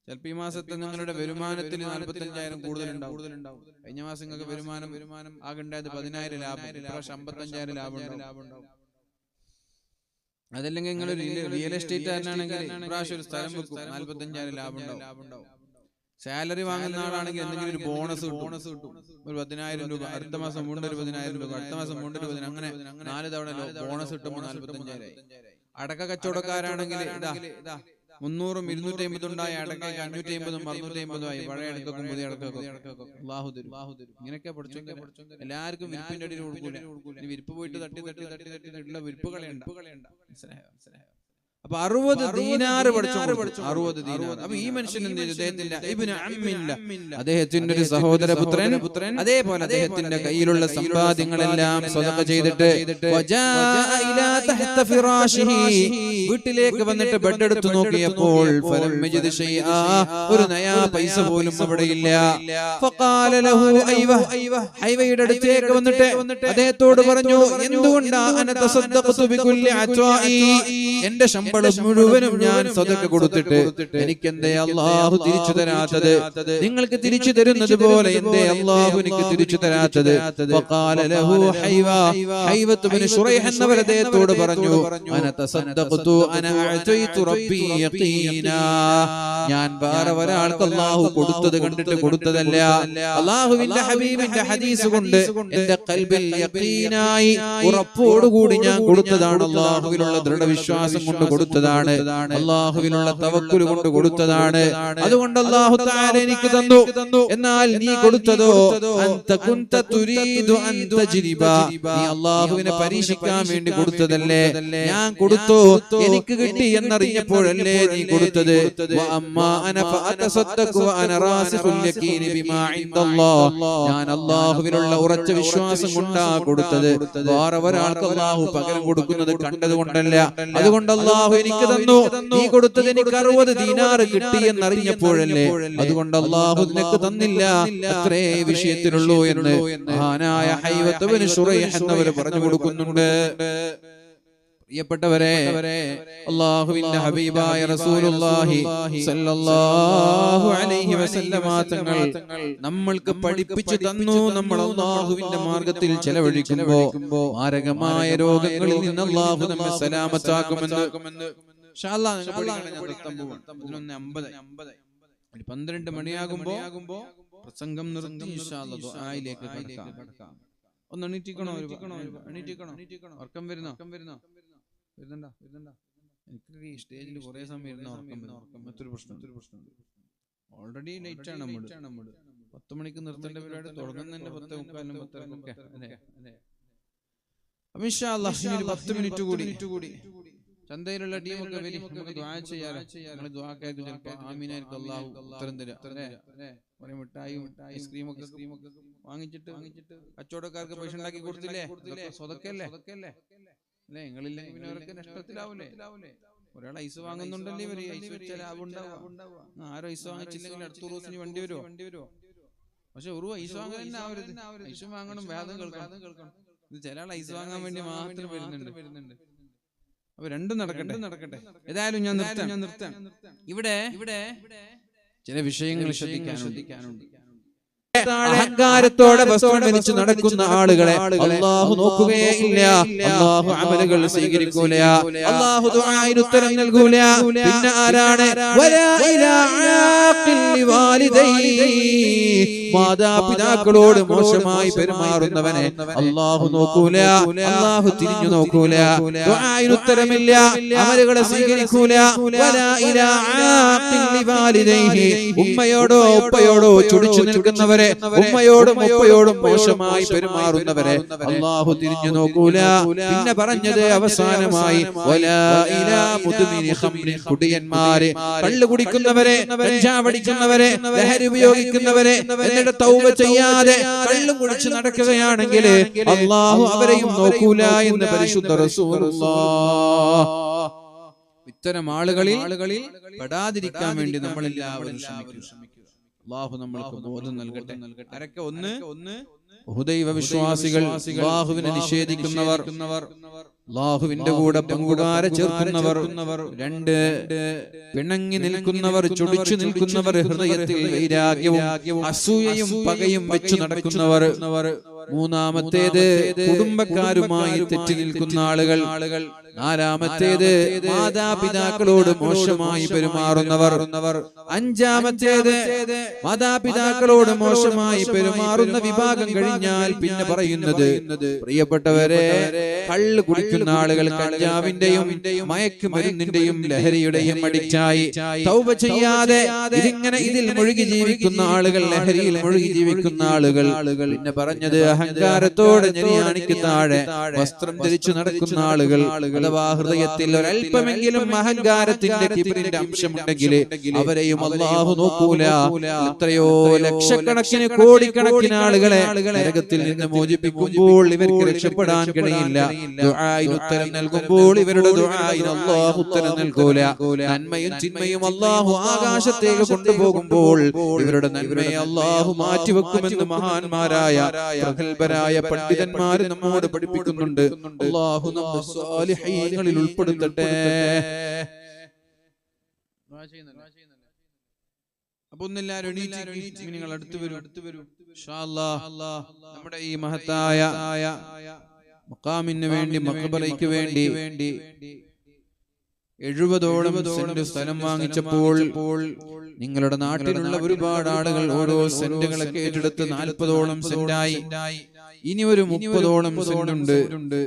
ചിലപ്പോ ഈ മാസത്തെ നിങ്ങളുടെ വരുമാനത്തിൽ 45,000 കൂടുതലുണ്ടാവും. കഴിഞ്ഞ മാസം നിങ്ങൾക്ക് വരുമാനം ആകേണ്ടത് 10,000 ലാഭം, ഇപ്രാവശ്യം 55,000 ലാഭം ഉണ്ടാവും. അതല്ലെങ്കിൽ നിങ്ങൾ റിയൽ എസ്റ്റേറ്റ് ആണെങ്കിൽ ഇപ്രാവശ്യം ഒരു സ്ഥലം വെക്കും, 45,000 ലാഭം ഉണ്ടാവും. സാലറി വാങ്ങുന്ന ആളാണെങ്കിൽ എന്തെങ്കിലും ഒരു ബോണസ് കിട്ടും, ഒരു 10,000 രൂപ. അടുത്ത മാസം വീണ്ടും ഒരു 10,000 രൂപ, അടുത്ത മാസം വീണ്ടും 10,000, അങ്ങനെ 4 തവണ ബോണസ് കിട്ടുമ്പോൾ 45,000. അടക്ക കച്ചവടക്കാരാണെങ്കിൽ 300-ഉം 250 ഉണ്ടായ അടക്ക 550-ഉം 650-ഉം ആയി. പഴയ അടക്കും പുതിയ അടക്കും അല്ലാഹു തരും. ഇങ്ങനെയൊക്കെ പഠിച്ചു. എല്ലാവർക്കും വിരിപ്പിന്റെ അടിയിൽ കൊടുക്കൂല. വിരിപ്പ് പോയിട്ട് തട്ടി വിരിപ്പ് കളയണ്ട. മനസ്സിലായോ? അപ്പൊ 60 ദീനാർ പഠിച്ചു. 60 ദീനാർ. അപ്പൊ ഈ മനുഷ്യൻ എന്ത് ചെയ്തു? അദ്ദേഹത്തിന്റെ ഇബ്നു അമ്മില്ല, അദ്ദേഹത്തിന്റെ ഒരു സഹോദരപുത്രൻ, അതേപോലെ അദ്ദേഹത്തിന്റെ കയ്യിലുള്ള സമ്പാദ്യങ്ങളെല്ലാം സദഖ ചെയ്തിട്ട് വീട്ടിലേക്ക് വന്നിട്ട് ബെഡ് എടുത്തു നോക്കിയപ്പോൾ ഒരു നയാ പൈസ പോലും അവിടെയില്ല. ഹൈവയുടെ അടുത്തേക്ക് വന്നിട്ട് അദ്ദേഹത്തോട് പറഞ്ഞു, എന്തുകൊണ്ടാ എന്റെ ശമ്പളം മുഴുവനും ഞാൻ സദഖ കൊടുത്തിട്ട് എനിക്കെന്തേ അല്ലാഹു തിരിച്ചു തരാത്തത്? നിങ്ങൾക്ക് തിരിച്ചു തരുന്നത് പോലെ എന്തേ അല്ലാഹു എനിക്ക് തിരിച്ചു തരാത്തത്? ഫഖാല ലഹു ഹൈവത്ത് ഇബ്നു ശുറൈഹ് എന്നവർ അദ്ദേഹത്തോട് പറഞ്ഞു, അന തസദ്ദഖതു അന അഅതൈതു റബ്ബി യഖീനാ, ഞാൻ വേറെ ഒരാൾക്ക് അല്ലാഹു കൊടുത്തത് കണ്ടിട്ട് കൊടുത്തതല്ല. അല്ലാഹുവിന്റെ ഹബീബിന്റെ ഹദീസ് കൊണ്ട് എന്റെ ഖൽബിൽ യഖീനായി ഉറപ്പോടുകൂടി ഞാൻ കൊടുത്തതാണ്. അല്ലാഹുവിലുള്ള ദൃഢവിശ്വാസം കൊണ്ട് കൊടുത്തതാണ്, അല്ലാഹുവിനുള്ള തവക്കുൽ കൊണ്ട് കൊടുത്തതാണ്. അതുകൊണ്ട് അല്ലാഹു തആല എനിക്ക് തന്നു. എന്നാൽ നീ കൊടുത്തതോ അൻത കുൻത തുരീദു അൻ തജ്രിബ, നീ അല്ലാഹുവിനെ പരീക്ഷിക്കാൻ വേണ്ടി കൊടുത്തതല്ലേ. ഞാൻ കൊടുത്തു, എനിക്ക് കിട്ടി എന്നറിഞ്ഞപ്പോഴല്ലേ നീ കൊടുത്തത്. വഅമ്മാ അന ഫഅതസദ്ദഖു വഅന റാസിഖുൽ യഖീനി ബിമാ ഇൻദല്ലാഹ്, ഞാൻ അല്ലാഹുവിലുള്ള ഉറച്ച വിശ്വാസം കൊണ്ടാ കൊടുത്തത്, വേറെ ഒരാൾക്ക് അല്ലാഹു പകരം കൊടുക്കുന്നത് കണ്ടതുകൊണ്ടല്ല. അതുകൊണ്ട് അല്ലാഹു എനിക്ക് തന്നു, നീ കൊടുത്തത് എനിക്ക് 60 ദീനാർ കിട്ടി എന്നറിഞ്ഞപ്പോഴല്ലേ. അതുകൊണ്ട് അല്ലാഹു നിനക്ക് തന്നില്ല, അത്രേ വിഷയത്തിലുള്ളൂ എന്ന് മഹാനായ ഹൈവത്ത് ഇബ്നു ശുറൈഹ് എന്നവർ പറഞ്ഞു കൊടുക്കുന്നുണ്ട്. പ്രിയപ്പെട്ടവരെ, അല്ലാഹുവിന്റെ ഹബീബായ റസൂലുള്ളാഹി സ്വല്ലല്ലാഹു അലൈഹി വസല്ലമ തങ്ങൾ നമ്മൾക്ക് പഠിപ്പിച്ചു തന്നു, നമ്മൾ അല്ലാഹുവിന്റെ മാർഗത്തിൽ ചെലവഴിക്കുമ്പോൾ മാരകമായ രോഗങ്ങളിൽ നിന്ന് അല്ലാഹു നമ്മെ സലാമത്താക്കുമെന്ന്. ഇൻഷാ അല്ലാഹ് നിങ്ങൾ പഠിക്കണം. ഞാൻ നിർത്താൻ പോവാണ്. 11:50 12 മണിയാകുമ്പോ പ്രസംഗം നിർത്തി ഇൻഷാ അല്ലാഹ് ദുആയിലേക്ക് കടക്കാം. ഒന്ന് എണീറ്റിക്കണോ? ഉറക്കം വരുന്നോ? എനിക്ക് ഈ സ്റ്റേജിൽ കുറെ സമയം ഇരുന്ന് ഉറക്കം. മറ്റൊരു പ്രശ്നം, ഓൾറെഡി ലേറ്റ് ആണ് നമ്മൾ. 10 മണിക്ക് നിർത്തേണ്ട പരിപാടി തുടങ്ങുന്നതിന്റെ 10:45 10:30 അല്ലേ? അപ്പൊ ഇൻഷാ അല്ലാഹ് ഇനി ഒരു 10 മിനിറ്റ് കൂടി ചന്തയിലുള്ള ടീമൊക്കെ വരി, നമുക്ക് ദുആ ചെയ്യാം. നമ്മൾ ദുആ കേൾക്കും, ചിലപ്പോൾ ആമീനായിരിക്കും അല്ലാഹു ഉത്തരം തരാം. കുറെ മിഠായും ഐസ്ക്രീം ഒക്കെ വാങ്ങിച്ചിട്ട് കച്ചവടക്കാർക്ക് പൈസ ഉണ്ടാക്കി കൊടുത്തില്ലേ? സ്വതക്കല്ലേ അല്ലേ? നിങ്ങളില്ലെങ്കിൽ പിന്നെ അവർക്ക് നഷ്ടത്തിലാവൂലേ? ഒരാൾ ഐസ് വാങ്ങുന്നുണ്ടല്ലേ, ഇവര് ഐസ് വെച്ചാൽ ലാഭം ഉണ്ടാവുക. ആരോ ഐസ് വാങ്ങിച്ചില്ലെങ്കിൽ അടുത്ത ദിവസം വണ്ടി വരുമോ? പക്ഷെ ഒരു ഐസ് വാങ്ങാൻ തന്നെ ആവരുത്. ഐസ് വാങ്ങണം, വേദം കേൾക്കണം. ഇത് ചില ആൾ ഐസ് വാങ്ങാൻ വേണ്ടി മാത്രം വരുന്നുണ്ട്. അപ്പൊ രണ്ടും നടക്കട്ടെ. ഏതായാലും ഞാൻ നിർത്താം. ഇവിടെ ചില വിഷയങ്ങൾ ശ്രദ്ധിക്കാനുണ്ട്. അഹങ്കാരത്തോടെ വസ്ത്രം ധരിച്ച് നടക്കുന്ന ആളുകളെ അല്ലാഹു നോക്കുകയില്ല. അല്ലാഹു അമലുകൾ സ്വീകരിക്കൂല. അല്ലാഹു ദുആഇന് ഉത്തരം നൽകൂല. പിന്നെ ആരാണ്? വലാ ഇലാ ആഖിൽ ലിവാലിദൈഹി, മാതാപിതാക്കളോട് മോശമായി പെരുമാറുന്നവനെ അല്ലാഹു നോക്കൂല. അല്ലാഹു തിരിഞ്ഞു നോക്കൂല. ദുആഇന് ഉത്തരമില്ല, അമലുകളെ സ്വീകരിക്കൂല. വലാ ഇലാ ആഖിൽ ലിവാലിദൈഹി, ഉമ്മയോടോ ഉപ്പയോടോ ചുടിച്ചു നിൽക്കുന്നവരെ, ഉമ്മയോടും ഉപ്പയോടും മോശമായി പെരുമാറുന്നവരെ അല്ലാഹു തിരിഞ്ഞു നോക്കൂല. പിന്നെ പറഞ്ഞത് അവസാനമായി വലാ ഇലാ മുദ്മിനി ഖംറിൻ, കുടിയന്മാരെ, കള്ളു കുടിക്കുന്നവരെ, കഞ്ചാവടിക്കുന്നവരെ, ലഹരി ഉപയോഗിക്കുന്നവരെ, എന്നിട്ട് തൗബ ചെയ്യാതെ കള്ളും കുടിച്ച് നടക്കുകയാണെങ്കിൽ അല്ലാഹു അവരെയും നോക്കൂല എന്ന് പരിശുദ്ധ റസൂലുള്ളാഹ്. ഇത്തരം ആളുകളിൽ പെടാതിരിക്കാൻ വേണ്ടി നമ്മൾ എല്ലാവരും ശ്രമിക്കുക. അല്ലാഹു നമ്മൾക്ക് ബോധം നൽകട്ടെ. ആരൊക്കെ? ഒന്ന് ബഹുദൈവ വിശ്വാസികൾ, അല്ലാഹുവിനെ നിഷേധിക്കുന്നവർ, അല്ലാഹുവിന്റെ കൂടെ പങ്കുകാരെ ചേർക്കുന്നവർ. 2 പിണങ്ങി നിൽക്കുന്നവർ, ചുടിച്ചു നിൽക്കുന്നവർ, ഹൃദയത്തിൽ വൈരാഗ്യവും അസൂയയും പകയും വെച്ചു നടക്കുന്നവർ. 3-മത്തേത് കുടുംബക്കാരുമായി തെറ്റി നിൽക്കുന്ന ആളുകൾ. 4-മത്തേത് മാതാപിതാക്കളോട് മോശമായി പെരുമാറുന്നവർ. 5-മത്തേത് മാതാപിതാക്കളോട് മോശമായി പെരുമാറുന്ന വിഭാഗം കഴിഞ്ഞാൽ പിന്നെ പറയുന്നത്, പ്രിയപ്പെട്ടവരെ, കള്ള് കുടിക്കുന്ന ആളുകൾ, കഞ്ചാവിന്റെയും മയക്കുമരുന്നിന്റെയും ലഹരിയുടെയും അഡിക്റ്റായി തൗബ ചെയ്യാതെ ഇതിൽ മുഴുകി ജീവിക്കുന്ന ആളുകൾ, ലഹരിയിൽ മുഴുകി ജീവിക്കുന്ന ആളുകൾ. പിന്നെ പറഞ്ഞത് അഹങ്കാരത്തോടെ ഞെരിയാണിക്ക് താഴെ വസ്ത്രം ധരിച്ചു നടക്കുന്ന ആളുകൾ, അഥവാ ഹൃദയത്തിൽ ഒരല്പമെങ്കിലും അഹങ്കാരത്തിന്റെ കിബിറിന്റെ അംശമുണ്ടെങ്കിൽ അവരെയും അല്ലാഹു നോക്കൂല. എത്രയോ ലക്ഷക്കണക്കിന് കോടിക്കണക്കിന് ആളുകളെ നരകത്തിൽ നിന്ന് മോചിപ്പിക്കുമ്പോൾ ഇവർക്ക് രക്ഷപ്പെടാൻ കഴിയില്ല. ദുആഇന് ഉത്തരം നൽകുമ്പോൾ ഇവരുടെ ദുആഇന് അല്ലാഹു ഉത്തരം നൽകൂല. നന്മയും ചിന്മയും അല്ലാഹു ആകാശത്തേക്ക് കൊണ്ടുപോകുമ്പോൾ ഇവരുടെ നന്മയെ അല്ലാഹു മാറ്റിവെക്കുമെന്ന് മഹാന്മാരായ പ്രഗൽഭരായ പണ്ഡിതന്മാർ നമ്മോട് പഠിപ്പിക്കുന്നുണ്ട്. അല്ലാഹു നമ്മെ സ്വാലിഹീങ്ങളിൽ ഉൾപ്പെടുത്തട്ടെ. അപ്പൊ ഒന്നെല്ലാരും എണീറ്റ് നിങ്ങൾ അടുത്ത് വരൂ. ഇൻഷാ അല്ലാഹ് നമ്മുടെ ഈ മഹത്തായ മഖാമിന് വേണ്ടി, മഖബറയ്ക്ക് വേണ്ടി 70ഓളം സെന്റ് സ്ഥലം വാങ്ങിച്ചപ്പോൾ നിങ്ങളുടെ നാട്ടിലുള്ള ഒരുപാട് ആളുകൾ ഓരോ സെന്റുകളൊക്കെ ഏറ്റെടുത്ത് 40ഓളം സെന്റായി. ഇനി ഒരു 30ഓളം സെന്റുണ്ട്.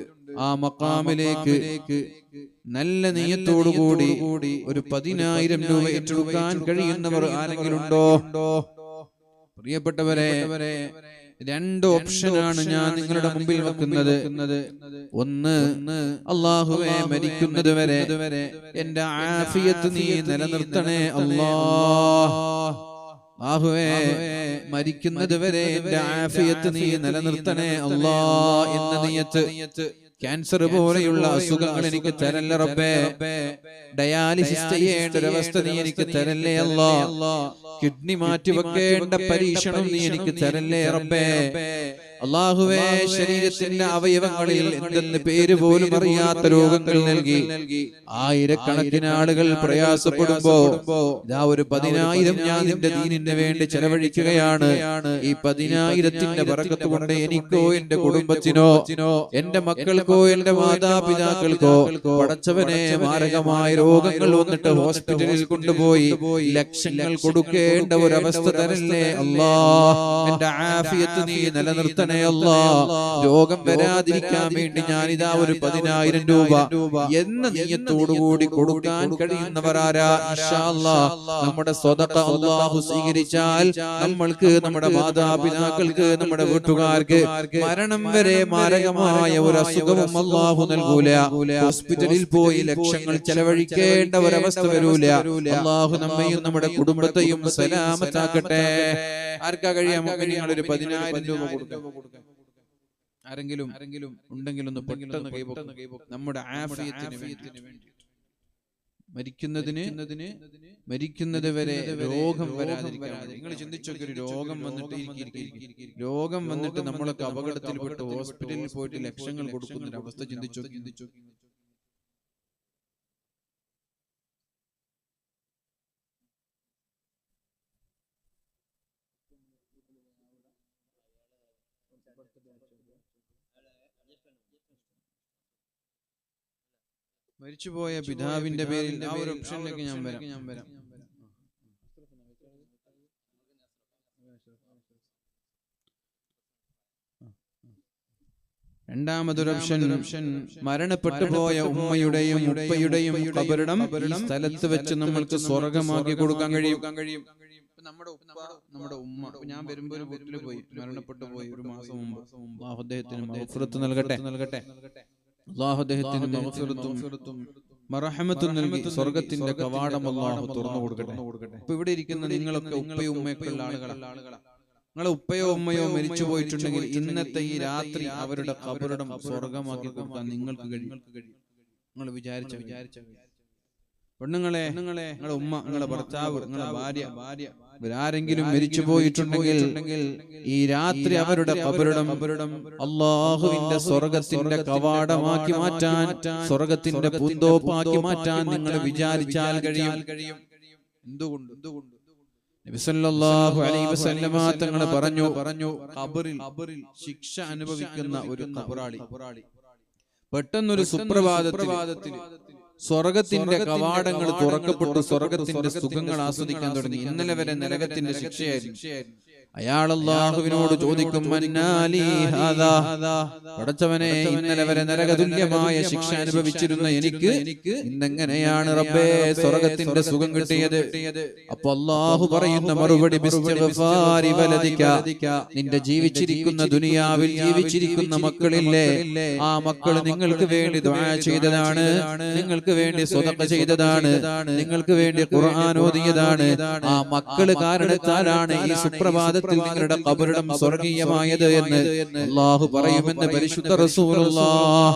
ആ മഖാമിലേക്ക് നല്ല നിയ്യത്തോടുകൂടി ഒരു 10,000 രൂപ ഏറ്റെടുക്കാൻ കഴിയുന്നവർ ആരെങ്കിലും ഉണ്ടോ? പ്രിയപ്പെട്ടവരെ, 2 ഓപ്ഷനാണ് ഞാൻ നിങ്ങളുടെ മുമ്പിൽ വെക്കുന്നത്. ഒന്ന്, അല്ലാഹുവേ, മരിക്കുന്നത് വരെ എന്റെ ആഫിയത്ത് നീ നിലനിർത്തണേ അല്ലാഹ്. അല്ലാഹുവേ, മരിക്കുന്നത് വരെ എന്റെ ആഫിയത്ത് നീ നിലനിർത്തണേ അല്ലാഹ് എന്ന നിയ്യത്ത്. ക്യാൻസർ പോലെയുള്ള അസുഖങ്ങൾ എനിക്ക് തരല്ലേ റബ്ബേ. ഡയാലിസിസ് ചെയ്യേണ്ട ഒരവസ്ഥ നീ എനിക്ക് തരല്ലേ അല്ലാഹ്. കിഡ്നി മാറ്റി വെക്കേണ്ട പരീക്ഷണം നീ എനിക്ക് തരല്ലേ റബ്ബേ. അല്ലാഹുവേ, ശരീരത്തിന്റെ അവയവങ്ങളിൽ എന്തെന്ന് പേര് പോലും അറിയാത്ത രോഗങ്ങൾ നൽകി ആയിരക്കണക്കിന് ആളുകൾ പ്രയാസപ്പെടുമ്പോ ഇതാ ഒരു 10,000 ഞാൻ നിന്റെ ദീനിന് വേണ്ടി ചെലവഴിക്കുകയാണ്. ഈ 10,000ത്തിന്റെ ബറക്കത്ത് കൊണ്ട് എനിക്കോ എന്റെ കുടുംബത്തിനോ എന്റെ മക്കൾക്കോ എന്റെ മാതാപിതാക്കൾക്കോ പടച്ചവനെ മാരകമായ രോഗങ്ങൾ വന്നിട്ട് ഹോസ്പിറ്റലിൽ കൊണ്ടുപോയി ലക്ഷങ്ങൾ കൊടുക്കേണ്ട ഒരവസ്ഥ തരല്ലേ അല്ലാഹ്. എന്റെ ആഫിയത്ത് നീ നിലനിർത്തണേ നിലനിർത്തണേ അല്ലാ. രോഗം വരാതിരിക്കാൻ വേണ്ടി ഞാനിതാ ഒരു 10,000 രൂപ എന്ന നിയ്യത്തോടുകൂടി കൊടുക്കാൻ കഴിയുന്നവരാരാ? ഇൻഷാ അല്ലാഹ് നമ്മുടെ സ്വതക്ക അല്ലാഹു സ്വീകരിച്ചാൽ നമ്മൾക്ക്, നമ്മുടെ മാതാപിതാക്കൾക്ക്, നമ്മുടെ വീട്ടുകാർക്ക് മരണം വരെ മാരകമായ ഒരു അസുഖവും അല്ലാഹു നൽകൂല. ഹോസ്പിറ്റലിൽ പോയി ലക്ഷങ്ങൾ ചെലവഴിക്കേണ്ട ഒരവസ്ഥ വരൂല. അല്ലാഹു നമ്മയും നമ്മുടെ കുടുംബത്തെയും സലാമത്താക്കട്ടെ. ആർക്കാ കഴിയാമോ ഒരു 10,000 രൂപ കൊടുക്കാം? ആരെങ്കിലും ഉണ്ടെങ്കിൽ ഒന്ന് പെട്ടെന്ന് കൈപൊക്ക്. നമ്മുടെ ആഫിയത്തിന് വേണ്ടി, മരിക്കുന്നത് വരെ രോഗം വരാതിരിക്കാൻ. നിങ്ങൾ ചിന്തിച്ചൊക്കെ, ഒരു രോഗം വന്നിട്ട് നമ്മളൊക്കെ അപകടത്തിൽപ്പെട്ട് ഹോസ്പിറ്റലിൽ പോയിട്ട് ലക്ഷങ്ങൾ കൊടുക്കുന്ന ഒരു അവസ്ഥ ചിന്തിച്ചു. മരിച്ചുപോയ പിതാവിന്റെ പേരിൽ ആ ഒരു ഓപ്ഷനിലേക്ക് ഞാൻ വരാം. രണ്ടാമതൊരു ഓപ്ഷൻ, മരണപ്പെട്ടു പോയ ഉമ്മയുടെയും ഉപ്പയുടെയും ഖബറിടം ഈ സ്ഥലത്ത് വെച്ച് നമ്മൾക്ക് സ്വർഗമാക്കി കൊടുക്കാൻ കഴിയും. നമ്മുടെ ഉമ്മ, ഞാൻ വരുമ്പോ ഒരു വീട്ടിൽ പോയി, മരണപ്പെട്ടു പോയി ഒരു മാസം മുമ്പ്. അല്ലാഹു അദ്ദേഹത്തിന് മഗ്ഫിറത്ത് നൽകട്ടെ. അല്ലാഹു അദ്ദേഹത്തിന് മഗ്ഫിറത്തും മർഹമത്തും നൽകി സ്വർഗ്ഗത്തിന്റെ കവാടം അല്ലാഹു തുറന്നു കൊടുക്കട്ടെ. ഇപ്പൊ ഇവിടെ ഇരിക്കുന്ന നിങ്ങളൊക്കെ ഉപ്പയും ഉമ്മയൊക്കെ ഉള്ള ആളുകളാണ്. നിങ്ങളെ ഉപ്പയോ ഉമ്മയോ മരിച്ചു പോയിട്ടുണ്ടെങ്കിൽ ഇന്നത്തെ ഈ രാത്രി അവരുടെ ഖബറിടം സ്വർഗമാക്കി കൊടുക്കാൻ നിങ്ങൾക്ക് കഴിയും. നിങ്ങൾ വിചാരിച്ച പെണ്ണുങ്ങളെ, നിങ്ങളുടെ ഉമ്മ, നിങ്ങളുടെ ഭർത്താവ്, നിങ്ങളുടെ ഭാര്യ, ഇവരാരെങ്കിലും മരിച്ചു പോയിട്ടുണ്ടെങ്കിൽ ഈ രാത്രി അവരുടെ ഖബറിടം അല്ലാഹുവിന്റെ സ്വർഗ്ഗത്തിന്റെ കവാടമാക്കി മാറ്റാൻ, സ്വർഗ്ഗത്തിന്റെ പൂന്തോപ്പാക്കി മാറ്റാൻ നിങ്ങൾ വിചാരിച്ചാൽ കഴിയും. എന്തുകൊണ്ട്? നബി സല്ലല്ലാഹു അലൈഹി വസല്ലമ തങ്ങൾ പറഞ്ഞു, ഖബറിൽ ശിക്ഷ അനുഭവിക്കുന്ന ഒരു ഖബറാളി പെട്ടെന്നൊരു സുപ്രഭാതത്തിൽ സ്വർഗത്തിന്റെ കവാടങ്ങൾ തുറക്കപ്പെട്ടു സ്വർഗത്തിന്റെ സുഖങ്ങൾ ആസ്വദിക്കാൻ തുടങ്ങി. ഇന്നലെ വരെ നരകത്തിന്റെ ശിക്ഷയായിരുന്നു. അയാൾ അല്ലാഹുവിനോട് ചോദിക്കും, പടച്ചവനെ, ഇന്നലെ വരെ നരകതുല്യമായ ശിക്ഷ അനുഭവിച്ചിരുന്ന എനിക്ക് ഇന്നെങ്ങനെയാണ് റബ്ബേ സ്വർഗത്തിന്റെ സുഖം കിട്ടിയത്? അപ്പൊ അല്ലാഹു പറയുന്ന മറുപടി, നിന്റെ ജീവിച്ചിരിക്കുന്ന ദുനിയാവിൽ ജീവിച്ചിരിക്കുന്ന മക്കളില്ലേ, ആ മക്കള് നിങ്ങൾക്ക് വേണ്ടി ദുആ ചെയ്തതാണ്, നിങ്ങൾക്ക് വേണ്ടി സ്വതക്ക ചെയ്തതാണ്, നിങ്ങൾക്ക് വേണ്ടി ഖുർആൻ ഓതിയതാണ്. ആ മക്കള് കാരണത്താലാണ് ഈ സുപ്രഭാതത്തിൽ നിങ്ങളുടെ ഖബറിടം സ്വർഗീയമായത് എന്ന് അല്ലാഹു പറയുമെന്ന് പരിശുദ്ധ റസൂലുള്ളാഹ്.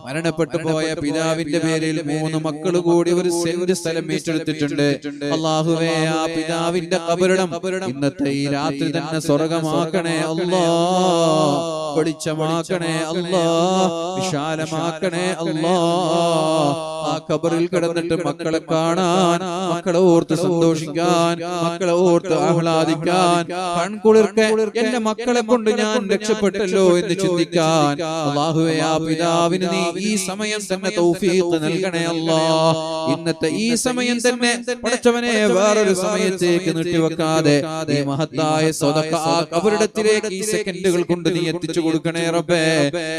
മരണപ്പെട്ടു പോയ പിതാവിന്റെ പേരിൽ 3 മക്കൾ കൂടി ഒരു സെന്റ് സ്ഥലം ഏറ്റെടുത്തിട്ടുണ്ട്. അല്ലാഹുവേ, ആ പിതാവിന്റെ ഖബറിടം ഇന്നത്തെ ഈ രാത്രി തന്നെ സ്വർഗമാക്കണേ അല്ലാഹ്, വെളിച്ചമാക്കണേ അല്ലാഹ്, വിശാലമാക്കണേ അല്ലാഹ്. ആ ഖബറിൽ കിടന്നിട്ട് മക്കളെ കാണാൻ, മക്കളെ ഓർത്ത് സന്തോഷിക്കാൻ, മക്കളെ ഓർത്ത് ആഹ്ലാദിക്കാൻ, കൺകുളിർക്കെ എന്റെ മക്കളെ കൊണ്ട് ഞാൻ രക്ഷപ്പെട്ടല്ലോ എന്ന് ചിന്തിക്കാൻ അല്ലാഹുവേ, ആ പിതാവിന് നീ ഈ സമയം തന്നെ തൗഫീഖ് നൽകണേ അല്ലാഹ്. ഇന്നത്തെ ഈ സമയം തന്നെ പടച്ചവനെ വേറൊരു സമയത്തേക്ക് നീട്ടിവെക്കാതെ ഈ മഹത്തായ സ്വതക്ക ആ ഖബറിടത്തിലേക്ക് ഈ സെക്കൻഡുകൾ കൊണ്ട് നീ എത്തിച്ചു കൊടുക്കണേ റബ്ബേ.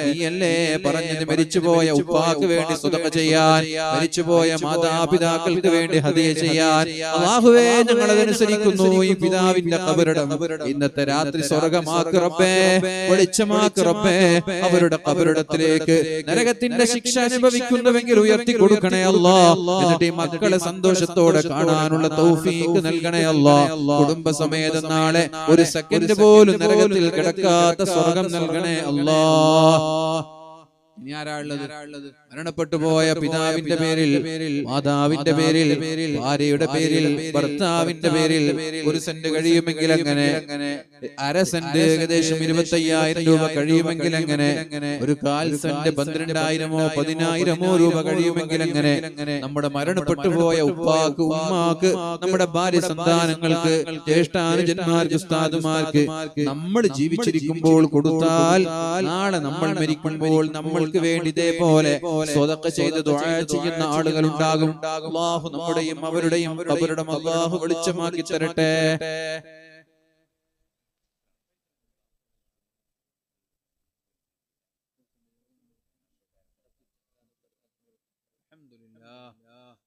നീയല്ലേ പറഞ്ഞത് മരിച്ചുപോയ ഉപ്പാക്ക് വേണ്ടി സ്വതക്ക ചെയ്യാൻ, മരിച്ചുപോയ മാതാപിതാക്കൾക്ക് വേണ്ടി ഹദിയ ചെയ്യാൻ. അല്ലാഹുവേ, ഞങ്ങൾ അതനുസരിക്കുന്നു. ഈ പിതാവിന്റെ ഖബറിടം ഇന്നത്തെ രാത്രി സ്വർഗമാക്ക് റബ്ബേ, വെളിച്ചമാക്ക് റബ്ബേ. അവരുടെ ഖബറിടത്തിലേക്ക് നരകത്തിന്റെ ശിക്ഷ അനുഭവിക്കുന്നുവെങ്കിൽ ഉയർത്തി കൊടുക്കണേ അല്ലാഹ്. എന്നിട്ട് ഈ മക്കളെ സന്തോഷത്തോടെ കാണാനുള്ള തൗഫീഖ് നൽകണേ അല്ലാഹ്. കുടുംബസമേതം നാളെ ഒരു സെക്കൻഡ് പോലും നരകത്തിൽ കിടക്കാത്ത സ്വർഗം നൽകണേ അല്ലാഹ്. ഇനി ആരാളുള്ളത്? മരണപ്പെട്ടു പോയ പിതാവിന്റെ പേരിൽ, മാതാവിന്റെ പേരിൽ, ഭാര്യയുടെ പേരിൽ, ഭർത്താവിന്റെ പേരിൽ ഒരു സെന്റ് കഴിയുമെങ്കിൽ അങ്ങനെ, അര സെന്റ് ഏകദേശം 25,000 രൂപ കഴിയുമെങ്കിൽ അങ്ങനെ, ഒരു 1/4 സെന്റ് 12,000-ഓ 10,000-ഓ രൂപ കഴിയുമെങ്കിൽ അങ്ങനെ, നമ്മുടെ മരണപ്പെട്ടു പോയ ഉപ്പാക്ക്, ഉമ്മാക്ക്, നമ്മുടെ ഭാര്യ സന്താനങ്ങൾക്ക്, ജ്യേഷ്ഠാനുജന്മാർക്ക്, ഉസ്താദുമാർക്ക് നമ്മൾ ജീവിച്ചിരിക്കുമ്പോൾ കൊടുത്താൽ നാളെ നമ്മൾ മരിക്കുമ്പോൾ നമ്മൾക്ക് വേണ്ടി ഇതേപോലെ സ്വതക്ക ചെയ്ത് ദുആ ചെയ്യുന്ന ആളുകൾ ഉണ്ടാകും. അല്ലാഹു നമ്മുടെയും അവരുടെയും ഖബറിടം അല്ലാഹു വെളിച്ചമാക്കി തരട്ടെ.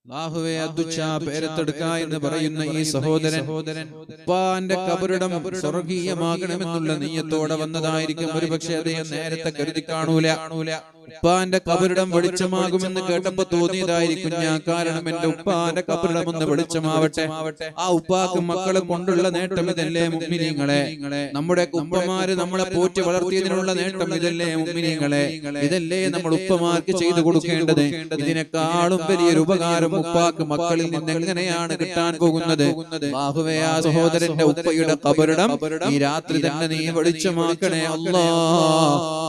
അല്ലാഹുവേ അദ്ദുച്ച പേരത്തെടുക്ക എന്ന് പറയുന്ന ഈ സഹോദരൻ ഉപ്പാന്റെ കബറിടം സ്വർഗീയമാകണമെന്നുള്ള നീയത്തോടെ വന്നതായിരിക്കും. ഒരുപക്ഷെ അദ്ദേഹം നേരത്തെ കരുതി കാണൂല. ഉപ്പാന്റെ കബറിടം വെളിച്ചമാകുമെന്ന് കേട്ടപ്പോ തോന്നിയതായിരിക്കും ഞാൻ. കാരണം എന്റെ ഉപ്പാന്റെ കബറിടം ഒന്ന് വെളിച്ചമാവട്ടെ. ആ ഉപ്പാക്ക് മക്കളെ കൊണ്ടുള്ള നേട്ടം ഇതല്ലേ മുഅ്മിനീങ്ങളെ? നമ്മുടെ ഉപ്പമാര് നമ്മളെ പോറ്റി വളർത്തിയതിനുള്ള നേട്ടം ഇതല്ലേ മുഅ്മിനീങ്ങളെ? ഇതല്ലേ നമ്മൾ ഉപ്പമാർക്ക് ചെയ്തു കൊടുക്കേണ്ടത്? ഇതിനേക്കാളും വലിയൊരു ഉപകാരം ഉപ്പാക്ക് മക്കളിൽ നിന്ന് എങ്ങനെയാണ് കിട്ടാൻ പോകുന്നത്? അല്ലാഹുവേ ആ സഹോദരന്റെ ഉപ്പയുടെ കബറിടം ഈ രാത്രി തന്നെ നീ വെളിച്ചമാക്കണേ അല്ലാ.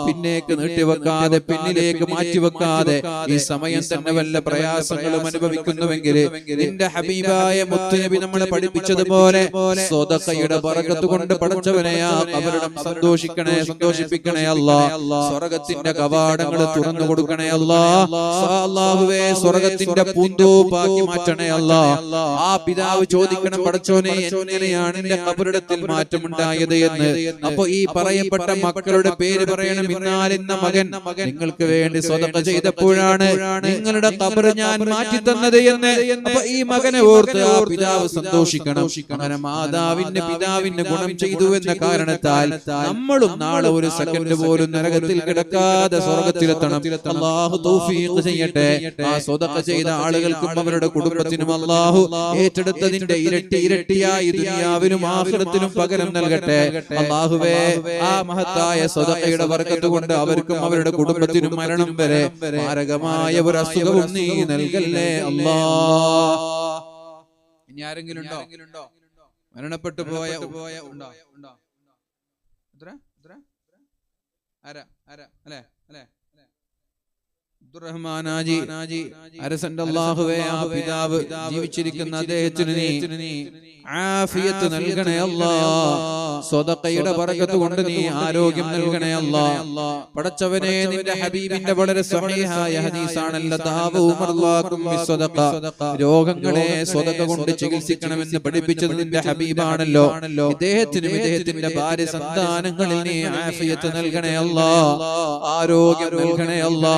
പിന്നേക്ക് നീട്ടിവെക്കാതെ, പിന്നിലേക്ക് മാറ്റിവെക്കാതെ ഈ സമയം തന്നെ വല്ല പ്രയാസങ്ങളും അനുഭവിക്കുന്നുവെങ്കിൽ നിന്റെ ഹബീബായ മുത്തുനബി നമ്മളെ പഠിപ്പിച്ചതുപോലെ സ്വതഖയുടെ ബറകത്ത് കൊണ്ട് പടച്ചവനെ ആ കബറിടം സന്തോഷിപ്പിക്കണേ അല്ലാ. സ്വർഗ്ഗത്തിന്റെ കവാടങ്ങൾ തുറന്നു കൊടുക്കണേ അല്ലാ. അല്ലാഹുവേ സ്വർഗ്ഗത്തിന്റെ പൂന്തോപ്പാക്കി മാറ്റണേ അല്ലാ. ആ പിതാവ് ചോദിക്കണം, പടച്ചോനെ എങ്ങനെയാണ് എന്റെ കബറിടത്തിൽ മാറ്റമുണ്ടായത് എന്ന്. അപ്പൊ ഈ പറയപ്പെട്ട മക്കളുടെ പേര് പറയണം. ഇന്നാലിന്ന മകൻ നിങ്ങൾക്ക് വേണ്ടി സ്വതഖ ചെയ്തപ്പോഴാണ് നിങ്ങളുടെ ഖബർ ഞാൻ മാറ്റി തന്നത് എന്ന്. അപ്പൊ ഈ മകനെ ഓർത്ത് ആ പിതാവ് സന്തോഷിക്കണം. അങ്ങനെ മാതാവിന്റെ പിതാവിന്റെ ഗുണം ചെയ്തു എന്ന കാരണത്താൽ നമ്മളും നാളെ ഒരു സെക്കൻഡ് പോലും നരകത്തിൽ കിടക്കാതെ സ്വർഗ്ഗത്തിലെത്തണം. അല്ലാഹു തൗഫീഖ് ചെയ്യട്ടെ. ആ സ്വതഖ ചെയ്ത ആളുകൾക്കും അവരുടെ കുടുംബത്തിനും അല്ലാഹു ഏറ്റെടുത്തതിന്റെ ഇരട്ടിയായി ദുനിയാവിലും ആഖിറത്തിലും പകരം നൽകട്ടെ. അല്ലാഹുവേ ആ മഹത്തായ സ്വതഖയുടെ ബർക്കത്ത് കൊണ്ട് അവർക്കും അവരുടെ കുടുംബത്തിനും മരണം വരെ മാരകമായ ഒരു അസുഖവും നീ നൽകല്ലേ അല്ലാ. ഇനി ആരെങ്കിലും ഉണ്ടോ? മരണപ്പെട്ടു പോയ ഉണ്ടോ? അല്ലേ അബ്ദുറഹ്മാനാജി അരസന്റെ അല്ലാഹുവേ ആ പിതാവ് ജീവിച്ചിരിക്കുന്ന അദ്ദേഹത്തിന് നീ ആഫിയത്ത് നൽകണേ അല്ലാ. സ്വതഖയുടെ ബറകത്ത് കൊണ്ട് നീ ആരോഗ്യം നൽകണേ അല്ലാ. പടച്ചവനെ നിന്റെ ഹബീബിന്റെ വളരെ സ്വഹീഹായ ഹദീസാണല്ലോ ദാവൂഉ മർലാകും ബിസ്സദഖ. രോഗങ്ങളെ സ്വതഖ കൊണ്ട് ചികിത്സിക്കണമെന്ന് പഠിപ്പിച്ചത് നിന്റെ ഹബീബാണല്ലോ. ഇദ്ദേഹത്തിനും ഇദ്ദേഹത്തിന്റെ ഭാര്യ സന്താനങ്ങളിൽ നീ ആഫിയത്ത് നൽകണേ അല്ലാ. ആരോഗ്യം നൽകണേ അല്ലാ.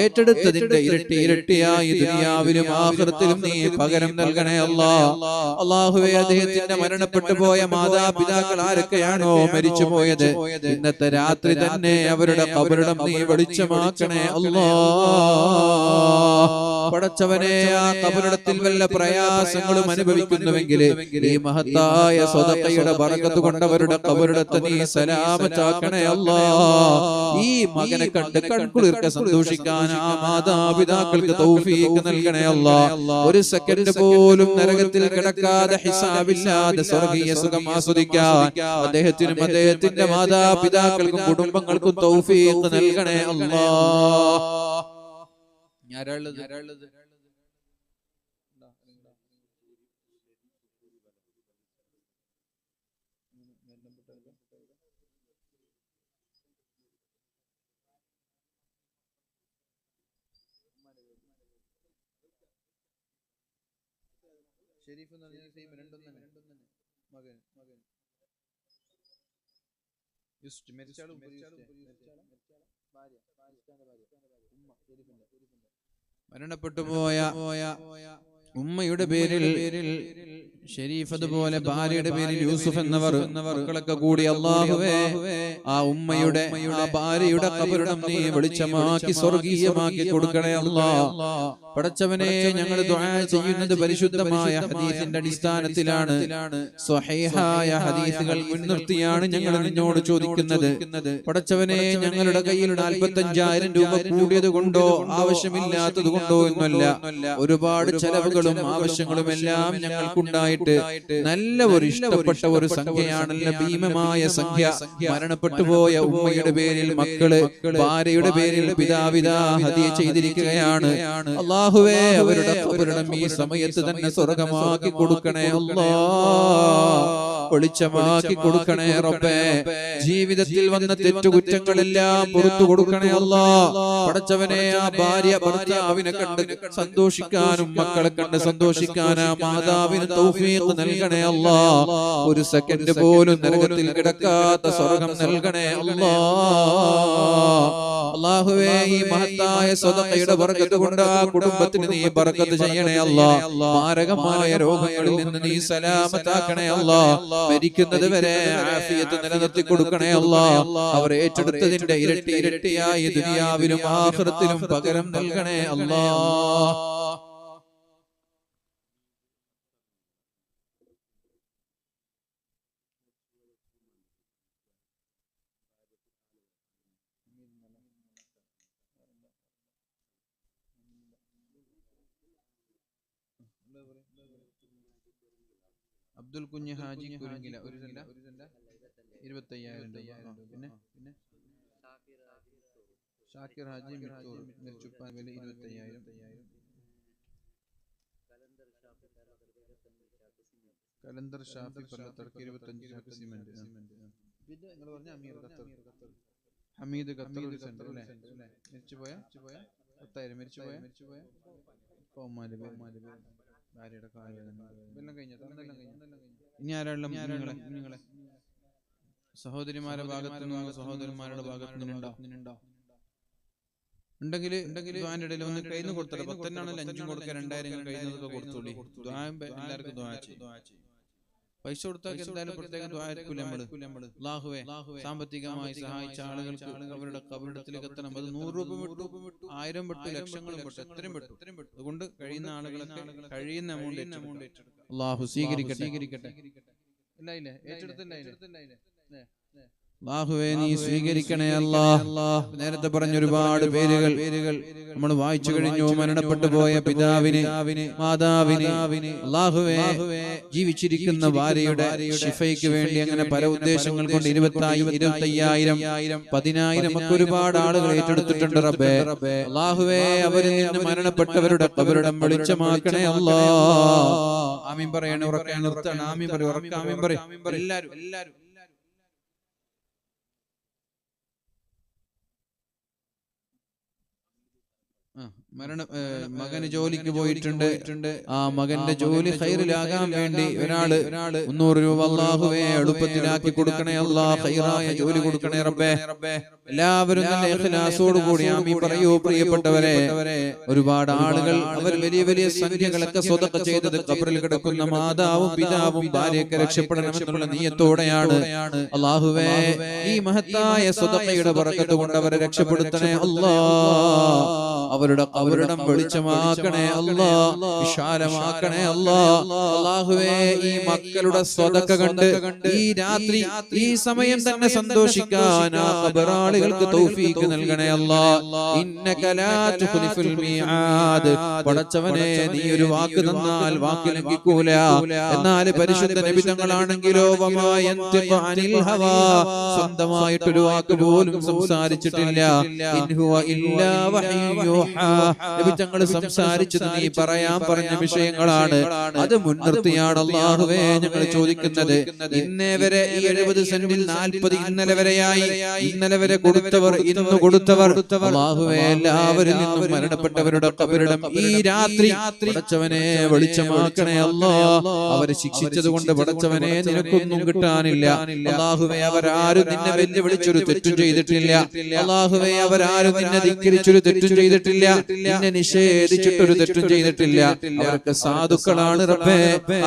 ഏറ്റെടുത്തതിന്റെ ഇരട്ടിയായി ദുനിയാവിലും ആഖിറത്തിലും നീ പകരം നൽകണേ അല്ലാ. അല്ലാഹുവേ അദ്ദേഹത്തിന്റെ മരണപ്പെട്ടു പോയ മാതാപിതാക്കൾ ആരൊക്കെയാണോ മരിച്ചു പോയത്, ഇന്നത്തെ രാത്രി തന്നെ അവരുടെ ഖബറിടം നീ വെളിച്ചമാക്കണേ അല്ലാ. പടച്ചവനെ ആ ഖബറിടത്തിൽ വല്ല പ്രയാസങ്ങളും അനുഭവിക്കുന്നുവെങ്കിൽ ഈ മഹത്തായ സ്വതഖയുടെ ബറകത്ത് കൊണ്ട് അവരുടെ ഖബറിടത്തെ നീ സലാമത്താക്കണേ അല്ലാ. ഈ മകനെ കണ്ട് കൺകുളിർക്ക സന്തോഷിക്കാൻ ആ മാതാപിതാക്കൾക്ക് തൗഫീഖ് നൽകണേ അല്ലാ. ഒരു സെക്കൻഡ് പോലും നരകത്തിൽ കിടക്കാതെ ഹിസാബില്ലാതെ സ്വർഗീയ സുഖം ആസ്വദിക്കാൻ അദ്ദേഹത്തിനും അദ്ദേഹത്തിന്റെ മാതാപിതാക്കൾക്കും കുടുംബങ്ങൾക്കും തൗഫീഖ് നൽകണേ അല്ലാ. ഷെരീഫ് എന്ന് പറഞ്ഞ സെയിം രണ്ടൊന്നും മകൻ മരിച്ചാളും മരണപ്പെട്ടു പോയ ഉമ്മയുടെ പേരിൽ ഷെരീഫ്, അതുപോലെ ഭാര്യയുടെ പേരിൽ യൂസുഫ് എന്നവർ മക്കളൊക്കെ കൂടി അല്ലാഹുവേ ആ ഉമ്മയുടെ ആ ഭാര്യയുടെ ഖബറിടം നീ വെളിച്ചമാക്കി സ്വർഗീയമാക്കി കൊടുക്കണേ അല്ലാ. പടച്ചവനെ ഞങ്ങൾ ദുആ ചെയ്യുന്നത് പരിശുദ്ധമായ ഹദീസിന്റെ അടിസ്ഥാനത്തിലാണ്. സ്വഹീഹായ ഹദീസുകൾ മുൻനിർത്തിയാണ് ഞങ്ങൾ നിന്നോട് ചോദിക്കുന്നത്. പടച്ചവനെ ഞങ്ങളുടെ കയ്യിൽ 45,000 രൂപ കൂടിയത് കൊണ്ടോ ആവശ്യമില്ലാത്തത് കൊണ്ടോ എന്നല്ല, ഒരുപാട് ചെലവുകളും ആവശ്യങ്ങളും എല്ലാം ഞങ്ങൾക്കുണ്ടായിട്ട് നല്ല ഒരു ഇഷ്ടപ്പെട്ട ഒരു സംഖ്യയാണല്ലോ, ഭീമമായ സംഖ്യ. മരണപ്പെട്ടു പോയ ഉമ്മയുടെ പേരിൽ മക്കള്, ഭാര്യയുടെ പേരിൽ പിതാവിതാ ഹദിയ ചെയ്തിരിക്കുകയാണ്. അല്ലാഹുവേ അവരുടെ ഖബറിടം ഈ സമയത്ത് തന്നെ സ്വർഗ്ഗമാക്കി കൊടുക്കണേ അല്ലാ. വെളിച്ചമാക്കി കൊടുക്കണേ റബ്ബേ. ജീവിതത്തിൽ വന്ന തെറ്റുകുറ്റങ്ങളെല്ലാം പുറത്തു കൊടുക്കണേ അല്ലാ. പടച്ചവനെ ആ ഭാര്യ ഭർത്താവിനെ കണ്ട് സന്തോഷിക്കാനും മക്കളെ കണ്ട് സന്തോഷിക്കാനും മാതാവിന് തൗഫീഖ് നൽകണേ അല്ലാ. ഒരു സെക്കൻഡ് പോലും നരകത്തിൽ കിടക്കാത്ത സ്വർഗ്ഗം നൽകണേ അല്ലാ. അല്ലാഹുവേ ഈ മഹത്തായ സദഖയുടെ ബർക്കത്ത് കൊണ്ട് ആ കുടുംബത്തിന് നീ ബർക്കത്ത് ചെയ്യണേ അല്ലാഹ്. മാരകമായ രോഗങ്ങളിൽ നിന്ന് നീ സലാമത്താക്കണേ അല്ലാഹ്. മരിക്കുന്നത് വരെ ആഫിയത്ത് നിലനിർത്തി കൊടുക്കണേ അല്ലാഹ്. അവർ ഏറ്റെടുത്തതിന്റെ ഇരട്ടി ഇരട്ടിയായി ദുനിയാവിലും ആഖിറത്തിലും പകരം നൽകണേ അല്ലാഹ്. അബ്ദുൽ കുഞ്ഞ് ഹാജി കുരുങ്ങില ഒരു സെന്റ് 25,000 രൂപ. പിന്നെ ഷാക്കിർ ഹാജി മിർച്ചുപ്പാൻ വില 25,000. കലന്തർ ഷാഫി പല്ലത്തടക്ക് 25 ചാക്ക് സിമന്റ്. ഇത് നിങ്ങൾ പറഞ്ഞ അമീർ ഖത്തർ ഹമീദ് ഖത്തർ ഒരു സെന്റ് അല്ലേ? മരിച്ചുപോയ 10,000 മരിച്ചുപോയ ഭാര്യയുടെ കാര്യം ഇതെല്ലാം കഴിഞ്ഞത്. ഇനി ആരെല്ലാം നിങ്ങളെ സഹോദരിമാരുടെ ഭാഗത്തു നിന്നോ സഹോദരന്മാരുടെ ഭാഗത്തു നിന്നുണ്ടോ? ഉണ്ടെങ്കിൽ ദ്വാന്റെ ഇടയിൽ ഒന്ന് കയ്യിൽ കൊടുത്തത് 10 5 കൊടുക്കുക 2,000 കഴിയുന്നതൊക്കെ കൊടുത്തോളി. എല്ലാവർക്കും ദ്വാ ചെയ്യും. പൈസ കൊടുത്താൽ എന്തായാലും പ്രത്യേകം ദ്വാ ആയിരിക്കില്ല നമ്മള്. അല്ലാഹുവേ സാമ്പത്തികമായി സഹായിച്ച ആളുകൾക്ക് അവരുടെ കബറിടത്തിലേക്ക് എത്തണം. അത് 100 രൂപ വിട്ടു, 1000 വിട്ടു, ലക്ഷങ്ങളും വിട്ടു, എത്രയും വിട്ടു. അതുകൊണ്ട് കഴിയുന്ന ആളുകളൊക്കെ കഴിയുന്ന എമൗണ്ട് അല്ലാഹു സ്വീകരിക്കട്ടെ. ഇല്ലേ ഏറ്റെടുത്തില്ലേ? അല്ലാഹുവേ നീ സ്വീകരിക്കണേ അല്ലാഹ്. നേരത്തെ പറഞ്ഞ ഒരുപാട് പേരുകൾ നമ്മൾ വായിച്ചു കഴിഞ്ഞു. മരണപ്പെട്ടു പോയ പിതാവിന്, മാതാവിന്, അല്ലാഹുവേ ജീവിച്ചിരിക്കുന്ന ഭാര്യയുടെ ശിഫയ്ക്ക് വേണ്ടി അങ്ങനെ പല ഉദ്ദേശങ്ങൾ കൊണ്ട് 25,000 10,000 ഒക്കെ ഒരുപാട് ആളുകൾ ഏറ്റെടുത്തിട്ടുണ്ട് റബ്ബേ. അല്ലാഹുവേ അവരിൽ നിന്ന് മരണപ്പെട്ടവരുടെ ഖബറിടം വെളിച്ചമാക്കണേ അല്ലാഹ്. ആമീൻ പറയണേ. ഉറക്കെ നിർത്തണം. ആമീൻ പറയും. ഉറക്കെ ആമീൻ പറയും എല്ലാവരും. മകന് ജോലിക്ക് പോയിട്ടുണ്ട്. ആ മകന്റെ ജോലി ഖൈറിലാകാൻ വേണ്ടി ഒരാള് 300 രൂപ അല്ലാഹുവേ എളുപ്പത്തിലാക്കി കൊടുക്കണേ അല്ലാഹ്. ഖൈറായ ജോലി കൊടുക്കണേ റബ്ബേ. എല്ലാവരും നല്ല ഇഖ്ലാസോട് കൂടി ആമീൻ പറയൂ. പ്രിയപ്പെട്ടവരെ, ഒരുപാട് ആളുകൾ അവർ വലിയ വലിയ സംഖ്യകളൊക്കെ സ്വതക്ക ചെയ്തത് ഖബറിൽ കിടക്കുന്ന മാതാവും പിതാവും ഭാര്യയൊക്കെ രക്ഷപ്പെടണമെന്നുള്ള നിയ്യത്തോടെയാണ്. അല്ലാഹുവേ ഈ മഹത്തായ സ്വതക്കയുടെ ബറക്കത്ത് കൊണ്ട് അവരെ രക്ഷപ്പെടുത്തണേ അല്ലാഹ്. അവരുടെ ഖബറിടം വെളിച്ചമാക്കണേ അല്ലാഹ്. വിശാലമാക്കണേ അല്ലാഹ്. അല്ലാഹുവേ ഈ മക്കളുടെ സ്വതക്ക കണ്ട് ഈ രാത്രി ഈ സമയം തന്നെ സന്തോഷിക്കാൻ ആ ഖബറാളികൾക്ക് തൗഫീഖ് നൽകണേ അല്ലാഹ്. ഇന്നക ലാ തുഖ്ലിഫുൽ മീആദ്. പടച്ചവനെ നീ ഒരു വാക്ക് തന്നാൽ വാക്ക് ലംഘിക്കൂല. എന്നാൽ പരിശുദ്ധ നബി തങ്ങളാണെങ്കിലോ വമാ യൻതിഖു അനിൽ ഹവാ, സ്വന്തമായിട്ടൊരു വാക്ക് പോലും സംസാരിച്ചിട്ടില്ല. ഇൻ ഹുവ ഇല്ലാ വഹ്യു യൂഹാ. നബി തങ്ങൾ സംസാരിച്ചത് നീ പറയാൻ പറഞ്ഞ വിഷയങ്ങളാണ്. അത് മുൻനിർത്തിയാണ് അല്ലാഹുവേ ഞങ്ങൾ ചോദിക്കുന്നത്. ഇന്നേ വരെ ഈ 70 സെന്റിൽ 40 ഇന്നലെ വരെയായി. ഇന്നലെ വരെ കൊടുത്തവർ, ഇന്ന് കൊടുത്തവർ, അല്ലാഹുവേ എല്ലാവരിൽ നിന്നും മരണപ്പെട്ടവരുടെ ഖബറിടം ഈ രാത്രി പടച്ചവനെ വെളിച്ചമാക്കണേ അല്ലാഹ്. അവരെ ശിക്ഷിച്ചത് കൊണ്ട് പടച്ചവനെ നിനക്കൊന്നും കിട്ടാനില്ല. അല്ലാഹുവേ അവരാരും നിന്നെ വെല്ലുവിളിച്ചൊരു തെറ്റും ചെയ്തിട്ടില്ല. അല്ലാഹുവേ അവരാരും നിന്നെ ധിക്കരിച്ചൊരു തെറ്റും ചെയ്തിട്ടില്ല. നിന്നെ നിഷേധിച്ചിട്ടൊരു തെറ്റും ചെയ്തിട്ടില്ല. അവർക്ക് സാധുക്കളാണ് റബ്ബേ.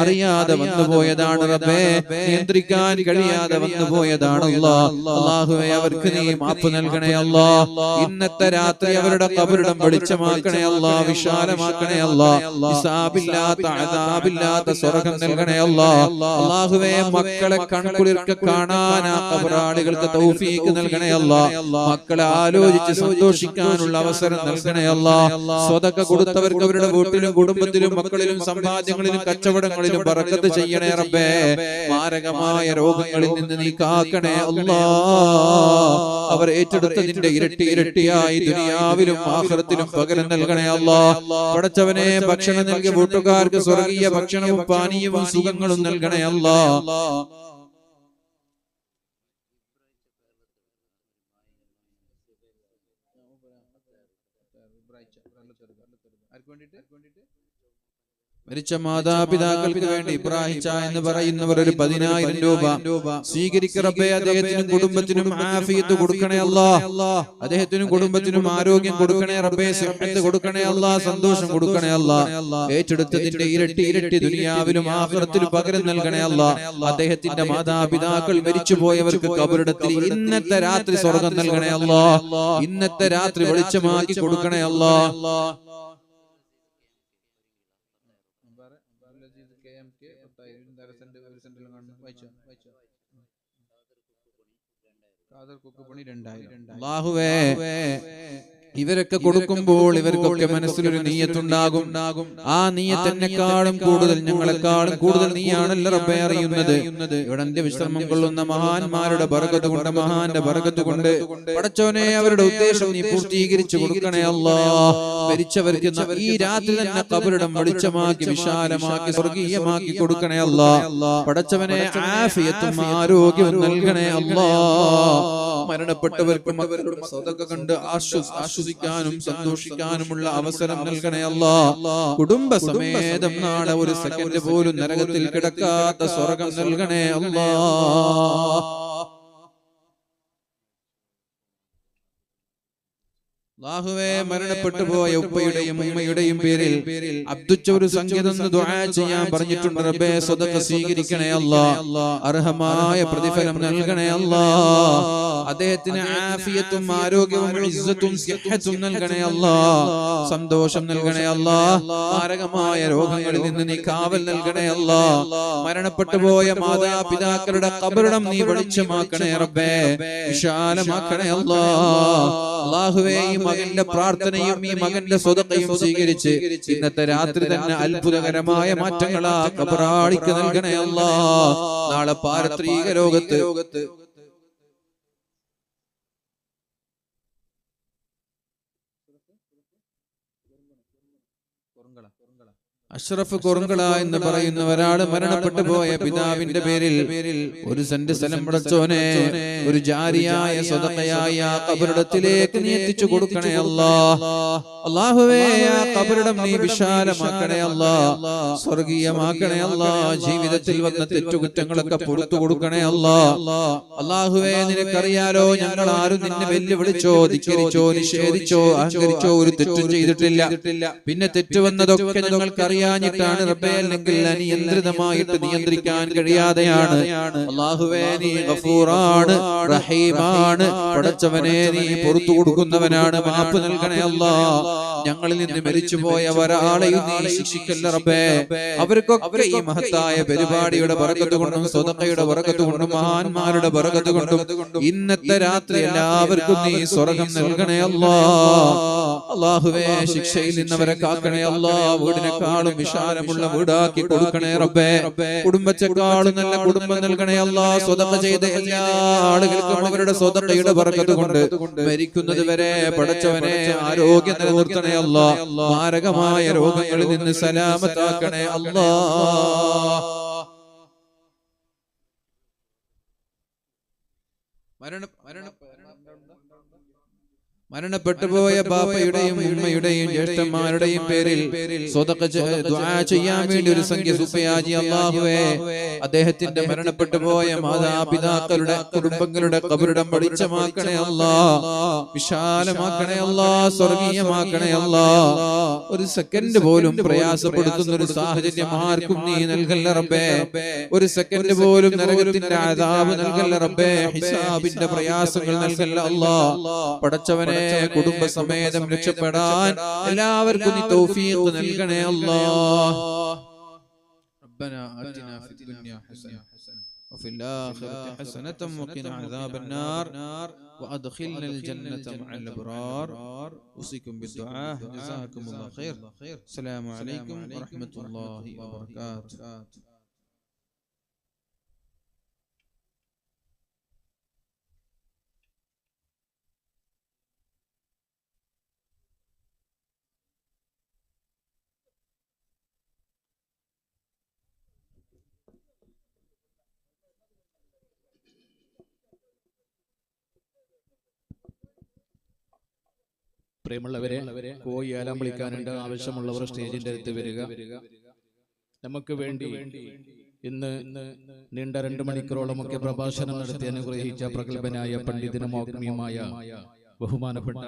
അറിയാതെ വന്നുപോയതാണ് റബ്ബേ. നിയന്ത്രിക്കാൻ കഴിയാതെ വന്നുപോയതാണ് അല്ലാഹ്. അല്ലാഹുവേ അവർക്ക് നീ മാപ്പ് നൽകണേ അല്ലാഹ്. ഇന്നത്തെ രാത്രി അവരുടെ ഖബറിടം വെളിച്ചമാക്കണേ അല്ലാഹ്. വിശാലമാക്കണേ അല്ലാഹ്. ഹിസാബില്ലാത്ത അദാബില്ലാത്ത സ്വർഗ്ഗം നൽകണേ അല്ലാഹ്. അല്ലാഹുവേ മക്കളെ കൺകുളിർക്കെ കാണാൻ ആ ഖബറാളികൾക്ക് തൗഫീഖ് നൽകണേ അല്ലാഹ്. മക്കളെ ആലോചിച്ച് സന്തോഷിക്കാനുള്ള അവസരം നൽകണേ അല്ലാഹ്. സ്വതക്ക കൊടുത്തവർക്ക് അവരുടെ വീട്ടിലും കുടുംബത്തിലും മക്കളിലും സമ്പാദ്യങ്ങളിലും കച്ചവടങ്ങളിലും ബറക്കത്ത് ചെയ്യണേ റബ്ബേ. മാരകമായ രോഗങ്ങളിൽ നിന്ന് നീ കാക്കണേ അല്ലാഹ്. അവർ ഏറ്റെടുത്തതിന്റെ ഇരട്ടി ഇരട്ടിയായി ദുനിയാവിലും ആഖിറത്തിലും പകരം നൽകണേ അല്ലാഹ്. പടച്ചവനെ ഭക്ഷണം നൽകിയ വീട്ടുകാർക്ക് സ്വർഗീയ ഭക്ഷണവും പാനീയവും സുഖങ്ങളും നൽകണേ അല്ലാഹ്. മരിച്ച മാതാപിതാക്കൾക്ക് വേണ്ടി ഇബ്രാഹിം ചാ എന്ന് പറയുന്നവർ ഒരു 10,000 രൂപ സ്വീകരിക്ക റബ്ബേ. അദ്ദേഹത്തിനും കുടുംബത്തിനും ആഫിയത്ത് കൊടുക്കണേ അല്ലാ. അദ്ദേഹത്തിനും കുടുംബത്തിനും ആരോഗ്യം കൊടുക്കണേ റബ്ബേ. സിഹത്ത് കൊടുക്കണേ അല്ലാ. സന്തോഷം കൊടുക്കണേ അല്ലാ. ഏറ്റെടുത്തതിന്റെ ഇരട്ടി ദുനിയാവിലും ആഖിറത്തിലും പകരം നൽകണേ അല്ലാ. അദ്ദേഹത്തിന്റെ മാതാപിതാക്കൾ മരിച്ചുപോയവർക്ക് ഖബറിടത്തിൽ ഇന്നത്തെ രാത്രി സ്വർഗ്ഗം നൽകണേ അല്ലാ. ഇന്നത്തെ രാത്രി വെളിച്ചമാക്കി കൊടുക്കണേ അല്ലാ. അല്ലാഹുവേ, ഇവരൊക്കെ കൊടുക്കുമ്പോൾ ഇവർക്കൊക്കെ മനസ്സിലൊരു നീയത്തുണ്ടാകും. ആ നീയത്ത് എന്നെക്കാളും കൂടുതൽ ഞങ്ങളെക്കാളും കൂടുതൽ നീയാണല്ലോ റബ്ബേ അറിയുന്നത്. ഇവിടെ വിശ്രമം കൊള്ളുന്ന മഹാന്മാരുടെ ബർക്കത്ത് കൊണ്ട്, മഹാന്റെ ബർക്കത്ത് കൊണ്ട് പടച്ചോനെ അവരുടെ ഉദ്ദേശം നീ പൂർത്തീകരിച്ചു കൊടുക്കണേ അല്ലാ. മരിച്ചവർക്ക് ഈ രാത്രി തന്നെ ഖബറിടം വെളിച്ചമാക്കി വിശാലമാക്കി സ്വർഗീയമാക്കി കൊടുക്കണേ അല്ലാ. പടച്ചവനെ ആഫിയത്തും ആരോഗ്യവും നൽകണേ അല്ലാ. മരണപ്പെട്ടവർക്ക് മക്കളുടെ സദഖ കണ്ട് ആശ്വസിക്കാനും സന്തോഷിക്കാനുമുള്ള അവസരം നൽകണേ അല്ലാ. കുടുംബസമേതം നാളെ ഒരു സെക്കൻഡ് പോലും നരകത്തിൽ കിടക്കാത്ത സ്വർഗ്ഗം നൽകണേ അല്ലാ. അല്ലാഹുവേ, മരണപ്പെട്ടു പോയ ഉപ്പയുടെയും ഉമ്മയുടെയും പേരിൽ അബ്ദുച്ച ഒരു സംഗീതം ദുആ ചെയ്യാൻ പറഞ്ഞിട്ടുണ്ട് റബ്ബേ. സദഖ സ്വീകരിക്കണേ അല്ലാ. അർഹമായ പ്രതിഫലം നൽകണേ അല്ലാ. അദ്ദേഹത്തിന് ആഫിയത്തും ആരോഗ്യവും ഇസ്സത്തും സിഹത്തും നൽകണേ അല്ലാ. സന്തോഷം നൽകണേ അല്ലാ. മാരകമായ രോഗങ്ങളിൽ നിന്ന് നീ കാവൽ നൽകണേ അല്ലാ. മരണപ്പെട്ടു പോയ മാതാപിതാക്കളുടെ ഖബറിടം നീ വെളിച്ചമാക്കണേ റബ്ബേ. വിശാലമാക്കണേ അല്ലാ. അല്ലാഹുവേ, ഈ മകന്റെ പ്രാർത്ഥനയും ഈ മകന്റെ സ്വതക്കയും സ്വീകരിച്ച് ഇന്നത്തെ രാത്രി തന്നെ അത്ഭുതകരമായ മാറ്റങ്ങളാ ഖബറാളിക്ക് നൽകണേ അല്ലാ. നാളെ പാരത്രിക ലോകത്ത് അഷ്റഫ് കുറുങ്കള എന്ന് പറയുന്ന ഒരാള് മരണപ്പെട്ടു പോയ പിതാവിന്റെ പേരിൽ 1 സെന്റ് സ്ഥലം പടച്ചോനെ ഒരു ജാരിയായ സ്വതക്കയായ ആ ഖബറിടത്തിലേക്ക് നീ എത്തിച്ചു കൊടുക്കണേ അല്ലാ. അല്ലാഹുവേ, ആ ഖബറിടം നീ വിശാലമാക്കണേ അല്ലാ. സ്വർഗീയമാക്കണേ അല്ലാ. ജീവിതത്തിൽ വന്ന തെറ്റുകുറ്റങ്ങളൊക്കെ പുറത്തു കൊടുക്കണേ അല്ലാ. അല്ലാഹുവേ, നിനക്കറിയാലോ ഞങ്ങൾ ആരും നിന്നെ വെല്ലുവിളിച്ചോ ധിക്കരിച്ചോ നിഷേധിച്ചോ അഹങ്കരിച്ചോ ഒരു തെറ്റും ചെയ്തിട്ടില്ല. പിന്നെ തെറ്റുവന്നതൊക്കെ ഞങ്ങൾക്കറിയാം ാണ് റബ്ബേ. അല്ലെങ്കിൽ അനിയന്ത്രിതമായിട്ട് നിയന്ത്രിക്കാൻ കഴിയാതെയാണ്. അല്ലാഹുവേ, നീ ഗഫൂറാണ്, റഹീമാണ്. പടച്ചവനെ, നീ പുറത്തു കൊടുക്കുന്നവനാണ്. മാപ്പ് നൽകണേ അല്ലാ. ഞങ്ങളിൽ നിന്ന് മരിച്ചുപോയ ഒരാളെയും നീ ശിക്ഷിക്കല്ല റബ്ബേ. അവർക്കൊക്കെ ഈ മഹത്തായ പരിപാടിയുടെ ബറക്കത്ത് കൊണ്ടും സ്വതക്കയുടെ ബറക്കത്ത് കൊണ്ടും മഹാന്മാരുടെ ബറക്കത്ത് കൊണ്ടും ഇന്നത്തെ രാത്രി എല്ലാവർക്കും നീ സ്വർഗ്ഗം നൽകണേ അല്ലാ. അല്ലാഹുവേ, ശിക്ഷയിൽ നിന്നവരെ കാക്കണേ അല്ലാ. വീടിനെക്കാളും വിശാലമുള്ള വീടാക്കി കൊടുക്കണേ റബ്ബേ. കുടുംബത്തെക്കാളും നല്ല കുടുംബം നൽകണേ അല്ലാ. സ്വതക്ക ചെയ്ത എല്ലാ ആളുകൾക്കും അവരുടെ സ്വതക്കയുടെ ബറക്കത്ത് കൊണ്ട് മരിക്കുന്നത് വരെ പടച്ചവനെ ആരോഗ്യം നിലനിർത്തണേ അല്ലാ. മാരകമായ രോഗങ്ങളിൽ നിന്ന് സലാമത്താക്കണേ അല്ലാ. മരണപ്പെട്ടുപോയ ബാപ്പയുടെയും ഉമ്മയുടെയും ജ്യേഷ്ഠന്മാരുടെയും പേരിൽ സ്വതക്ക ദുആ ചെയ്യാൻ വേണ്ടി ഒരു സംഖ്യ സുഫയാജി അല്ലാഹുവേ, അദ്ദേഹത്തിന്റെ മരണപ്പെട്ടുപോയ മാതാപിതാക്കളുടെ കുടുംബങ്ങളുടെ ഖബറിടം വെളിച്ചമാക്കണേ അല്ലാ. വിശാലമാക്കണേ അല്ലാ. സ്വർഗീയമാക്കണേ അല്ലാ. ഒരു സെക്കൻഡ് പോലും പ്രയാസപ്പെടുത്തുന്ന ഒരു സാഹചര്യം ആർക്കും നീ നൽകല്ല റബ്ബേ. ഒരു സെക്കൻഡ് പോലും നരകത്തിന്റെ അദാബ് നൽകല്ല റബ്ബേ. ഹിസാബിന്റെ പ്രയാസങ്ങൾ നൽകല്ല അല്ലാ. പടച്ചവനെ, കുടുംബസമേതം രക്ഷപ്പെടാൻ എല്ലാവർക്കും നീ തൗഫീഖ് നൽകണേ അല്ലാഹ്. റബ്ബനാ ആതിനാ ഫിദ് ദുനിയാ ഹസന വഫിൽ ആഖിറതി ഹസനതൻ വഖിനാ അദാബന്നാർ വഅദ്ഖിൽനാൽ ജന്നത മഅൽ അബ്റാർ. ഉസികും ബിദ്ദുആ. ജസാകുമുല്ലാഹു ഖൈർ. അസ്സലാമു അലൈക്കും വറഹ്മത്തുള്ളാഹി വബറകാതുഹു. പ്രിയമുള്ളവരെ, കോയി ഏലം വിളിക്കാനുണ്ട്. ആവശ്യമുള്ളവർ സ്റ്റേജിന്റെ അടുത്ത് വരിക. നമുക്ക് വേണ്ടി ഇന്ന് നീണ്ട 2 മണിക്കൂറോളമൊക്കെ പ്രഭാഷണം നടത്തി അനുഗ്രഹിച്ച പ്രഗത്ഭനായ പണ്ഡിതനും ആത്മീയമായ ബഹുമാനപ്പെട്ട